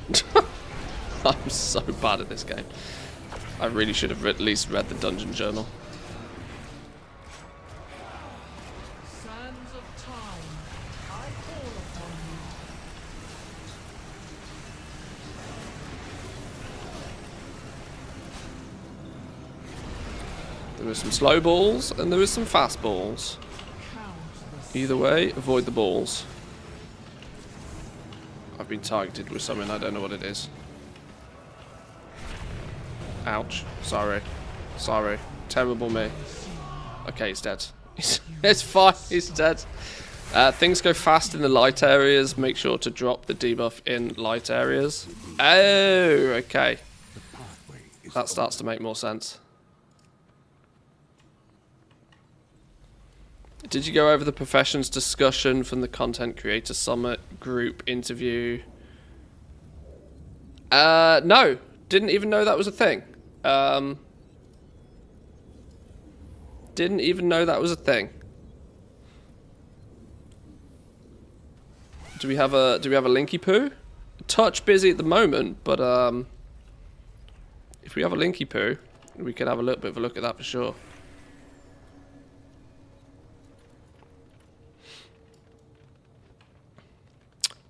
I'm so bad at this game. I really should have at least read the dungeon journal. Sands of time, I call upon you. There are some slow balls and there is some fast balls. Either way, avoid the balls. I've been targeted with something, I don't know what it is. Ouch. Sorry. Sorry. Terrible me. Okay, he's dead. It's fine, he's dead. Things go fast in the light areas. Make sure to drop the debuff in light areas. Oh, okay. That starts to make more sense. Did you go over the professions discussion from the Content Creator Summit group interview? No. Didn't even know that was a thing. Didn't even know that was a thing. Do we have a linky poo? Touch busy at the moment, but if we have a linky poo, we could have a little bit of a look at that for sure.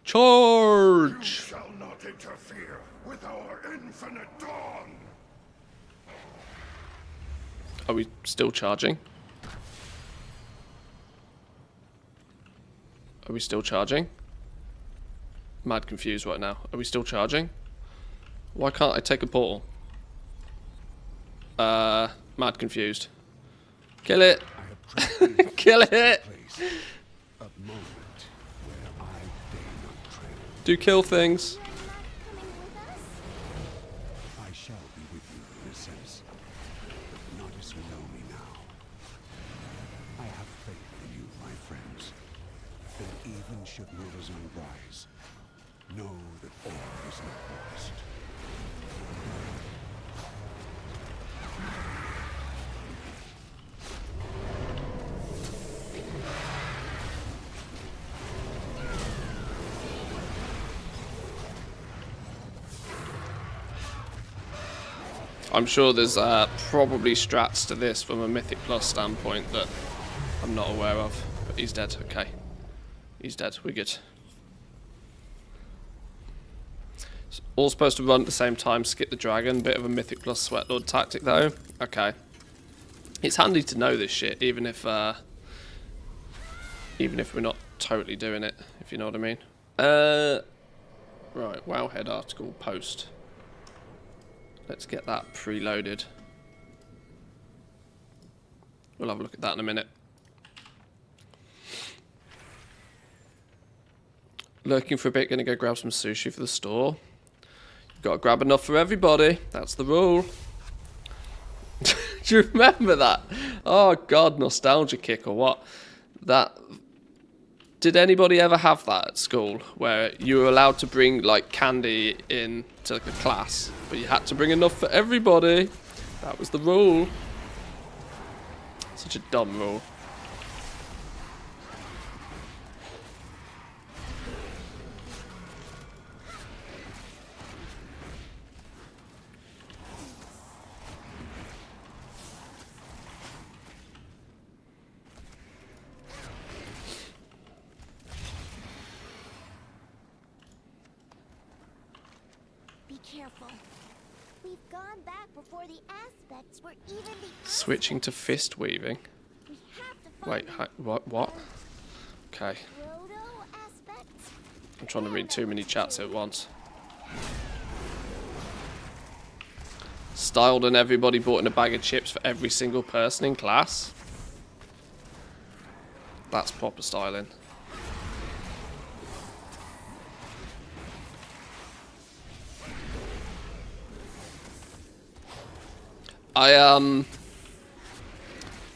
Charge! You shall not interfere with our infinite dawn. Are we still charging? Are we still charging? Mad confused right now. Are we still charging? Why can't I take a portal? Mad confused. Kill it! Kill it! Do kill things. You're not coming with us? I shall be with you in a sense, but not as you know me now. I have faith in you, my friends. And even should Murozan rise, know that all is not lost. I'm sure there's probably strats to this from a Mythic Plus standpoint that I'm not aware of. But he's dead, okay. He's dead, we're good. It's all supposed to run at the same time, skip the dragon. Bit of a Mythic Plus Sweatlord tactic though. Okay. It's handy to know this shit, even if we're not totally doing it, if you know what I mean. Right, Wowhead article, post. Let's get that preloaded. We'll have a look at that in a minute. Lurking for a bit, gonna go grab some sushi for the store. You've got to grab enough for everybody. That's the rule. Do you remember that? Oh god, nostalgia kick or what? That. Did anybody ever have that at school where you were allowed to bring like candy in to the class, but you had to bring enough for everybody? That was the rule. Such a dumb rule. Be careful. We've gone back before the aspects were even the Switching to fist weaving. We have to find Wait, what? Okay. proto aspects. I'm trying to read too many chats at once. Styled and everybody bought in a bag of chips for every single person in class. That's proper styling.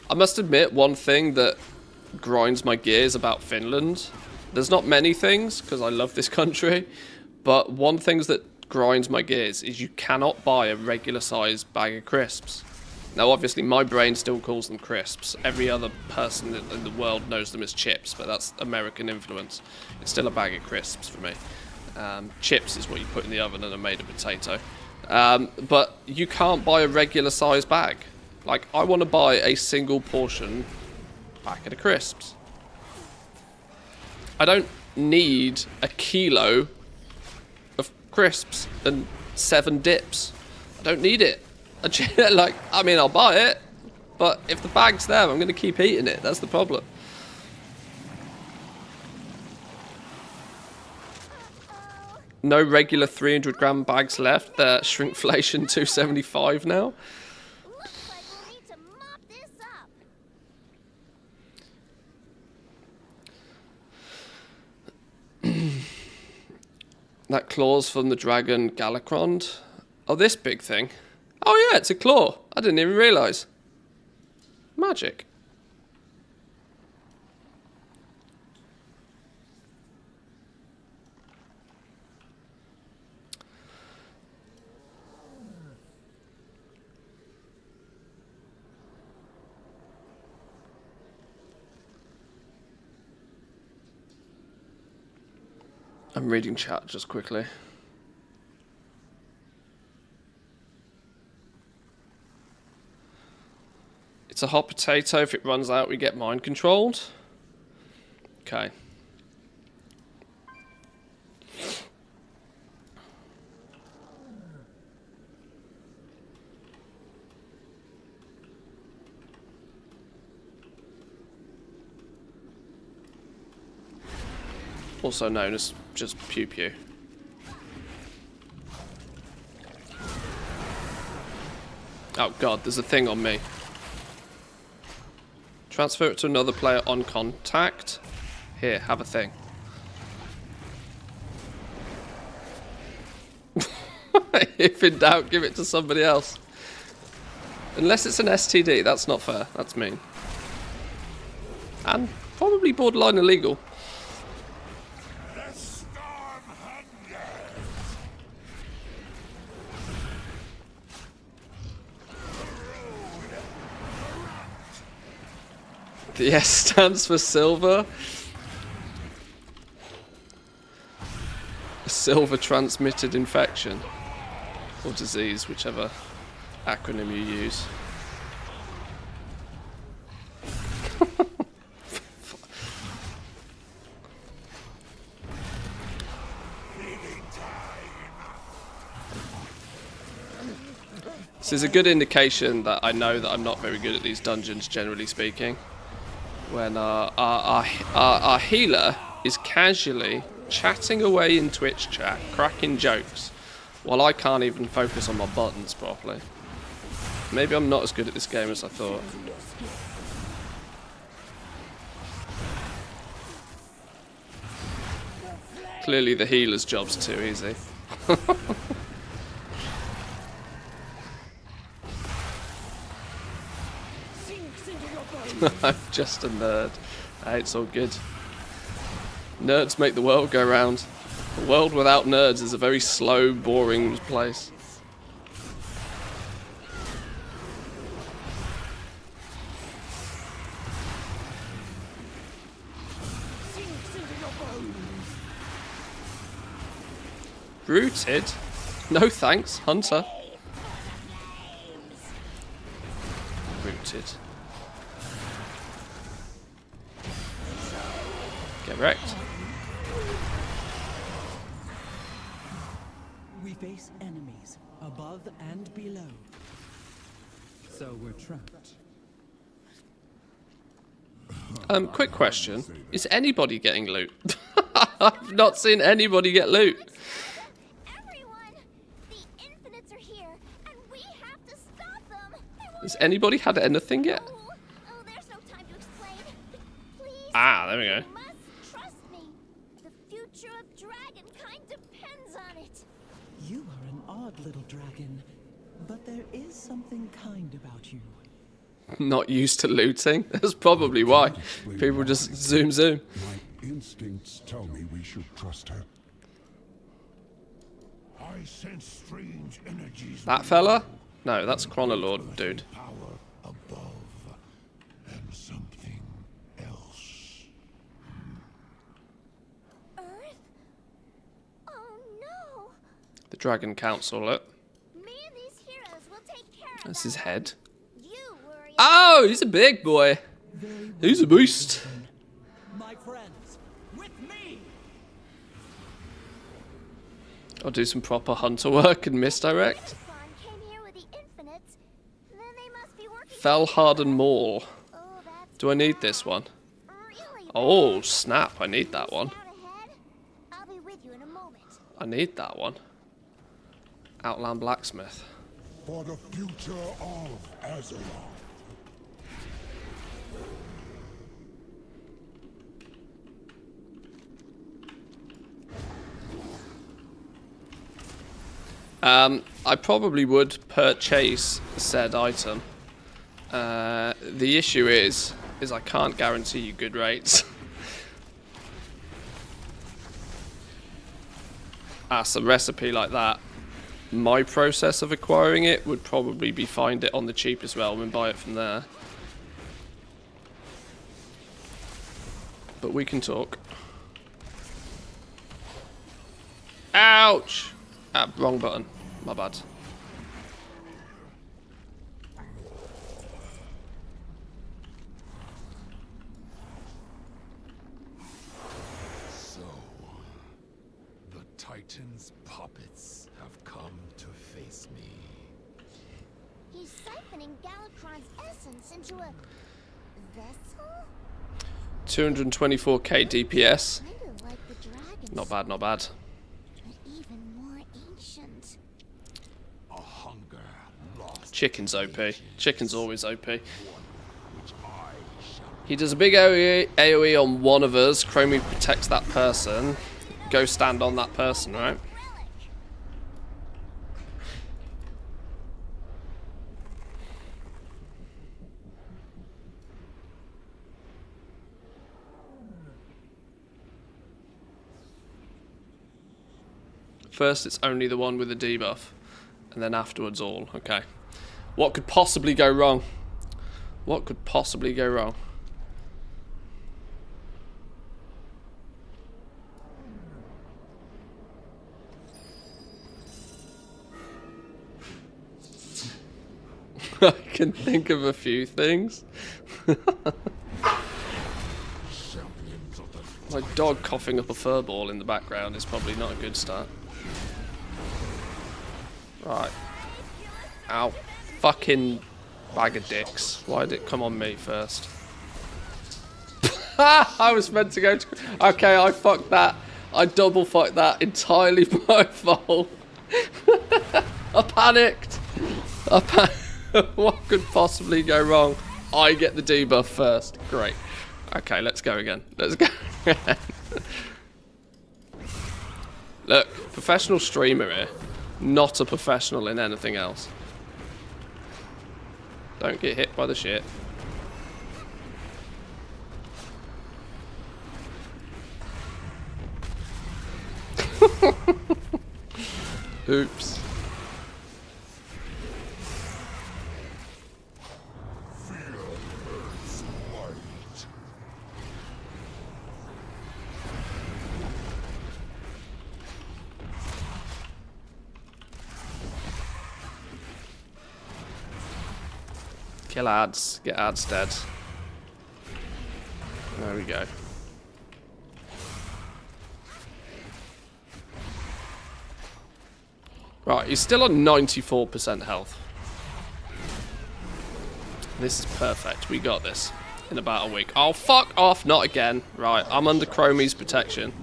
I must admit one thing that grinds my gears about Finland. There's not many things, because I love this country, but one thing that grinds my gears is you cannot buy a regular sized bag of crisps. Now obviously my brain still calls them crisps. Every other person in the world knows them as chips, but that's American influence. It's still a bag of crisps for me. Chips is what you put in the oven and are made of potato. But you can't buy a regular size bag. Like, I want to buy a single portion packet of crisps. I don't need a kilo of crisps and 7 dips. I don't need it. I mean, I'll buy it, but if the bag's there, I'm going to keep eating it. That's the problem. No regular 300-gram bags left. They're shrinkflation 275 now. Looks like we'll need to mop this That claw's from the dragon Galacrond. Oh, this big thing. Oh yeah, it's a claw. I didn't even realise. Magic. I'm reading chat just quickly. It's a hot potato. If it runs out, we get mind controlled. Okay. Also known as just pew pew. Oh god, there's a thing on me. Transfer it to another player on contact. Here, have a thing. If in doubt, give it to somebody else. Unless it's an STD, that's not fair. That's mean. And probably borderline illegal. The S stands for silver. A silver transmitted infection. Or disease, whichever acronym you use. This is a good indication that I know that I'm not very good at these dungeons, generally speaking. When our healer is casually chatting away in Twitch chat, cracking jokes, while I can't even focus on my buttons properly. Maybe I'm not as good at this game as I thought. Clearly the healer's job's too easy. I'm just a nerd. Hey, it's all good. Nerds make the world go round. A world without nerds is a very slow, boring place. Rooted? No thanks, Hunter. Rooted. Get wrecked. We face enemies above and below. So we're trapped. Quick question. Is anybody getting loot? I've not seen anybody get loot. Everyone! The Infinites are here, and we have to stop them! Has anybody had anything yet? Oh, there's no time to explain. Please. Ah, there we go. You must trust me. The future of dragonkind depends on it. You are an odd little dragon, but there is something kind about you. Not used to looting. That's probably why. People just zoom. My instincts tell me we should trust her. I sense strange energies. That fella? No, that's Chronoloord, dude. Power above and something else. Earth? Oh no! The Dragon Council, look. Me and these heroes will take care of That's them. his head. You worry. Oh, he's a big boy. He's a beast. My friends, with me! I'll do some proper hunter work and misdirect. Spawn came here with the Infinites. Then they must be working. Fellharden Mall. Oh, that's Do I need this one? really Oh, snap. I need that one. out ahead. I'll be with you in a moment. I need that one. Outland Blacksmith. For the future of Azeroth. I probably would purchase said item. The issue is I can't guarantee you good rates. As a recipe like that, my process of acquiring it would probably be find it on the cheapest realm and buy it from there. But we can talk. Ouch! Ah, wrong button. My bad. So, the Titan's puppets have come to face me. He's siphoning Galakrond's essence into a vessel? 224k DPS. Kinda like the dragons. Not bad, not bad. But even more ancient. A hunger lost. Chicken's OP. Chicken's always OP. Which I shall He does a big AoE on one of us. Chromie protects that person. Go stand on that person, right? First, it's only the one with the debuff, and then afterwards all. Okay. What could possibly go wrong? What could possibly go wrong? I can think of a few things. champions of the My dog coughing up a furball in the background is probably not a good start. Right. Ow. Fucking bag of dicks. Why did it come on me first? I was meant to go to... Okay, I fucked that. I double fucked that. Entirely my fault. I panicked. What could possibly go wrong? I get the debuff first. Great. Okay, let's go again. Let's go again. Look, professional streamer here. Not a professional in anything else. Don't get hit by the shit. Oops. light. Kill ads. Get ads dead. There we go. Right, he's still on 94% health. This is perfect. We got this in about a week. Oh, fuck off. Not again. Right, I'm under Chromie's protection.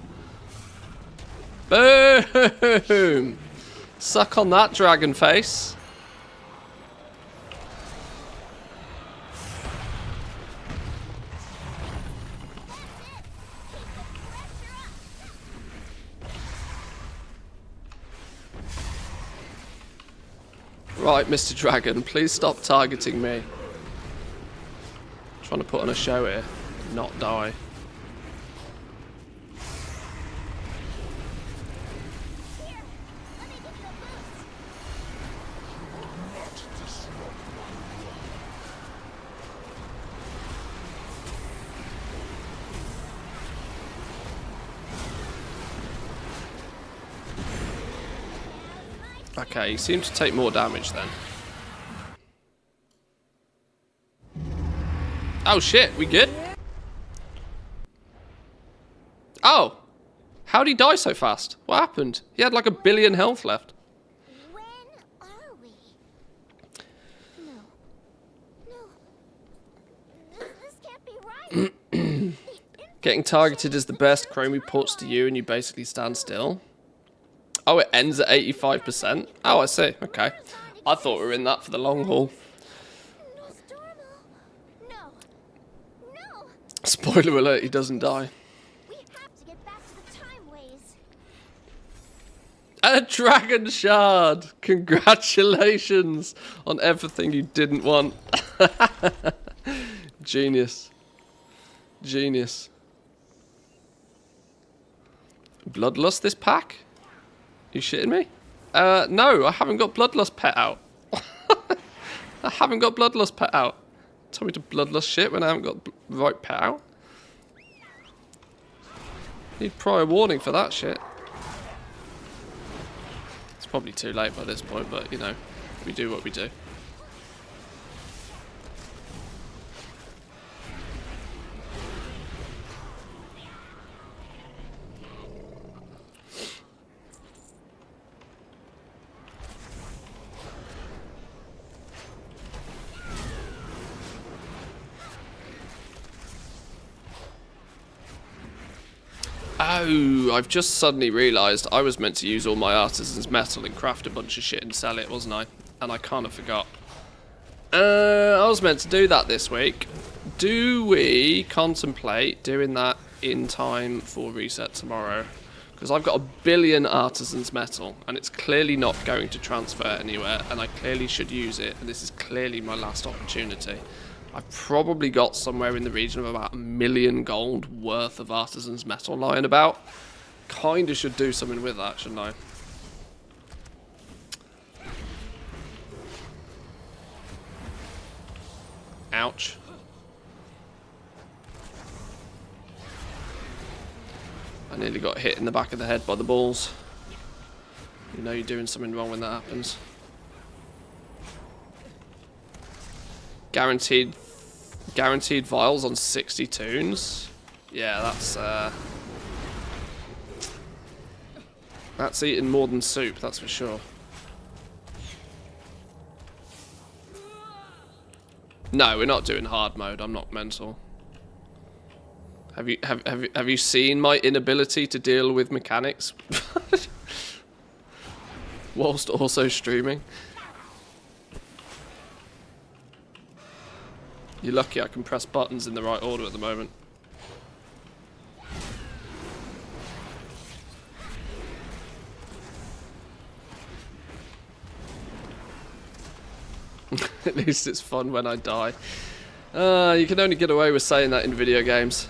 Boom! Suck on that, dragon face. Right, Mr. Dragon, please stop targeting me. Trying to put on a show here, not die. Okay, he seems to take more damage then. Oh shit, we good? Oh! How'd he die so fast? What happened? He had like 1 billion health left. When are we? No. No. This can't be right. Getting targeted is the best. Chromie ports to you and you basically stand still. Oh, it ends at 85%? Oh, I see. Okay. I thought we were in that for the long haul. No. No. Spoiler alert, he doesn't die. We have to get back to the time ways. A dragon shard! Congratulations on everything you didn't want. Genius. Genius. Bloodlust this pack? You shitting me? No, I haven't got Bloodlust pet out. I haven't got Bloodlust pet out. Tell me to Bloodlust shit when I haven't got the right pet out. Need prior warning for that shit. It's probably too late by this point, but you know, we do what we do. Oh, I've just suddenly realised I was meant to use all my artisan's metal and craft a bunch of shit and sell it, wasn't I? And I kind of forgot. I was meant to do that this week. Do we contemplate doing that in time for reset tomorrow? Because I've got 1 billion artisan's metal and it's clearly not going to transfer anywhere and I clearly should use it, and this is clearly my last opportunity. I've probably got somewhere in the region of about 1 million gold worth of artisan's metal lying about. Kinda should do something with that, shouldn't I? Ouch. I nearly got hit in the back of the head by the balls. You know you're doing something wrong when that happens. Guaranteed vials on 60 tunes. Yeah, that's eating more than soup, that's for sure. No, we're not doing hard mode. I'm not mental. Have you seen my inability to deal with mechanics whilst also streaming? You're lucky I can press buttons in the right order at the moment. At least it's fun when I die. You can only get away with saying that in video games.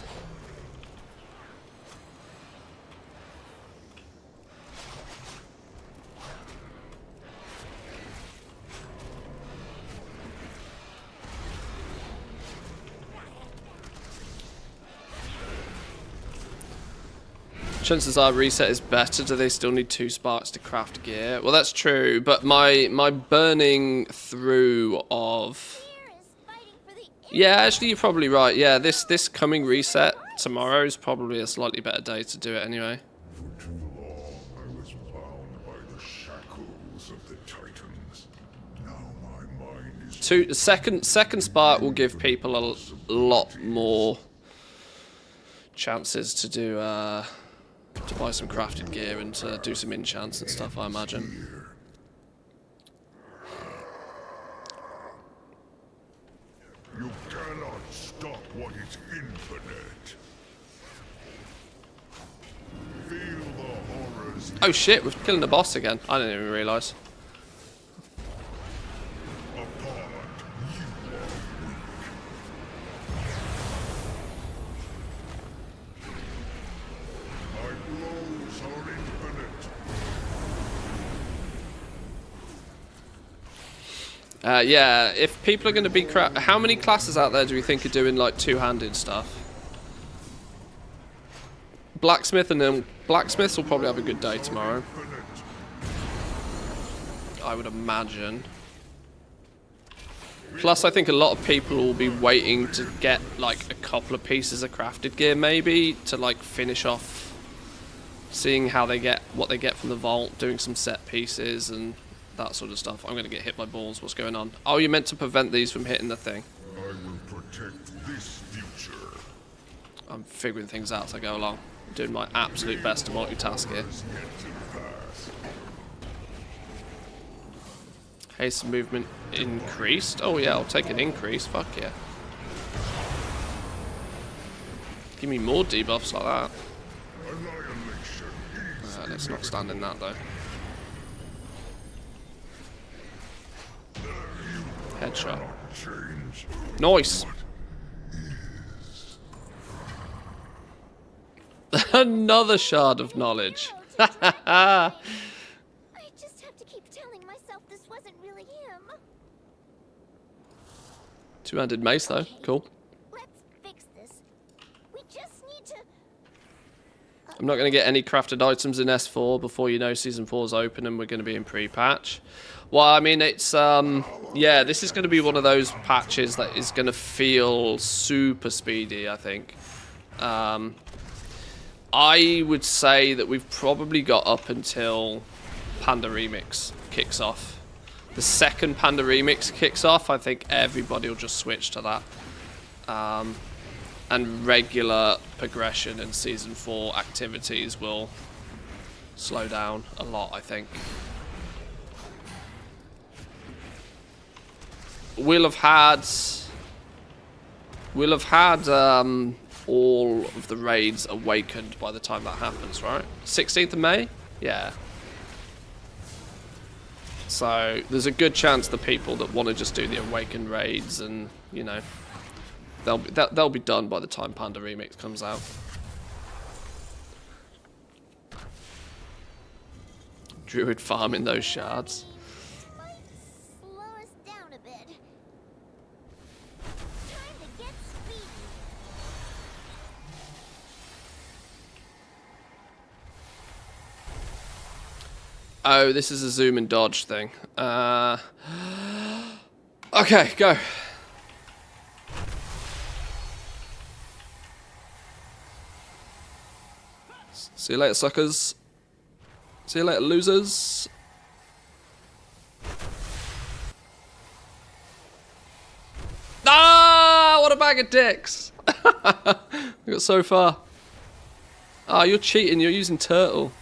Chances are reset is better. Do they still need 2 sparks to craft gear? Well, that's true, but my burning through of... Yeah, actually you're probably right. Yeah, this coming reset tomorrow is probably a slightly better day to do it anyway. For too long I was bound by the shackles of the Titans. Now my mind is... Second spark will give people a lot more chances to do... to buy some crafted gear and to do some enchants and stuff, I imagine. You cannot stop what is infinite. Feel the horrors. Oh shit, we're killing the boss again. I didn't even realise. Apart, you are weak. My blows are infinite. Yeah, if people are going to be how many classes out there do we think are doing like two-handed stuff? Blacksmith, and then blacksmiths will probably have a good day tomorrow, I would imagine. Plus, I think a lot of people will be waiting to get like a couple of pieces of crafted gear, maybe to like finish off, seeing how they get what they get from the vault, doing some set pieces and that sort of stuff. I'm gonna get hit by balls. What's going on? Oh, you meant to prevent these from hitting the thing. I will protect this future. I'm figuring things out as I go along. I'm doing my absolute best to multitask here. Haste movement increased. Oh yeah, I'll take an increase. Fuck yeah. Give me more debuffs like that. Let's not stand in that though. shield shot. Change. Nice. Another shard of knowledge. I just have to keep telling myself this wasn't really him. Two-handed mace though. Okay, Cool. let's fix this. We just need to... I'm not going to get any crafted items in S4 before you know Season 4's open and we're going to be in pre-patch. Well, I mean, it's, yeah, this is going to be one of those patches that is going to feel super speedy, I think. I would say that we've probably got up until Panda Remix kicks off. The second Panda Remix kicks off, I think everybody will just switch to that. And regular progression in Season 4 activities will slow down a lot, I think. We'll have had all of the raids awakened by the time that happens, right? 16th of May? Yeah. So there's a good chance the people that want to just do the awakened raids and, you know, they'll be done by the time Panda Remix comes out. Druid farming those shards. Might slow us down a bit. Time to get speedy. Oh, this is a zoom and dodge thing. Okay, go. See you later, suckers. See you later, losers. Ah, what a bag of dicks. We got so far. Ah, you're cheating. You're using turtle.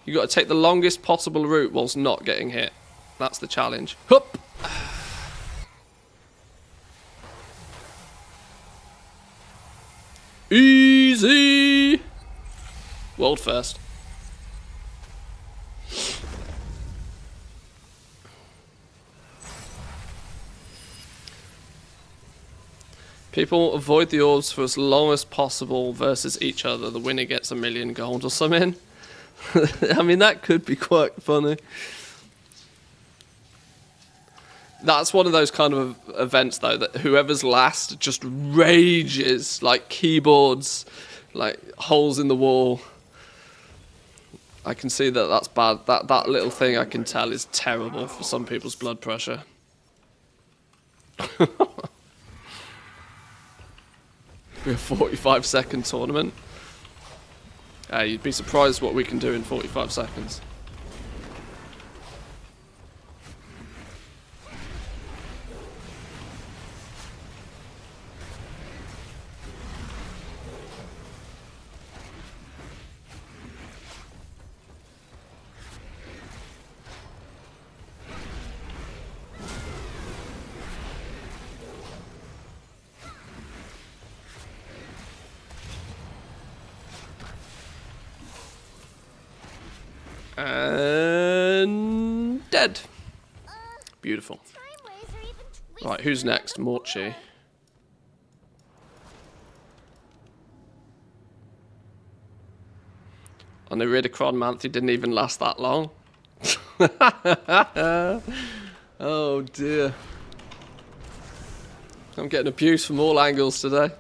You got to take the longest possible route whilst not getting hit. That's the challenge. Hup. Easy. World first. People avoid the orbs for as long as possible versus each other. The winner gets 1,000,000 gold or something. I mean, that could be quite funny. That's one of those kind of events, though, that whoever's last just rages, like keyboards, like holes in the wall. I can see that that's bad. That little thing I can tell is terrible for some people's blood pressure. Be a 45-second tournament. You'd be surprised what we can do in 45 seconds. And dead. Beautiful. Right, who's next? Morchi. On the Ridicron Manthe didn't even last that long. Oh dear. I'm getting abused from all angles today.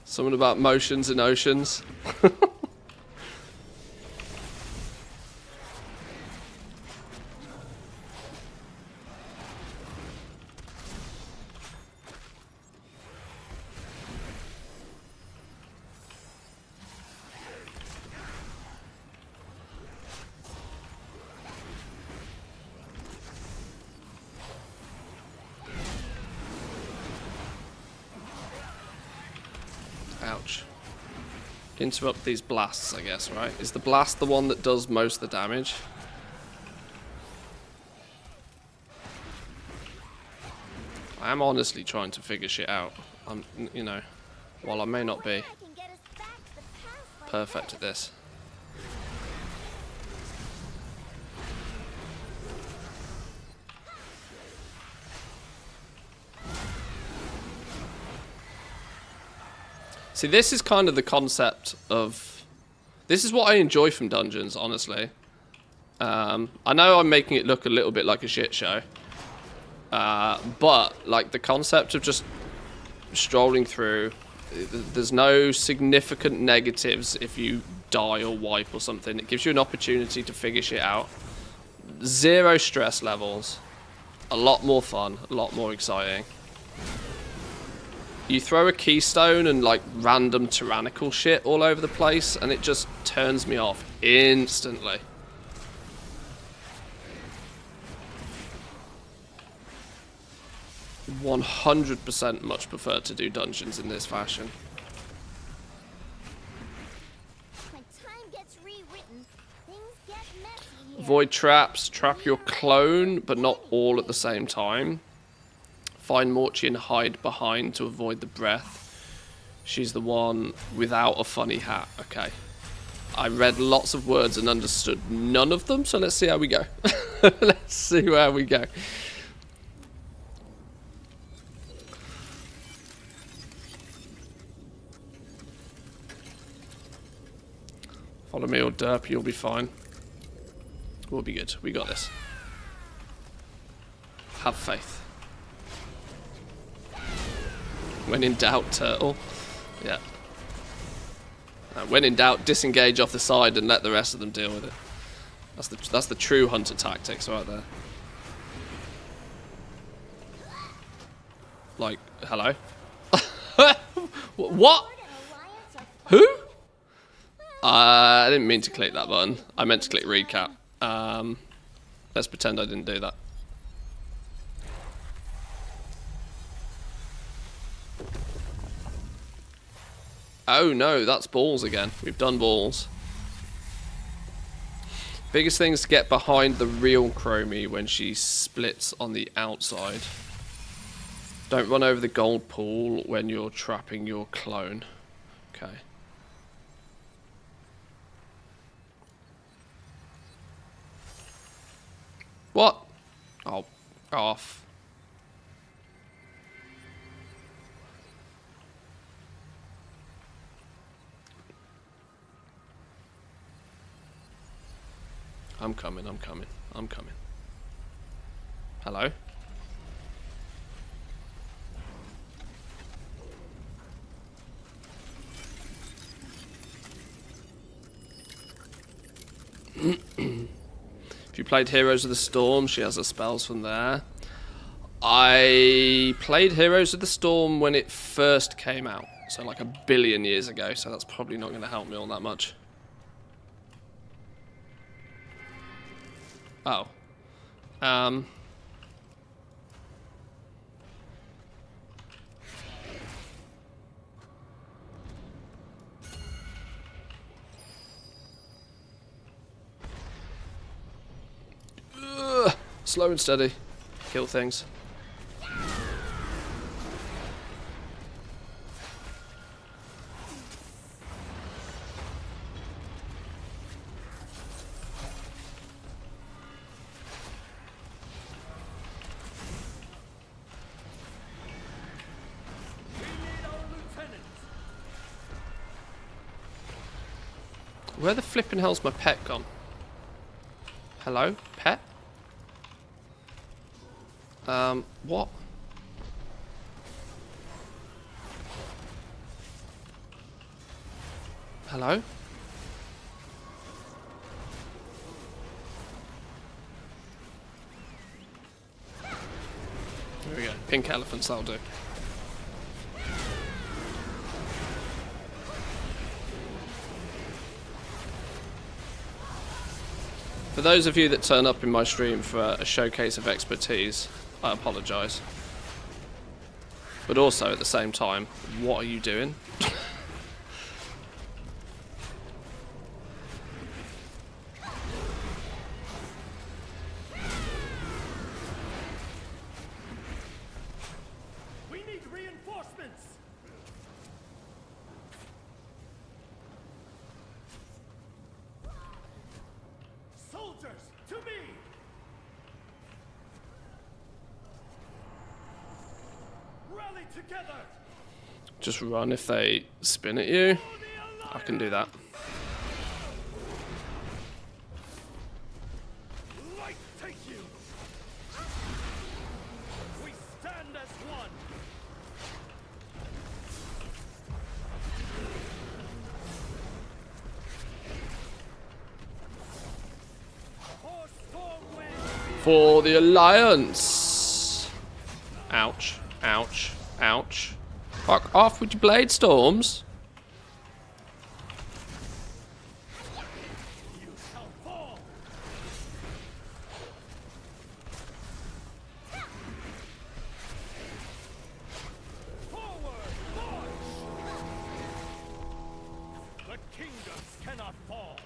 Something about motions and oceans. Ouch. Interrupt these blasts, I guess, right? Is the blast the one that does most of the damage? I am honestly trying to figure shit out. I'm, you know, while I may not be I can get us back to the past like perfect at this. See, this is kind of the concept of... This is what I enjoy from dungeons, honestly. I know I'm making it look a little bit like a shit show. But, like, the concept of just strolling through... There's no significant negatives if you die or wipe or something. It gives you an opportunity to figure shit out. 0 stress levels. A lot more fun. A lot more exciting. You throw a keystone and like random tyrannical shit all over the place and it just turns me off instantly. – 100% much prefer to do dungeons in this fashion. when time gets rewritten, things get messy here. Avoid traps. Trap your clone, but not all at the same time. Find Morchi and hide behind to avoid the breath. She's the one without a funny hat. Okay. I read lots of words and understood none of them, so let's see how we go. Let's see where we go. Follow me or derp, you'll be fine. We'll be good. We got this. Have faith. When in doubt, turtle. Yeah. When in doubt, disengage off the side and let the rest of them deal with it. That's the true hunter tactics right there. Like, hello? What? Who? I didn't mean to click that button. I meant to click recap. Let's pretend I didn't do that. Oh no, that's balls again. We've done balls. Biggest thing is to get behind the real Chromie when she splits on the outside. Don't run over the gold pool when you're trapping your clone. Okay. What? Oh, off. I'm coming, I'm coming, I'm coming. Hello? If you played Heroes of the Storm, she has her spells from there. I played Heroes of the Storm when it first came out, so like 1 billion years ago, so that's probably not going to help me all that much. Oh. Slow and steady. Kill things. Where the flippin' hell's my pet gone? Hello? Pet? What? Hello? There we go. Pink elephants, that'll do. For those of you that turn up in my stream for a showcase of expertise, I apologise. But also, at the same time, what are you doing? to me. Rally together. Just run if they spin at you. I can do that. Light take you. We stand as one. For Stormwind. For the Alliance. Ouch. Ouch. Ouch. Fuck off with your blade storms. You shall fall. Forward, march. The kingdoms cannot fall.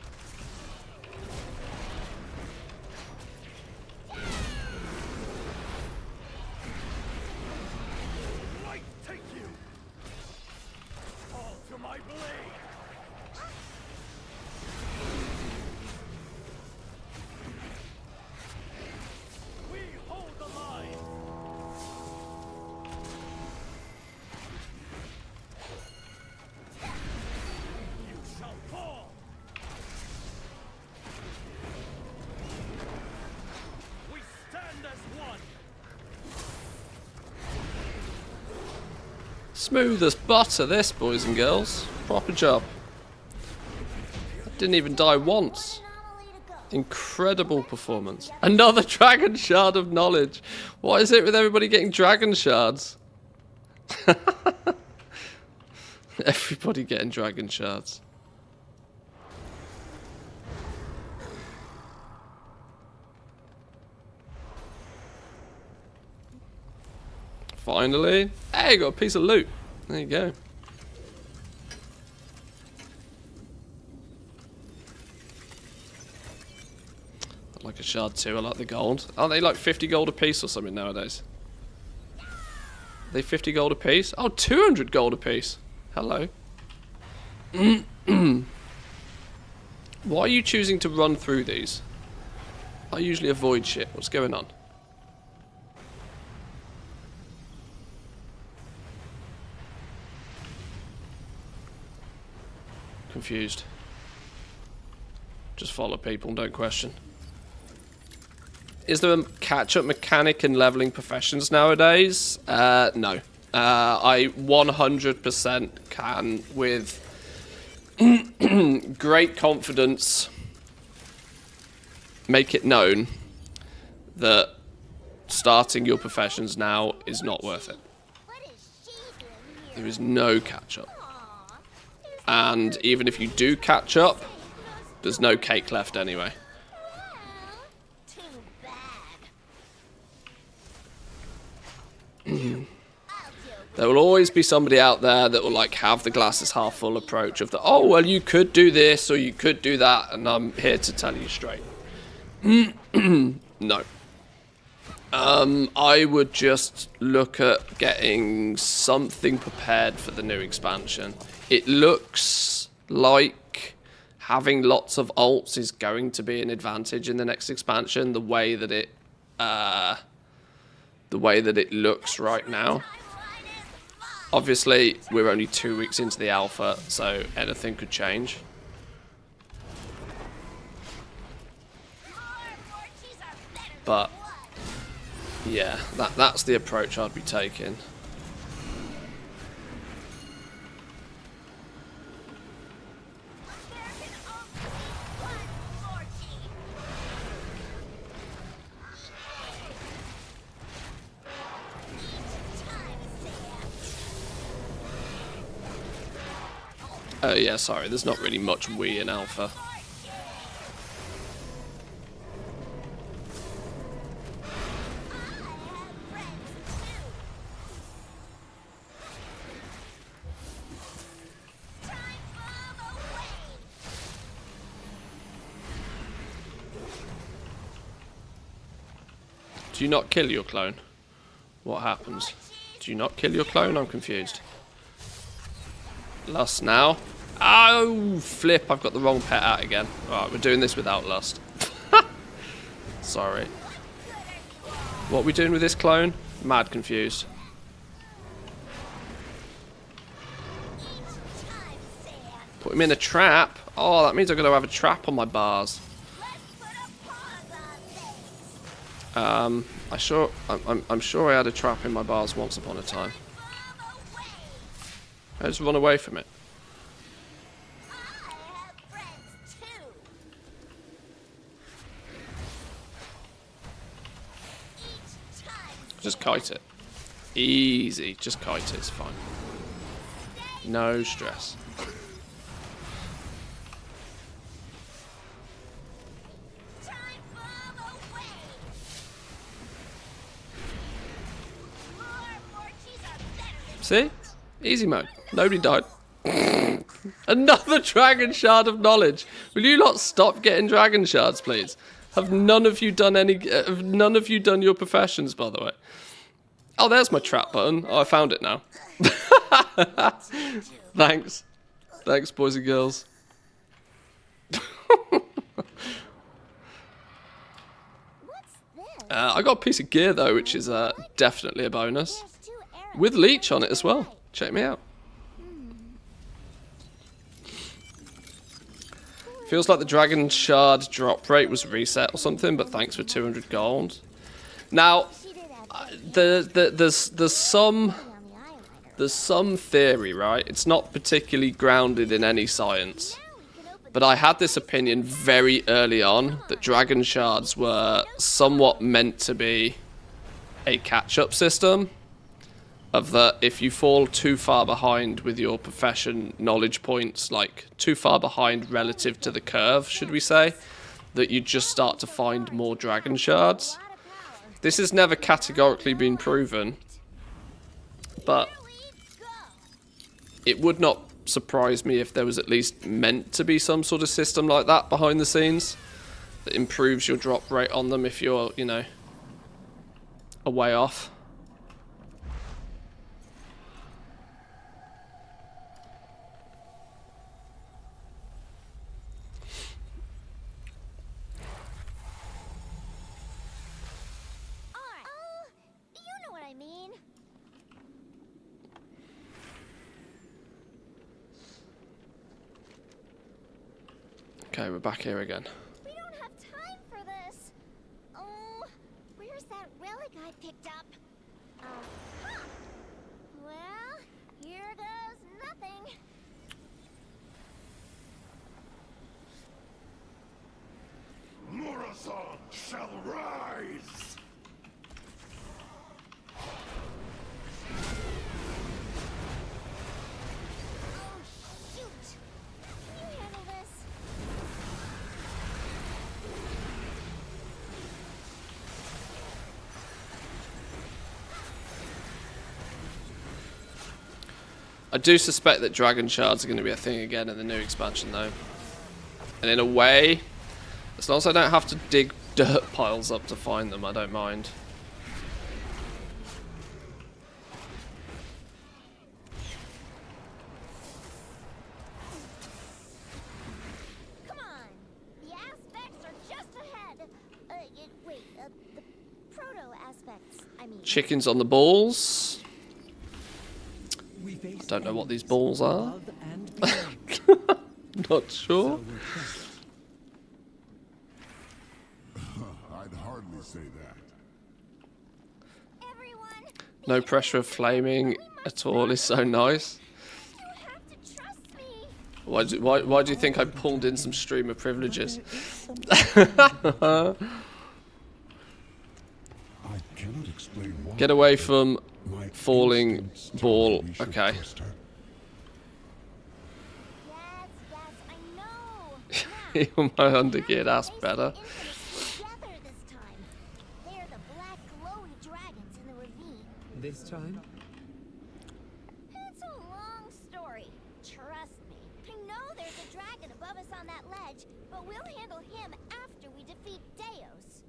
Light take you. Fall to my blade. We hold the line. You shall fall. We stand as one. Smooth as butter, this, boys and girls. Proper job. I didn't even die once. Incredible performance. Another dragon shard of knowledge. What is it with everybody getting dragon shards? Everybody getting dragon shards. Finally. Hey, got a piece of loot. There you go. I like a shard too. I like the gold. Aren't they like 50 gold a piece or something nowadays? Are they 50 gold a piece? Oh, 200 gold a piece. Hello. Why are you choosing to run through these? I usually avoid shit. What's going on? Confused. Just follow people and don't question. Is there a catch-up mechanic in leveling professions nowadays? No. I 100% can, with great confidence, make it known that starting your professions now is not worth it. There is no catch-up. And even if you do catch up, there's no cake left anyway. There will always be somebody out there that will like have the glasses half full approach of the, oh well, you could do this or you could do that, and I'm here to tell you straight. No. I would just look at getting something prepared for the new expansion. It looks like having lots of ults is going to be an advantage in the next expansion, the way that it looks right now. Obviously, we're only 2 weeks into the alpha, so anything could change. But yeah, that's the approach I'd be taking. Oh yeah, sorry, there's not really much Wii in alpha. Do you not kill your clone? What happens? Do you not kill your clone? I'm confused. Lust now. Oh, flip. I've got the wrong pet out again. Alright, we're doing this without Lust. Sorry. What are we doing with this clone? Mad confused. Put him in a trap? Oh, that means I'm going to have a trap on my bars. I'm sure I had a trap in my bars once upon a time. I just run away from it. Just kite it. Easy. Just kite it. It's fine. No stress. See? Easy mode. Nobody died. Another dragon shard of knowledge. Will you lot stop getting dragon shards, please? Have none of you done any? Have none of you done your professions, by the way? Oh, there's my trap button. Oh, I found it now. Thanks. Thanks, boys and girls. I got a piece of gear, though, which is definitely a bonus. With leech on it as well. Check me out. Feels like the dragon shard drop rate was reset or something, but thanks for 200 gold. Now, there's some theory, right? It's not particularly grounded in any science, but I had this opinion very early on that dragon shards were somewhat meant to be a catch-up system. Of that, if you fall too far behind with your profession knowledge points, like too far behind relative to the curve, should we say, that you just start to find more dragon shards. This has never categorically been proven, but it would not surprise me if there was at least meant to be some sort of system like that behind the scenes that improves your drop rate on them if you're, you know, a way off. Okay, we're back here again. We don't have time for this. Oh, where's that relic I picked up? Huh. Well, here goes nothing. Murasan shall rise! Oh, shoot. Can you handle this? I do suspect that dragon shards are going to be a thing again in the new expansion, though. And in a way, as long as I don't have to dig dirt piles up to find them, I don't mind. Come on. The aspects are just ahead. Wait, the proto-aspects, I mean. Chickens on the balls. We face I don't know what these balls are. above and below. Not sure. I'd hardly say that. Everyone, No pressure of flaming at all is so nice. you have to trust me. Why do you think I pulled in some streamer privileges? I cannot explain why. Get away from My falling instincts tell ball. me we should Okay. trust her. Yes, I know. My undergeared ass Face better. the infinite together this time. They're the black glowy dragons in the ravine. This time? It's a long story. Trust me. I know there's a dragon above us on that ledge, but we'll handle him after we defeat Deos.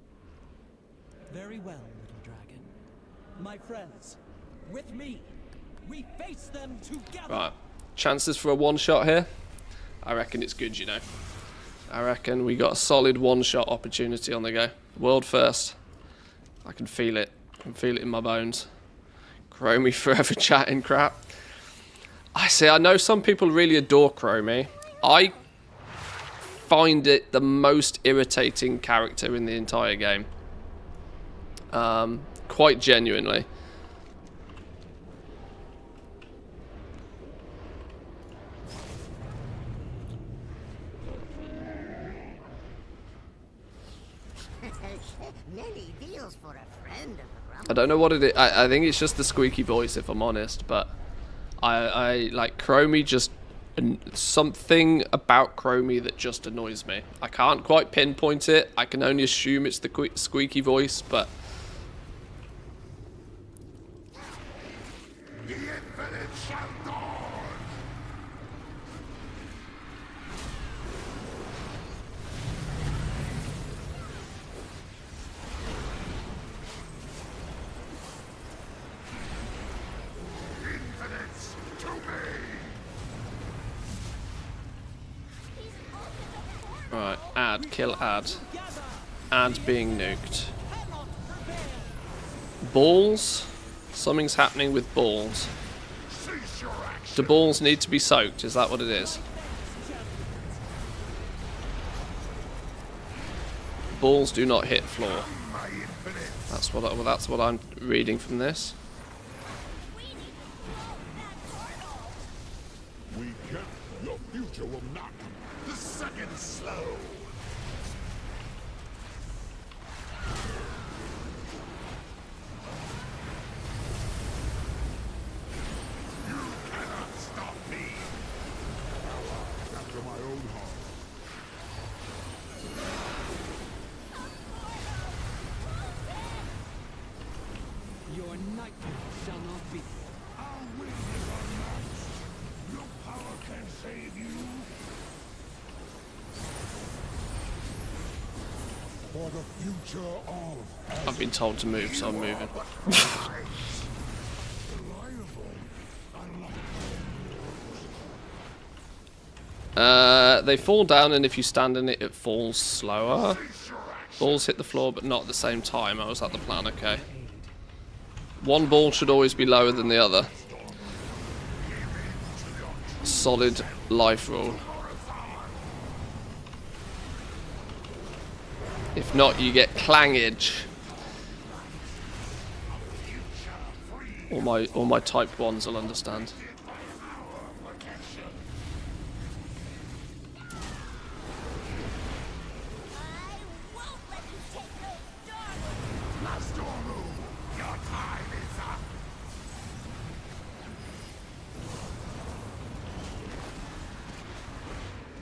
Very well, little dragon. My friends, with me, we face them together. Right. Chances for a one-shot here? I reckon it's good, you know. I reckon we got a solid one-shot opportunity on the go. World first. I can feel it. I can feel it in my bones. Chromie forever chatting crap. I know some people really adore Chromie. I find it the most irritating character in the entire game. Quite genuinely. Many deals for a friend of the Grumble. I don't know what it is. I think it's just the squeaky voice, if I'm honest. But I like Chromie. Just something about Chromie that just annoys me. I can't quite pinpoint it. I can only assume it's the squeaky voice, but. The infinite shall dawn! Infinites to me! Right, add, kill, add. Add being nuked. Balls? Something's happening with balls. Cease your action! Do balls need to be soaked? Is that what it is? Balls do not hit floor. My infinites! That's what I'm reading from this. We can. Your future will not. The second slow. You cannot stop me. After my own heart. Your nightmare shall not be. Our will is unmatched. No power can save you. For the future of I've been told to move, so I'm moving. reliable, They fall down, and if you stand in it, it falls slower. Balls hit the floor, but not at the same time. I was at the plan, okay. One ball should always be lower than the other. Solid life rule. If not, you get clangage. All my type 1s will understand. I won't let you take those dark. Stormu, your time is up.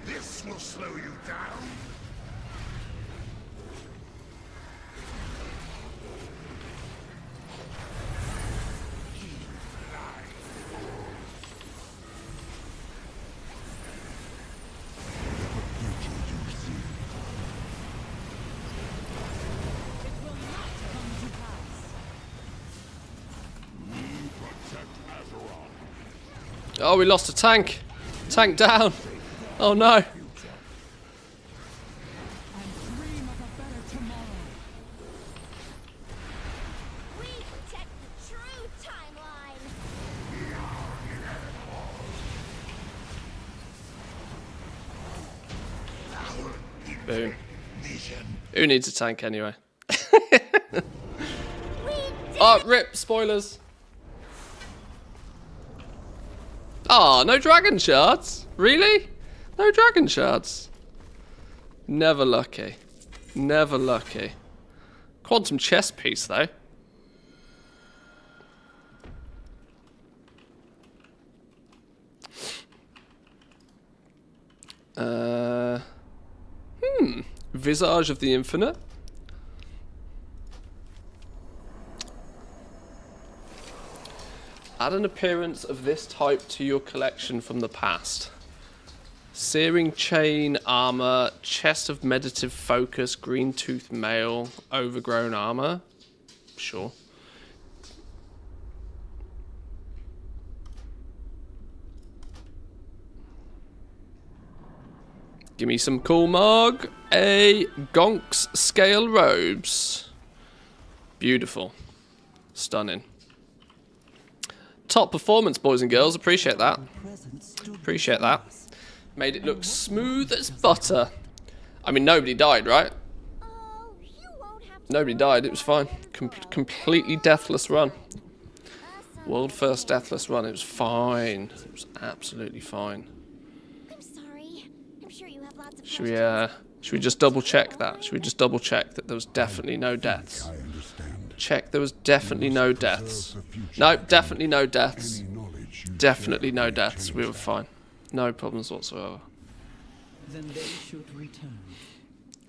This will slow you down. Oh, we lost a tank. Tank down. Oh no. And dream of a better tomorrow. We protect the true timeline. Boom. Who needs a tank anyway? We did Oh, rip. Spoilers. Ah, no dragon shards? Really? No dragon shards? Never lucky. Never lucky. Quantum chess piece, though. Visage of the Infinite. Add an appearance of this type to your collection from the past. Searing chain armor, chest of meditative focus, green tooth mail, overgrown armor. Sure. Give me some cool mug. A Gonks scale robes. Beautiful. Stunning. Top performance, boys and girls. Appreciate that. Appreciate that. Made it look smooth as butter. I mean, nobody died, right? Nobody died. It was fine. Completely deathless run. World first deathless run. It was fine. It was absolutely fine. I'm sorry. I'm sure you have lots of Should we just double check that? Should we just double check that there was definitely no deaths? I understand. Check there was definitely no deaths. No, definitely no deaths. Definitely no deaths. We were fine. No problems whatsoever. Then they should return.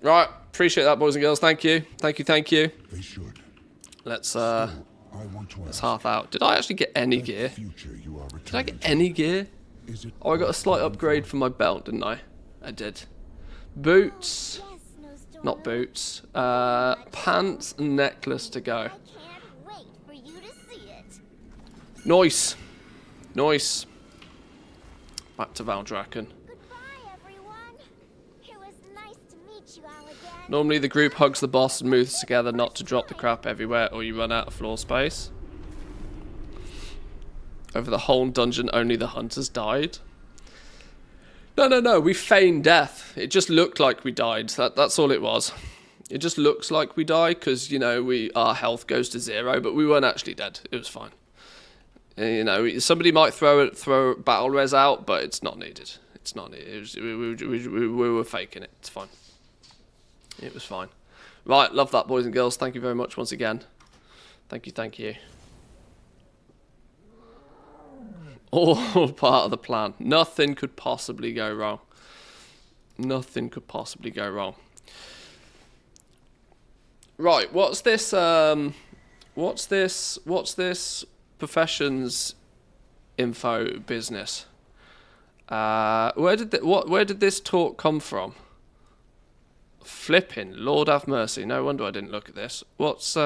Right, appreciate that, boys and girls. Thank you. Thank you, thank you. They should. Let's I want to let's ask, half out. Did I actually get any gear? future you are Did I get returning any gear? to, is it Oh, I got a slight upgrade for my belt, didn't I? I did. Boots. Not boots. Pants and necklace to go. I can't wait for you to see it. Nice. Nice. Back to Valdraken. Goodbye, everyone. It was nice to meet you all again. Normally the group hugs the boss and moves together not to drop the crap everywhere or you run out of floor space. Over the whole dungeon, only the hunters died. No, we feigned death. It just looked like we died. That's all it was. It just looks like we die because, you know, our health goes to 0, but we weren't actually dead. It was fine. You know, somebody might throw battle res out, but it's not needed. It's not needed. We were faking it. It's fine. It was fine. Right, love that, boys and girls. Thank you very much once again. Thank you, thank you. All part of the plan. Nothing could possibly go wrong. Nothing could possibly go wrong. Right, what's this professions info business? Where did this talk come from? Flipping Lord have mercy. No wonder I didn't look at this. What's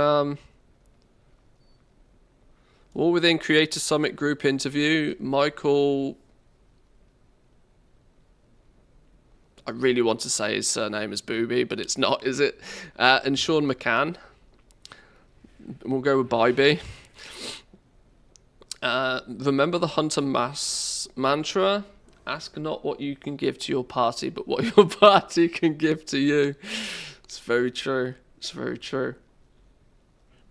All within Creator Summit group interview. Michael, I really want to say his surname is Booby, but it's not, is it? And Sean McCann. We'll go with Bybee. Remember the Hunter mantra? Ask not what you can give to your party, but what your party can give to you. It's very true. It's very true.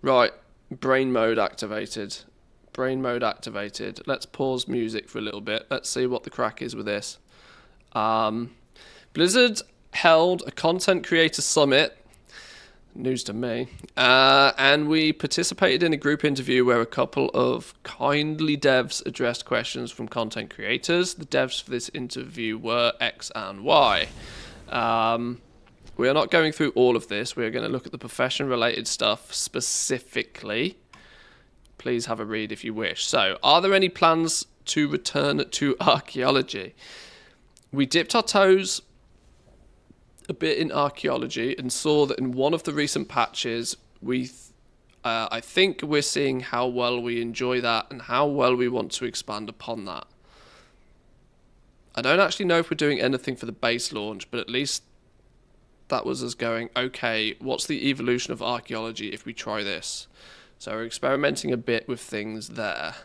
Right. Brain mode activated. Brain mode activated. Let's pause music for a little bit. Let's see what the crack is with this. Blizzard held a content creator summit. News to me. And we participated in a group interview where a couple of kindly devs addressed questions from content creators. The devs for this interview were X and Y. We are not going through all of this. We are going to look at the profession-related stuff specifically. Please have a read if you wish. So, are there any plans to return to archaeology? We dipped our toes a bit in archaeology and saw that in one of the recent patches, I think we're seeing how well we enjoy that and how well we want to expand upon that. I don't actually know if we're doing anything for the base launch, but at least that was us going, okay, what's the evolution of archaeology if we try this? So we're experimenting a bit with things there.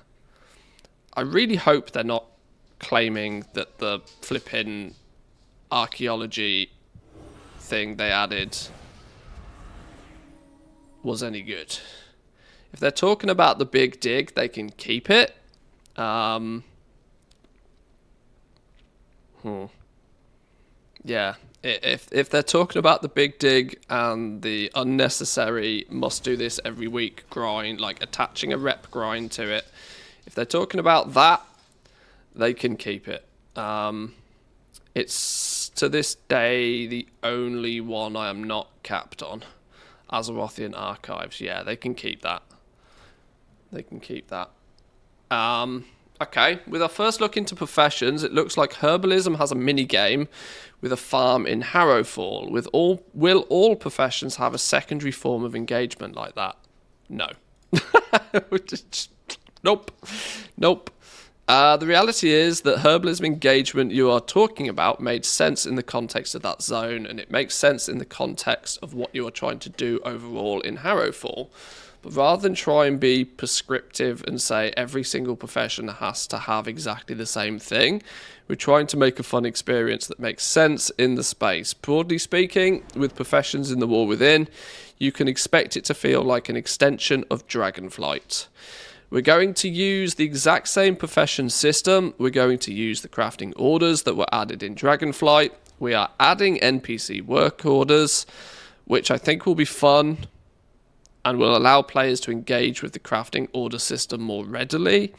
I really hope they're not claiming that the flipping archaeology thing they added was any good. If they're talking about the big dig, they can keep it. Yeah, if they're talking about the big dig and the unnecessary must do this every week grind, like attaching a rep grind to it, if they're talking about that, they can keep it. It's to this day the only one I am not capped on. Azerothian Archives, yeah, they can keep that. They can keep that. Okay, with our first look into professions, it looks like herbalism has a mini game with a farm in Harrowfall. Will all professions have a secondary form of engagement like that? No. Nope. The reality is that herbalism engagement you are talking about made sense in the context of that zone, and it makes sense in the context of what you are trying to do overall in Harrowfall. But rather than try and be prescriptive and say every single profession has to have exactly the same thing, we're trying to make a fun experience that makes sense in the space. Broadly speaking, with professions in the War Within, you can expect it to feel like an extension of Dragonflight. We're going to use the exact same profession system. We're going to use the crafting orders that were added in Dragonflight. We are adding NPC work orders, which I think will be fun and will allow players to engage with the crafting order system more readily,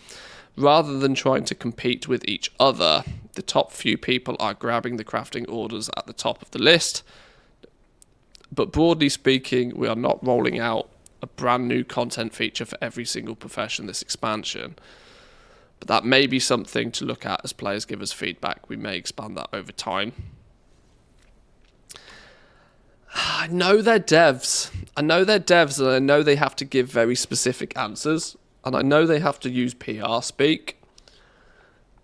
rather than trying to compete with each other. The top few people are grabbing the crafting orders at the top of the list. But broadly speaking, we are not rolling out a brand new content feature for every single profession this expansion. But that may be something to look at as players give us feedback. We may expand that over time. I know they're devs. And I know they have to give very specific answers. And I know they have to use PR speak.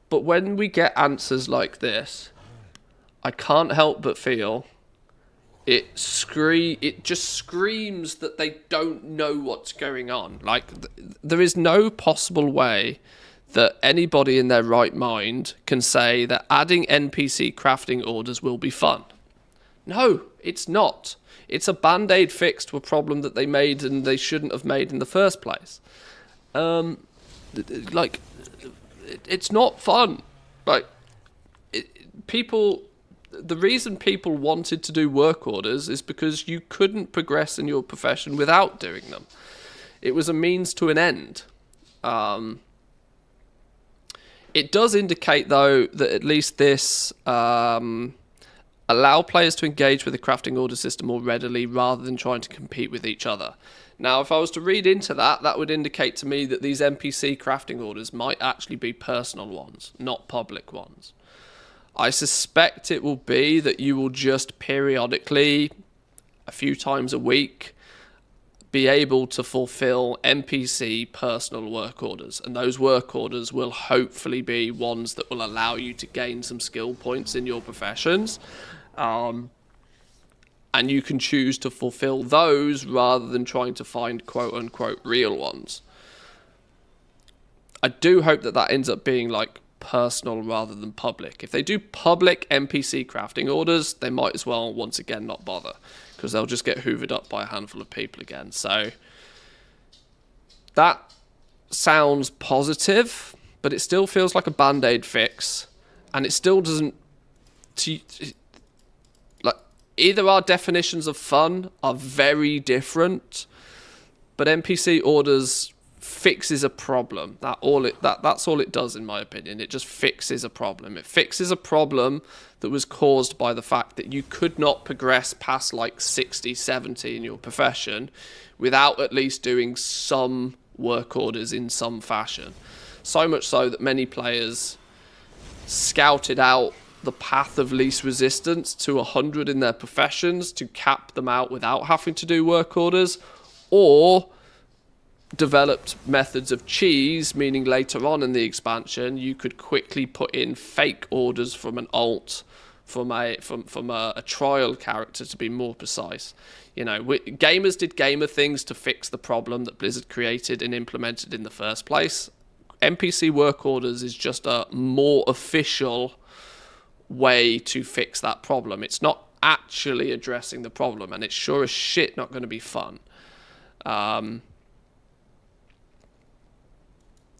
But when we get answers like this, I can't help but feel it just screams that they don't know what's going on. Like, there is no possible way that anybody in their right mind can say that adding NPC crafting orders will be fun. No, it's not. It's a band-aid fix to a problem that they made and they shouldn't have made in the first place. It's not fun. The reason people wanted to do work orders is because you couldn't progress in your profession without doing them. It was a means to an end. It does indicate, though, that at least this allow players to engage with the crafting order system more readily rather than trying to compete with each other. Now, if I was to read into that, that would indicate to me that these NPC crafting orders might actually be personal ones, not public ones. I suspect it will be that you will just periodically, a few times a week, be able to fulfill NPC personal work orders. And those work orders will hopefully be ones that will allow you to gain some skill points in your professions. And you can choose to fulfill those rather than trying to find quote-unquote real ones. I do hope that that ends up being like personal rather than public. If they do public NPC crafting orders, they might as well once again not bother, because they'll just get hoovered up by a handful of people again. So that sounds positive, but it still feels like a band-aid fix, and it still doesn't... Either our definitions of fun are very different, but NPC orders fixes a problem. That's all it does, in my opinion. It just fixes a problem. It fixes a problem that was caused by the fact that you could not progress past like 60, 70 in your profession without at least doing some work orders in some fashion. So much so that many players scouted out the path of least resistance to 100 in their professions to cap them out without having to do work orders, or developed methods of cheese, meaning later on in the expansion you could quickly put in fake orders from an alt, from a trial character, to be more precise. You know, gamers did gamer things to fix the problem that Blizzard created and implemented in the first place. NPC work orders is just a more official way to fix that problem. It's not actually addressing the problem, and it's sure as shit not going to be fun.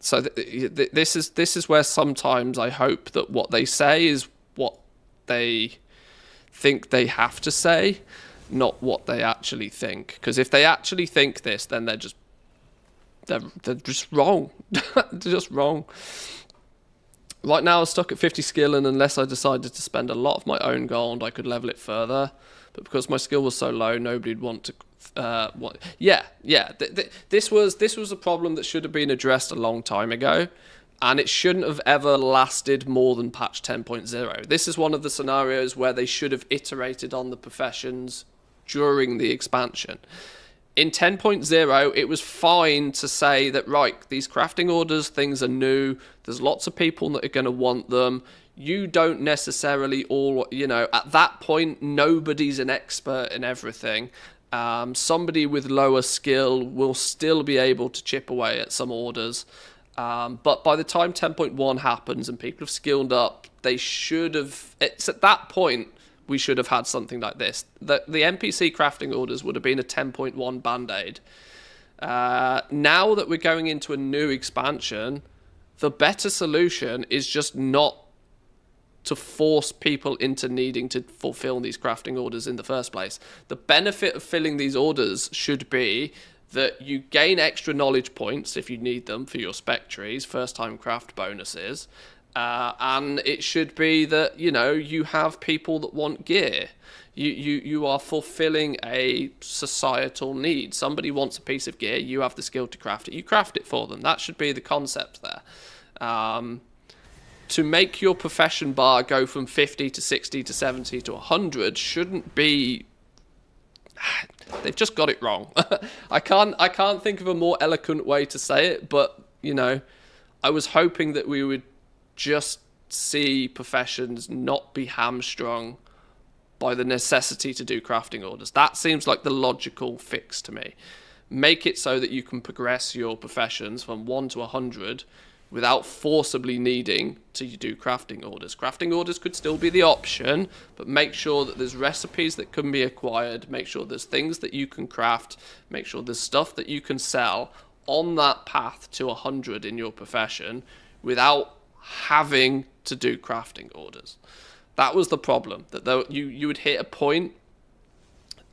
So this is where sometimes I hope that what they say is what they think they have to say, not what they actually think. Because if they actually think this, then they're just wrong. They're just wrong. Right now I'm stuck at 50 skill, and unless I decided to spend a lot of my own gold, I could level it further. But because my skill was so low, nobody'd want to... This was a problem that should have been addressed a long time ago, and it shouldn't have ever lasted more than patch 10.0. This is one of the scenarios where they should have iterated on the professions during the expansion. In 10.0, it was fine to say that, right, these crafting orders, things are new. There's lots of people that are going to want them. You don't necessarily all, you know, at that point, nobody's an expert in everything. Somebody with lower skill will still be able to chip away at some orders. But by the time 10.1 happens and people have skilled up, they should have, it's at that point, we should have had something like this. The NPC crafting orders would have been a 10.1 band-aid. Now that we're going into a new expansion, the better solution is just not to force people into needing to fulfill these crafting orders in the first place. The benefit of filling these orders should be that you gain extra knowledge points if you need them for your spec trees, first-time craft bonuses, and it should be that, you know, you have people that want gear. You are fulfilling a societal need. Somebody wants a piece of gear, you have the skill to craft it, you craft it for them. That should be the concept there. To make your profession bar go from 50 to 60 to 70 to 100 shouldn't be... They've just got it wrong. I can't think of a more eloquent way to say it, but, you know, I was hoping that we would just see professions not be hamstrung by the necessity to do crafting orders. That seems like the logical fix to me. Make it so that you can progress your professions from 1 to 100 without forcibly needing to do crafting orders. Crafting orders could still be the option, but make sure that there's recipes that can be acquired, make sure there's things that you can craft, make sure there's stuff that you can sell on that path to 100 in your profession without having to do crafting orders. That was the problem, that though you would hit a point.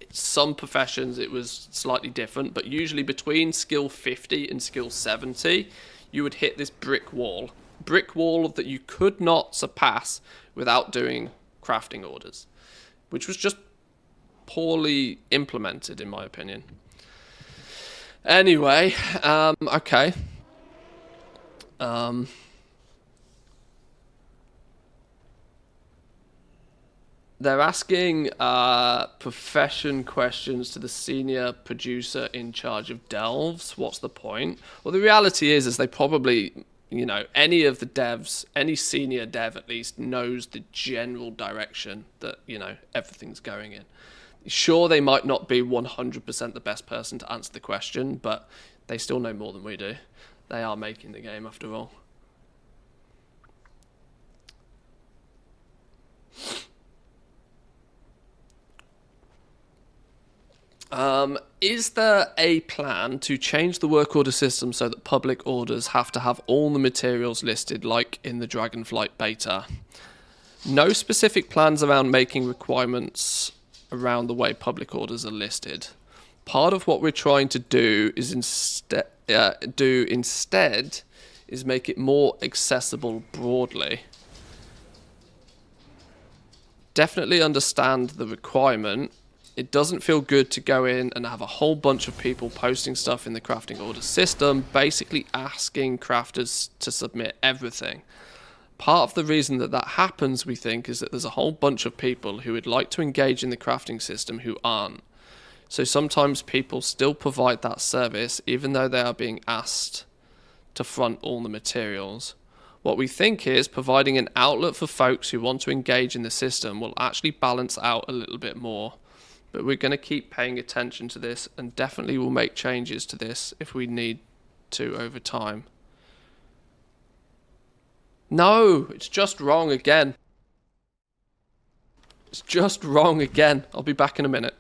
Some professions it was slightly different, but usually between skill 50 and skill 70, you would hit this brick wall that you could not surpass without doing crafting orders, which was just poorly implemented in my opinion. Anyway, okay. They're asking profession questions to the senior producer in charge of delves. What's the point? Well, the reality is they probably, you know, any of the devs, any senior dev at least, knows the general direction that, you know, everything's going in. Sure, they might not be 100% the best person to answer the question, but they still know more than we do. They are making the game after all. Is there a plan to change the work order system so that public orders have to have all the materials listed like in the Dragonflight beta? No specific plans around making requirements around the way public orders are listed. Part of what we're trying to do is instead is make it more accessible broadly. Definitely understand the requirement. It doesn't feel good to go in and have a whole bunch of people posting stuff in the crafting order system, basically asking crafters to submit everything. Part of the reason that happens, we think, is that there's a whole bunch of people who would like to engage in the crafting system who aren't. So sometimes people still provide that service even though they are being asked to front all the materials. What we think is providing an outlet for folks who want to engage in the system will actually balance out a little bit more. But we're going to keep paying attention to this and definitely will make changes to this if we need to over time. No, it's just wrong again. It's just wrong again. I'll be back in a minute.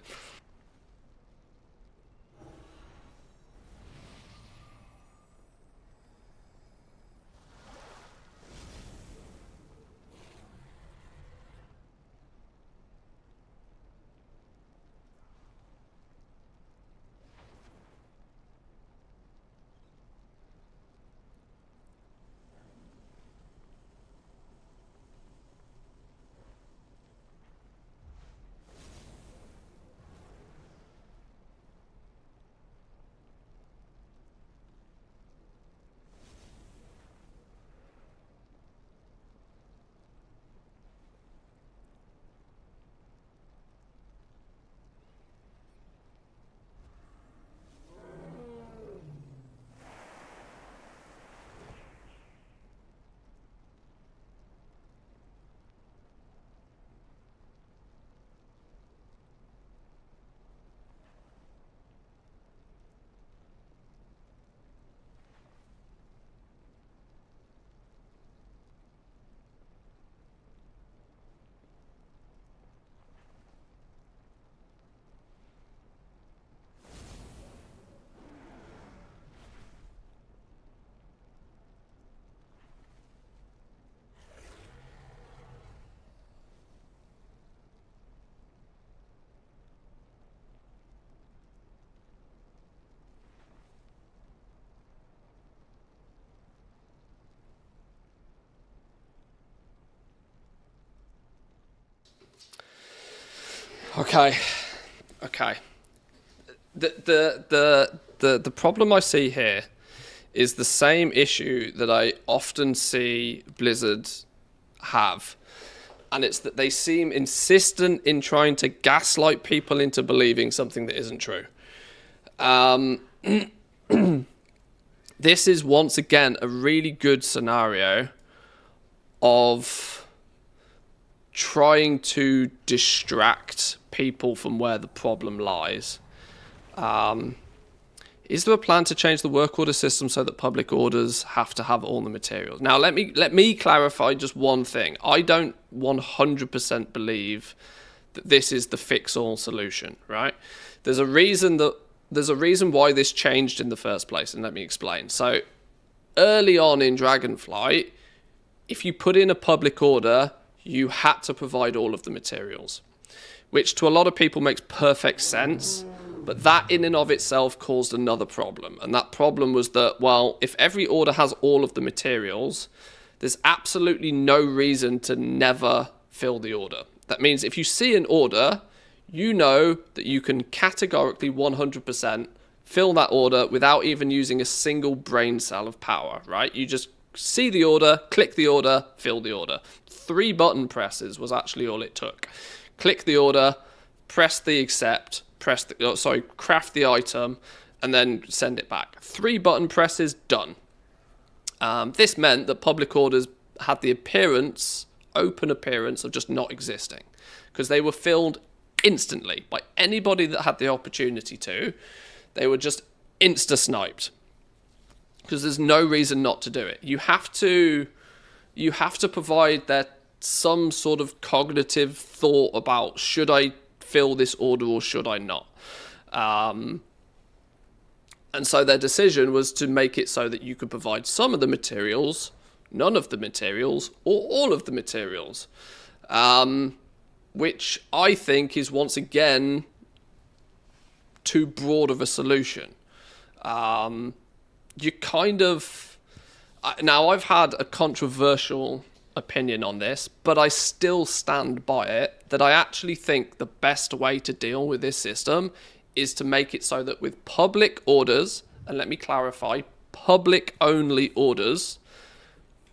Okay. The problem I see here is the same issue that I often see Blizzard have. And it's that they seem insistent in trying to gaslight people into believing something that isn't true. This is once again a really good scenario of trying to distract people from where the problem lies. Is there a plan to change the work order system so that public orders have to have all the materials? Now, let me clarify just one thing. I don't 100% believe that this is the fix-all solution, right? There's a reason why this changed in the first place, and let me explain. So, early on in Dragonflight, if you put in a public order, you had to provide all of the materials, which to a lot of people makes perfect sense. But that in and of itself caused another problem. And that problem was that, well, if every order has all of the materials, there's absolutely no reason to never fill the order. That means if you see an order, you know that you can categorically 100% fill that order without even using a single brain cell of power, right? You just see the order, click the order, fill the order. 3 button presses was actually all it took. Click the order, press the accept, craft the item, and then send it back. 3 button presses, done. This meant that public orders had the open appearance of just not existing, because they were filled instantly by anybody that had the opportunity to. They were just insta-sniped, because there's no reason not to do it. You have to provide that some sort of cognitive thought about, should I fill this order or should I not? And so their decision was to make it so that you could provide some of the materials, none of the materials, or all of the materials, which I think is once again too broad of a solution. You kind of... Now, I've had a controversial opinion on this, but I still stand by it, that I actually think the best way to deal with this system is to make it so that with public orders, and let me clarify, public only orders,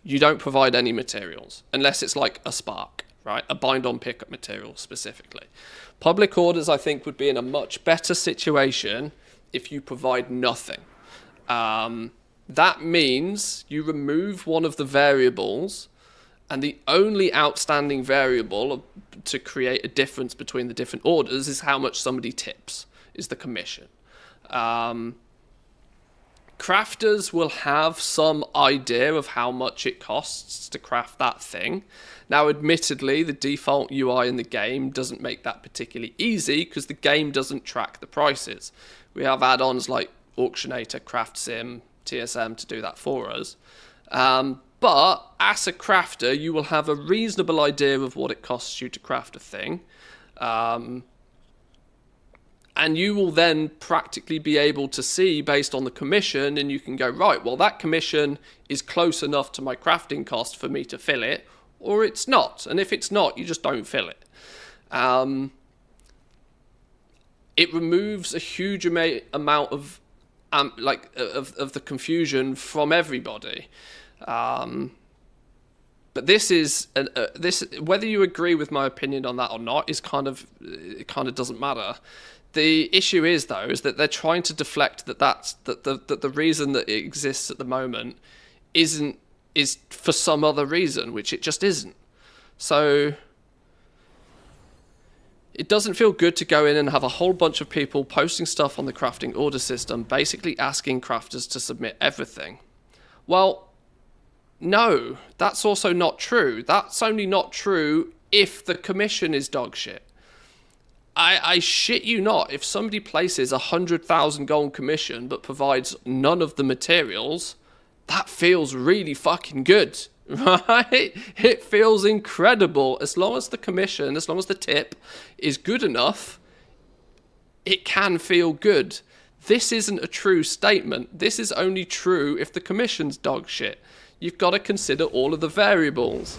you don't provide any materials, unless it's like a spark, right? A bind on pickup material specifically. Public orders, I think, would be in a much better situation if you provide nothing. That means you remove one of the variables, and the only outstanding variable to create a difference between the different orders is how much somebody tips, is the commission. Crafters will have some idea of how much it costs to craft that thing. Now, admittedly, the default UI in the game doesn't make that particularly easy, because the game doesn't track the prices. We have add-ons like Auctionator, Craft Sim, TSM to do that for us. But as a crafter, you will have a reasonable idea of what it costs you to craft a thing. And you will then practically be able to see based on the commission, and you can go, right, well, that commission is close enough to my crafting cost for me to fill it, or it's not. And if it's not, you just don't fill it. It removes a huge amount of the confusion from everybody. But this is whether you agree with my opinion on that or not is it kind of doesn't matter. The issue is, though, is that they're trying to deflect that the reason that it exists at the moment is for some other reason, which it just isn't. So it doesn't feel good to go in and have a whole bunch of people posting stuff on the crafting order system, basically asking crafters to submit everything. Well, no, that's also not true. That's only not true if the commission is dog shit. I shit you not, if somebody places 100,000 gold commission but provides none of the materials, that feels really fucking good, right? It feels incredible. As long as the commission, as long as the tip is good enough, it can feel good. This isn't a true statement. This is only true if the commission's dog shit. You've got to consider all of the variables.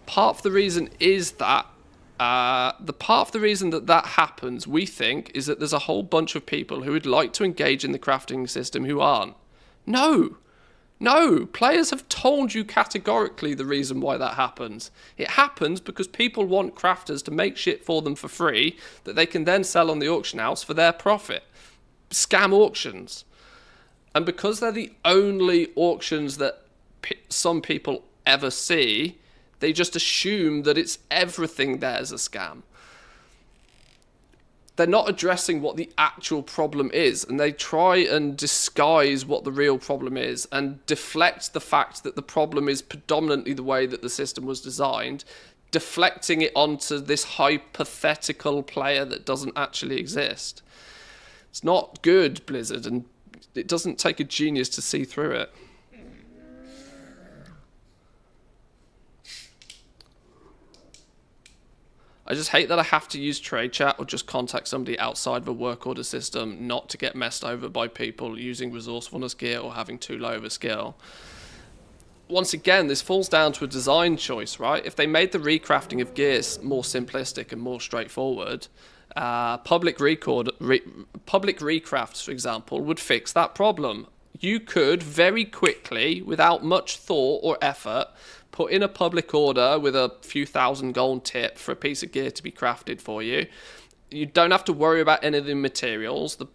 part of the reason is that that happens, we think, is that there's a whole bunch of people who would like to engage in the crafting system who aren't. No, players have told you categorically the reason why that happens. It happens because people want crafters to make shit for them for free that they can then sell on the auction house for their profit. Scam auctions. And because they're the only auctions that some people ever see, they just assume that it's everything there's a scam. They're not addressing what the actual problem is, and they try and disguise what the real problem is and deflect the fact that the problem is predominantly the way that the system was designed, deflecting it onto this hypothetical player that doesn't actually exist. It's not good, Blizzard, and it doesn't take a genius to see through it. I just hate that I have to use trade chat or just contact somebody outside of a work order system not to get messed over by people using resourcefulness gear or having too low of a skill. Once again, this falls down to a design choice, right? If they made the recrafting of gears more simplistic and more straightforward, public recrafts, for example, would fix that problem. You could very quickly, without much thought or effort, put in a public order with a few thousand gold tip for a piece of gear to be crafted for you. You don't have to worry about any of the materials. The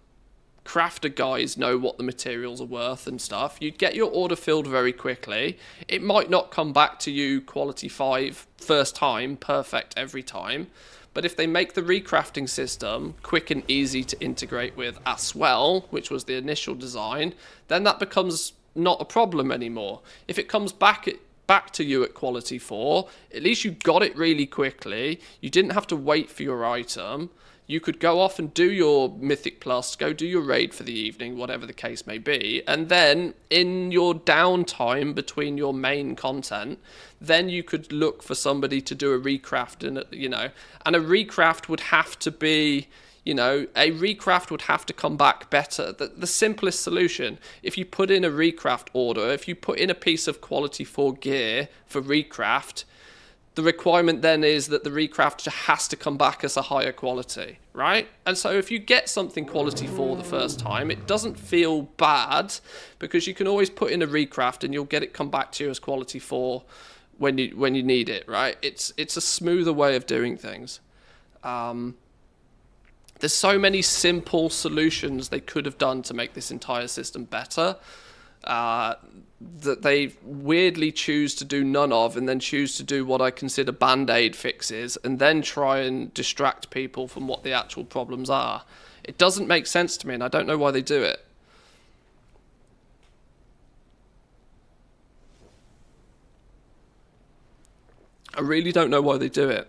crafter guys know what the materials are worth and stuff. You'd get your order filled very quickly. It might not come back to you quality 5 first time, perfect every time. But if they make the recrafting system quick and easy to integrate with as well, which was the initial design, then that becomes not a problem anymore. If it comes back to you at quality 4, at least you got it really quickly. You didn't have to wait for your item. You could go off and do your Mythic Plus, go do your raid for the evening, whatever the case may be, and then in your downtime between your main content, then you could look for somebody to do a recraft, and a recraft would have to be, a recraft would have to come back better. The simplest solution, if you put in a recraft order, if you put in a piece of quality 4 gear for recraft, the requirement then is that the recraft has to come back as a higher quality, right? And so if you get something quality 4 the first time, it doesn't feel bad because you can always put in a recraft and you'll get it come back to you as quality 4 when you need it, right? It's a smoother way of doing things. There's so many simple solutions they could have done to make this entire system better that they weirdly choose to do none of, and then choose to do what I consider band-aid fixes and then try and distract people from what the actual problems are. It doesn't make sense to me, and I don't know why they do it. I really don't know why they do it.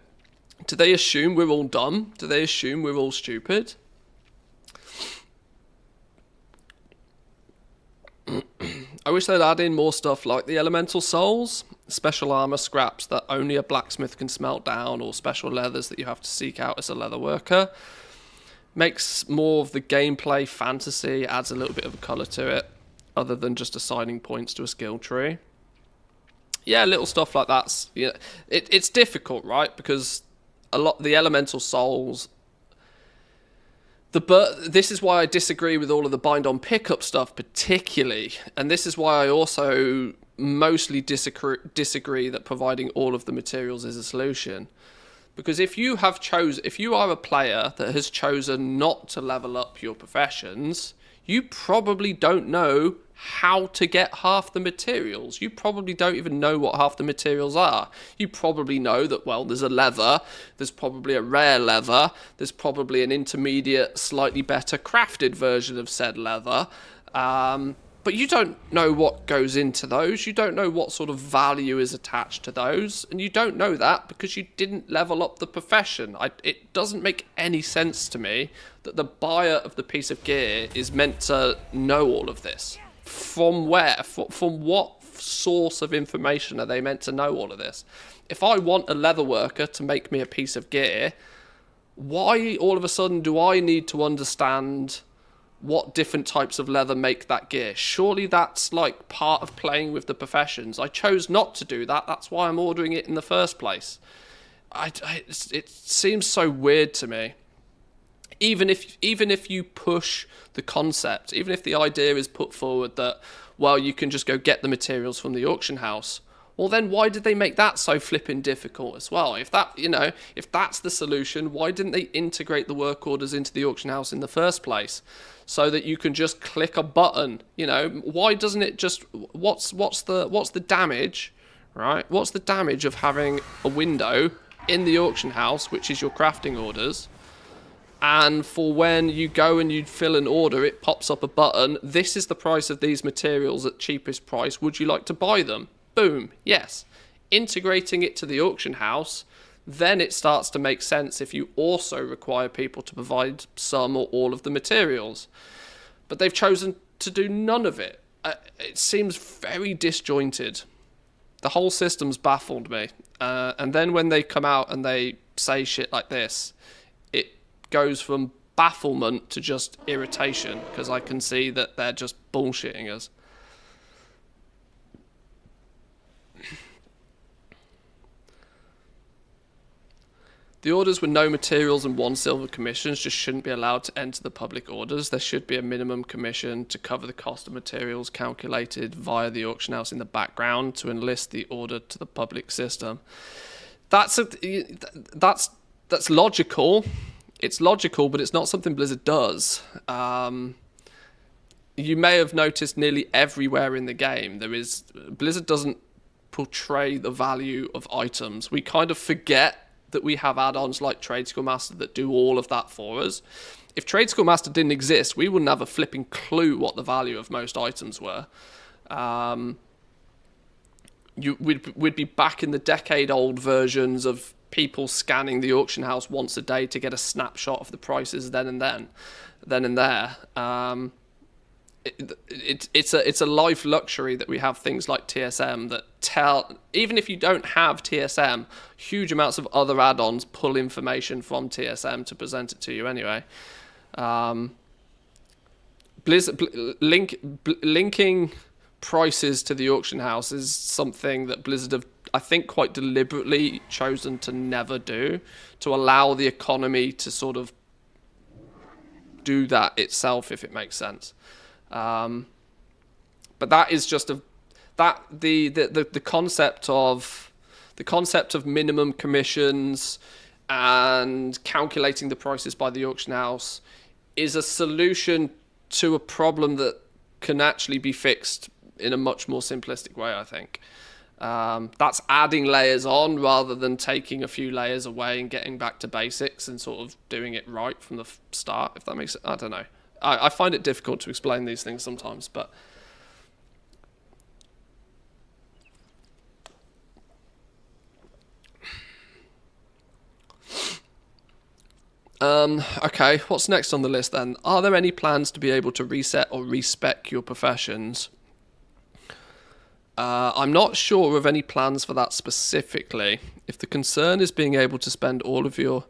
Do they assume we're all dumb? Do they assume we're all stupid? I wish they'd add in more stuff like the elemental souls, special armor scraps that only a blacksmith can smelt down, or special leathers that you have to seek out as a leather worker. Makes more of the gameplay fantasy, adds a little bit of a colour to it, other than just assigning points to a skill tree. Yeah, little stuff like that. Yeah, it's difficult, right? Because the elemental souls. This is why I disagree with all of the bind on pickup stuff particularly, and this is why I also mostly disagree that providing all of the materials is a solution. Because if you are a player that has chosen not to level up your professions, you probably don't know how to get half the materials. You probably don't even know what half the materials are. You probably know that, well, there's a leather, there's probably a rare leather, there's probably an intermediate, slightly better crafted version of said leather, but you don't know what goes into those. You don't know what sort of value is attached to those, and you don't know that because you didn't level up the profession. It doesn't make any sense to me that the buyer of the piece of gear is meant to know all of this. From where? From what source of information are they meant to know all of this? If I want a leather worker to make me a piece of gear, why all of a sudden do I need to understand what different types of leather make that gear. Surely that's like part of playing with the professions. I chose not to do that. That's why I'm ordering it in the first place. It seems so weird to me. Even if you push the concept, even if the idea is put forward that, well, you can just go get the materials from the auction house, well, then why did they make that so flipping difficult as well? If that's the solution, why didn't they integrate the work orders into the auction house in the first place, so that you can just click a button? Why doesn't it just? What's the damage, right? What's the damage of having a window in the auction house, which is your crafting orders? And for when you go and you fill an order, it pops up a button. This is the price of these materials at cheapest price. Would you like to buy them? Boom. Yes. Integrating it to the auction house, then it starts to make sense if you also require people to provide some or all of the materials. But they've chosen to do none of it. It seems very disjointed. The whole system's baffled me. And then when they come out and they say shit like this, goes from bafflement to just irritation, because I can see that they're just bullshitting us. The orders with no materials and 1 silver commissions just shouldn't be allowed to enter the public orders. There should be a minimum commission to cover the cost of materials calculated via the auction house in the background to enlist the order to the public system. That's logical. It's logical, but it's not something Blizzard does. You may have noticed nearly everywhere in the game, Blizzard doesn't portray the value of items. We kind of forget that we have add-ons like Trade Skill Master that do all of that for us. If Trade Skill Master didn't exist, we wouldn't have a flipping clue what the value of most items were. We'd be back in the decade-old versions of people scanning the auction house once a day to get a snapshot of the prices then and there. It's a life luxury that we have things like TSM that tell, even if you don't have TSM, huge amounts of other add-ons pull information from TSM to present it to you anyway. Linking prices to the auction house is something that Blizzard have, I think, quite deliberately chosen to never do, to allow the economy to sort of do that itself, if it makes sense. But that is just the concept of minimum commissions and calculating the prices by the auction house is a solution to a problem that can actually be fixed in a much more simplistic way, I think. That's adding layers on rather than taking a few layers away and getting back to basics and sort of doing it right from the start, if that makes sense. I don't know. I find it difficult to explain these things sometimes, but okay, what's next on the list then? Are there any plans to be able to reset or respec your professions? I'm not sure of any plans for that specifically. If the concern is being able to spend all of your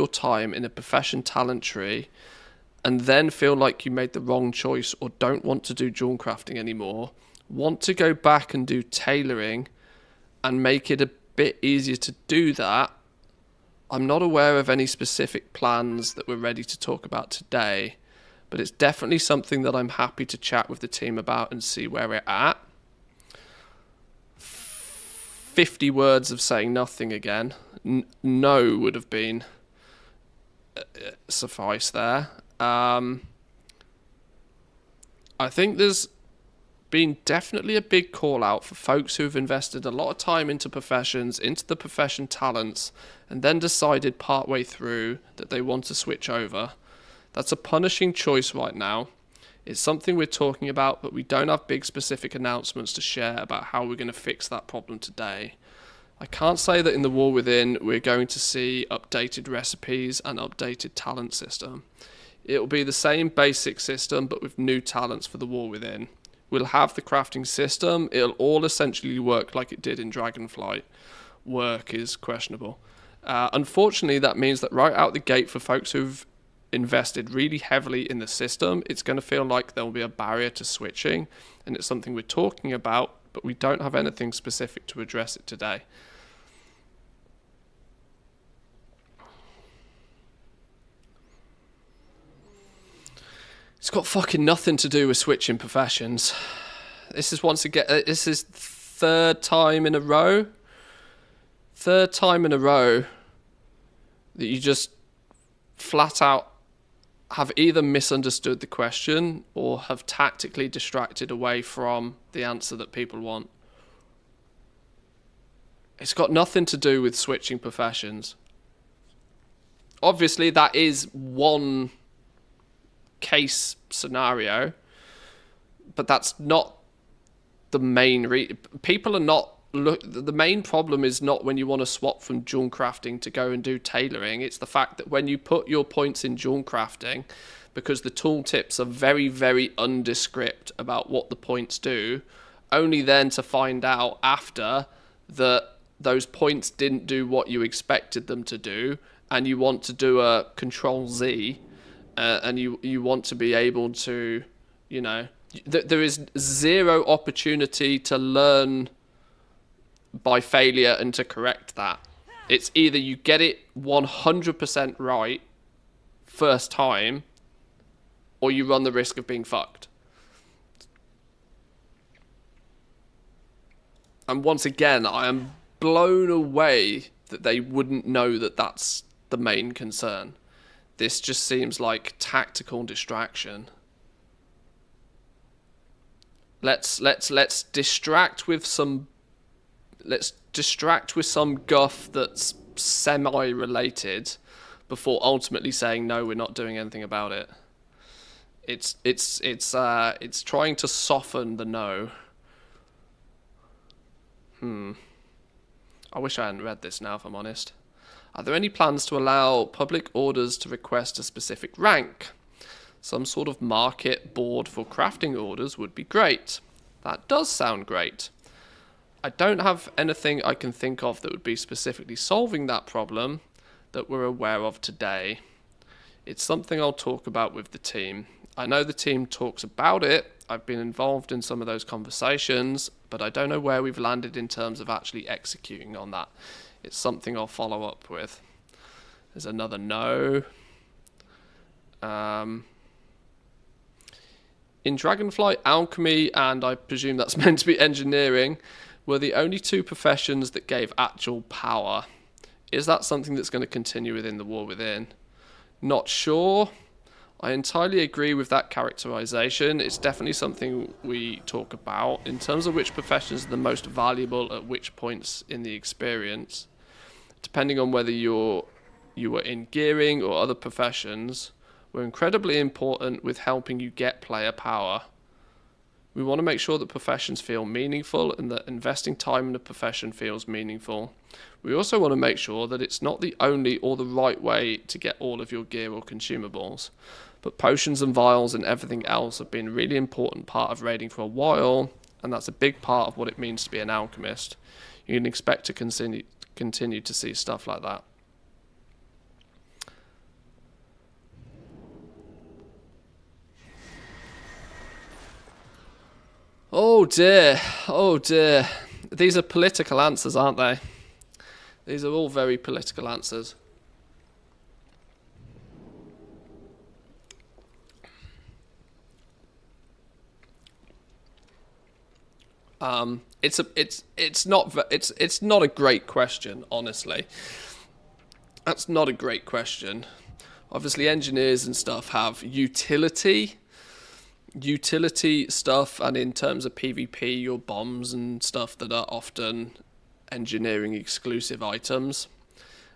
time in a profession talent tree and then feel like you made the wrong choice or don't want to do jewel crafting anymore, want to go back and do tailoring and make it a bit easier to do that, I'm not aware of any specific plans that we're ready to talk about today, but it's definitely something that I'm happy to chat with the team about and see where we're at. 50 words of saying nothing again. No would have been suffice there. I think there's been definitely a big call out for folks who have invested a lot of time into professions, into the profession talents, and then decided partway through that they want to switch over. That's a punishing choice right now. It's something we're talking about, but we don't have big specific announcements to share about how we're going to fix that problem today. I can't say that in the War Within we're going to see updated recipes and updated talent system. It'll be the same basic system, but with new talents for the War Within. We'll have the crafting system. It'll all essentially work like it did in Dragonflight. Work is questionable. Unfortunately, that means that right out the gate for folks who've invested really heavily in the system, it's going to feel like there will be a barrier to switching, and it's something we're talking about, but we don't have anything specific to address it today. It's got fucking nothing to do with switching professions. This is once again, this is third time in a row that you just flat out have either misunderstood the question or have tactically distracted away from the answer that people want. It's got nothing to do with switching professions. Obviously, that is one case scenario, but that's not the main people are not the main problem is not when you want to swap from jewel crafting to go and do tailoring. It's the fact that when you put your points in jewel crafting, because the tooltips are very, very undescript about what the points do, only then to find out after that those points didn't do what you expected them to do, and you want to do a Control Z, and you want to be able to, you know, there is zero opportunity to learn by failure and to correct that. It's either you get it 100% right first time, or you run the risk of being fucked. And once again, I am blown away that they wouldn't know that that's the main concern. This just seems like tactical distraction. Let's distract with some guff that's semi-related before ultimately saying no, we're not doing anything about it. It's trying to soften the no. I wish I hadn't read this now, if I'm honest. Are there any plans to allow public orders to request a specific rank? Some sort of market board for crafting orders would be great. That does sound great. I don't have anything I can think of that would be specifically solving that problem that we're aware of today. It's something I'll talk about with the team. I know the team talks about it. I've been involved in some of those conversations, but I don't know where we've landed in terms of actually executing on that. It's something I'll follow up with. There's another no. In Dragonflight, alchemy, and I presume that's meant to be engineering, were the only two professions that gave actual power. Is that something that's going to continue within the War Within? Not sure. I entirely agree with that characterization. It's definitely something we talk about in terms of which professions are the most valuable at which points in the experience. Depending on whether you were in gearing or other professions, were incredibly important with helping you get player power. We want to make sure that professions feel meaningful and that investing time in a profession feels meaningful. We also want to make sure that it's not the only or the right way to get all of your gear or consumables. But potions and vials and everything else have been a really important part of raiding for a while, and that's a big part of what it means to be an alchemist. You can expect to continue to see stuff like that. Oh dear, oh dear. These are political answers, aren't they? These are all very political answers. It's not a great question, honestly. That's not a great question. Obviously, engineers and stuff have utility stuff, and in terms of PvP, your bombs and stuff that are often engineering exclusive items.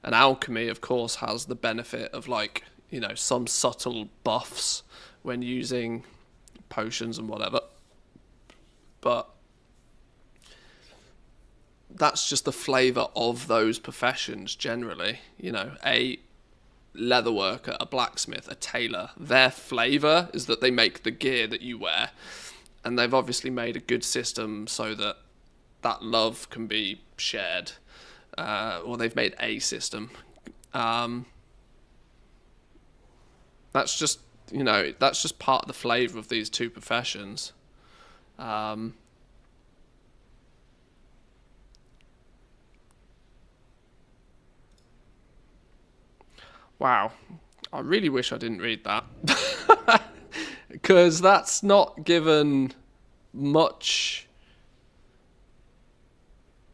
And alchemy, of course, has the benefit of, like, you know, some subtle buffs when using potions and whatever. But that's just the flavour of those professions generally. You know, a leatherworker, a blacksmith, a tailor, their flavour is that they make the gear that you wear. And they've obviously made a good system so that that love can be shared. Or they've made a system. And That's just, you know, that's just part of the flavour of these two professions. Wow. I really wish I didn't read that. Because that's not given much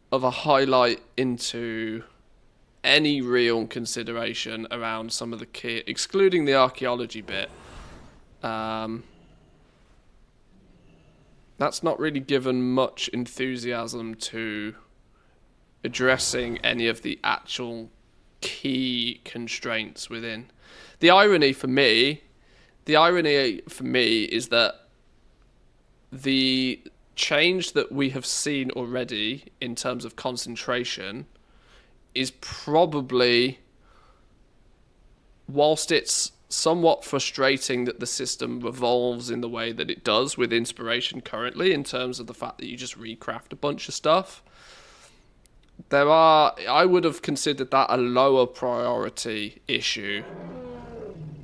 of a highlight into any real consideration around some of the key, excluding the archaeology bit. That's not really given much enthusiasm to addressing any of the actual key constraints within. The irony for me is that the change that we have seen already in terms of concentration is probably, whilst it's somewhat frustrating that the system revolves in the way that it does with inspiration currently, in terms of the fact that you just recraft a bunch of stuff, I would have considered that a lower priority issue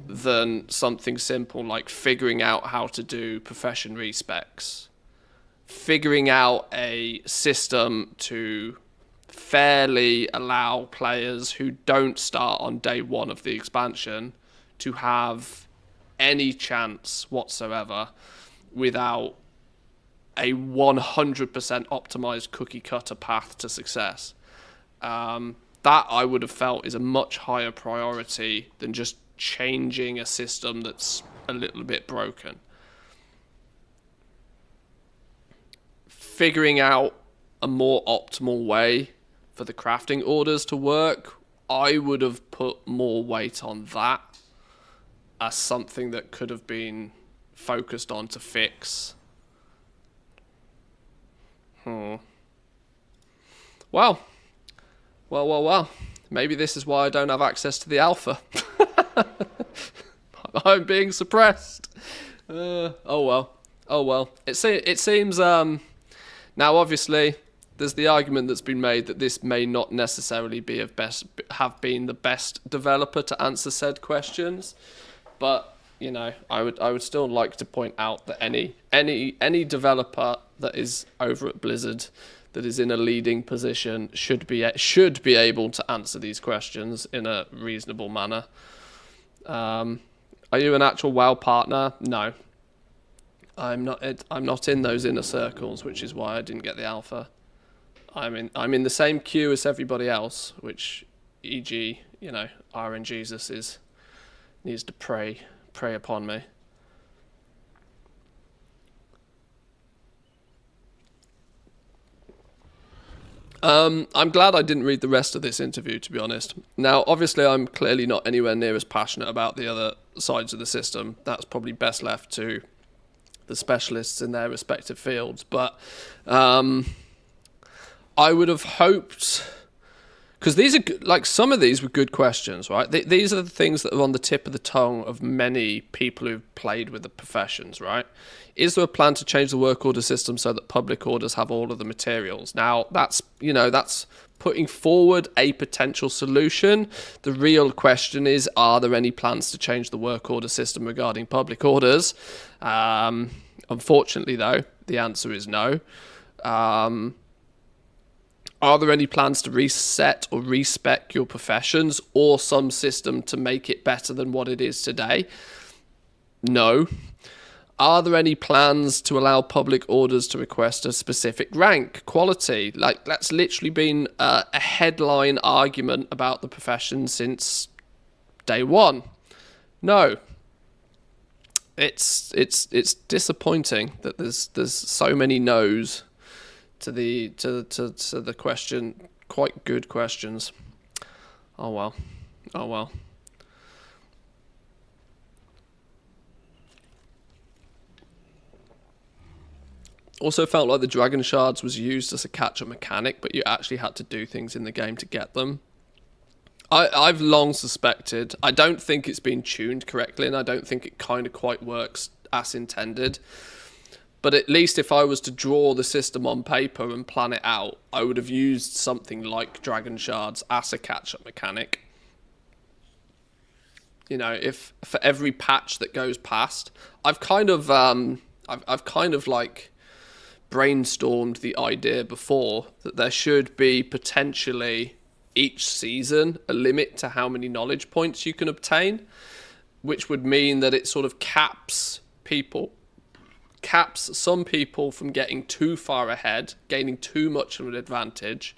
than something simple like figuring out how to do profession respecs, figuring out a system to fairly allow players who don't start on day one of the expansion to have any chance whatsoever without a 100% optimized cookie cutter path to success. That I would have felt is a much higher priority than just changing a system that's a little bit broken. Figuring out a more optimal way for the crafting orders to work, I would have put more weight on that as something that could have been focused on to fix. Well. Maybe this is why I don't have access to the alpha. I'm being suppressed. Oh well. It seems now obviously there's the argument that's been made that this may not necessarily have been the best developer to answer said questions, but you know, I would still like to point out that any developer that is over at Blizzard that is in a leading position should be able to answer these questions in a reasonable manner. Are you an actual WoW partner? No. I'm not in those inner circles, which is why I didn't get the alpha. I'm in the same queue as everybody else, which, e.g., you know, RNGesus needs to prey upon me. I'm glad I didn't read the rest of this interview, to be honest. Now, obviously, I'm clearly not anywhere near as passionate about the other sides of the system. That's probably best left to the specialists in their respective fields. But I would have hoped, because these are like, some of these were good questions, right? These are the things that are on the tip of the tongue of many people who've played with the professions, right? Is there a plan to change the work order system so that public orders have all of the materials? Now, that's putting forward a potential solution. The real question is, are there any plans to change the work order system regarding public orders? Unfortunately, though, the answer is no. Are there any plans to reset or respec your professions or some system to make it better than what it is today? No. Are there any plans to allow public orders to request a specific rank, quality? Like, that's literally been a headline argument about the profession since day one. No. It's disappointing that there's so many no's to the question. Quite good questions. Oh well. Also felt like the dragon shards was used as a catch-up mechanic, but you actually had to do things in the game to get them. I've long suspected, I don't think it's been tuned correctly, and I don't think it kind of quite works as intended. But at least if I was to draw the system on paper and plan it out, I would have used something like dragon shards as a catch-up mechanic. You know, if for every patch that goes past, I've kind of like brainstormed the idea before that there should be potentially each season a limit to how many knowledge points you can obtain, which would mean that it sort of caps some people from getting too far ahead, gaining too much of an advantage.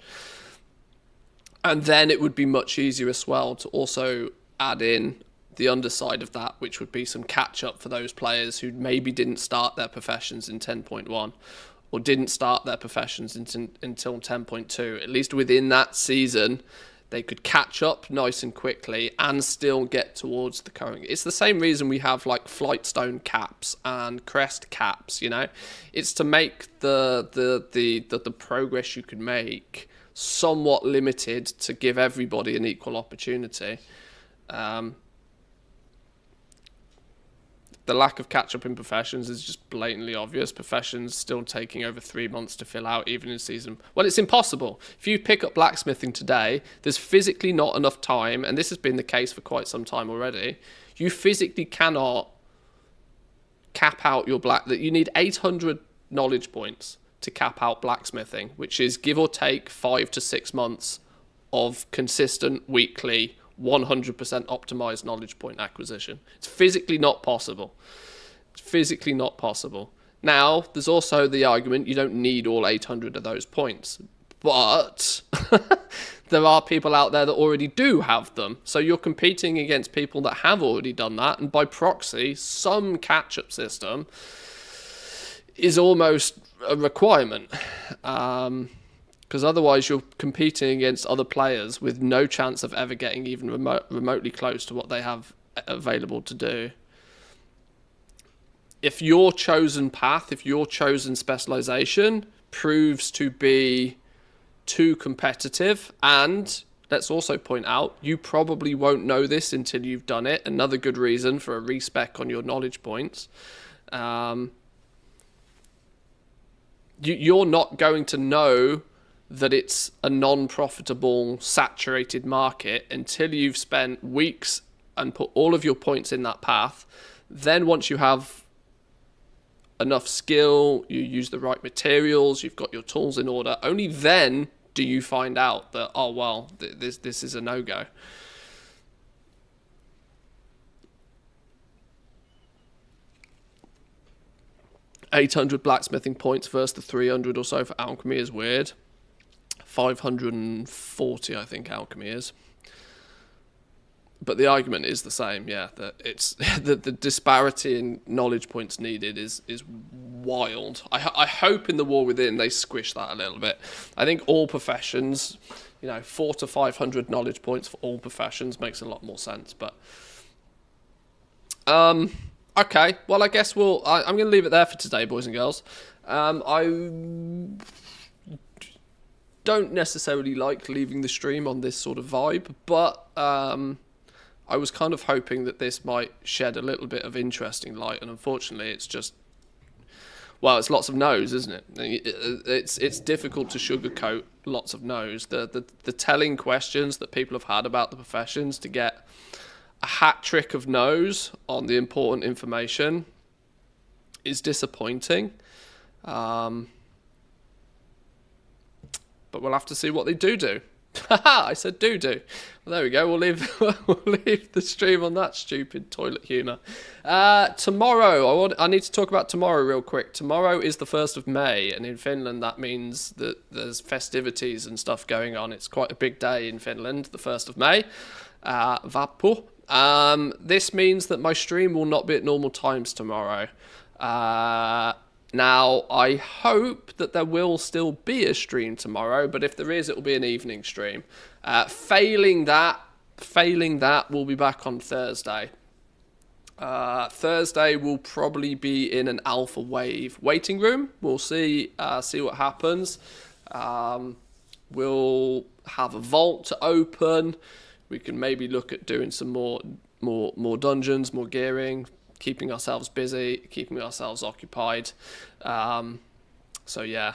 And then it would be much easier as well to also add in the underside of that, which would be some catch up for those players who maybe didn't start their professions in 10.1 or didn't start their professions until 10.2. At least within that season, they could catch up nice and quickly and still get towards the current. It's the same reason we have like Flightstone caps and Crest caps, you know. It's to make the progress you can make somewhat limited to give everybody an equal opportunity. The lack of catch-up in professions is just blatantly obvious. Professions still taking over 3 months to fill out, even in season. Well, it's impossible. If you pick up blacksmithing today, there's physically not enough time, and this has been the case for quite some time already. You physically cannot cap out your that you need 800 knowledge points to cap out blacksmithing, which is give or take 5 to 6 months of consistent weekly 100% optimized knowledge point acquisition. It's physically not possible. It's physically not possible. Now, there's also the argument you don't need all 800 of those points, but there are people out there that already do have them. So you're competing against people that have already done that, and by proxy, some catch-up system is almost a requirement. Because otherwise you're competing against other players with no chance of ever getting even remotely close to what they have available to do. If your chosen path, if your chosen specialization proves to be too competitive, and let's also point out, you probably won't know this until you've done it. Another good reason for a respec on your knowledge points. You're not going to know that it's a non-profitable, saturated market until you've spent weeks and put all of your points in that path. Then once you have enough skill, you use the right materials, you've got your tools in order, only then do you find out that, oh, well, this is a no-go. $800 blacksmithing points versus the 300 or so for alchemy is weird. 540, I think, alchemy is. But the argument is the same, yeah. That it's the disparity in knowledge points needed is wild. I hope in the War Within they squish that a little bit. I think all professions, 400 to 500 knowledge points for all professions makes a lot more sense. But okay, well I guess I'm going to leave it there for today, boys and girls. I don't necessarily like leaving the stream on this sort of vibe, but I was kind of hoping that this might shed a little bit of interesting light, and unfortunately it's just, well, it's lots of no's, isn't it? It's difficult to sugarcoat lots of no's. The telling questions that people have had about the professions, to get a hat trick of no's on the important information is disappointing. But we'll have to see what they do. Haha, I said do. Well, there we go. We'll leave the stream on that stupid toilet humour. Tomorrow, I need to talk about tomorrow real quick. Tomorrow is the 1st of May, and in Finland that means that there's festivities and stuff going on. It's quite a big day in Finland, the 1st of May. Vappu. This means that my stream will not be at normal times tomorrow. Now, I hope that there will still be a stream tomorrow, but if there is, it will be an evening stream. Failing that, we'll be back on Thursday. Thursday will probably be in an alpha wave waiting room. We'll see what happens. We'll have a vault to open. We can maybe look at doing some more dungeons, more gearing, keeping ourselves busy, keeping ourselves occupied. So yeah.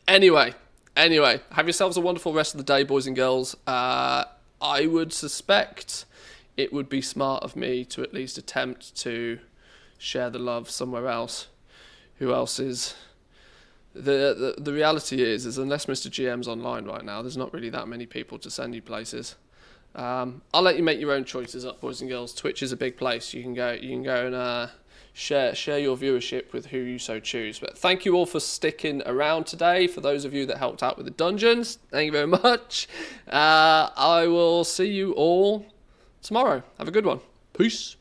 Anyway, have yourselves a wonderful rest of the day, boys and girls. I would suspect it would be smart of me to at least attempt to share the love somewhere else. Who else is... The reality is unless Mr. GM's online right now, there's not really that many people to send you places. I'll let you make your own choices up, boys and girls. Twitch is a big place. You can go and share your viewership with who you so choose. But thank you all for sticking around today. For those of you that helped out with the dungeons, thank you very much. I will see you all tomorrow. Have a good one. Peace.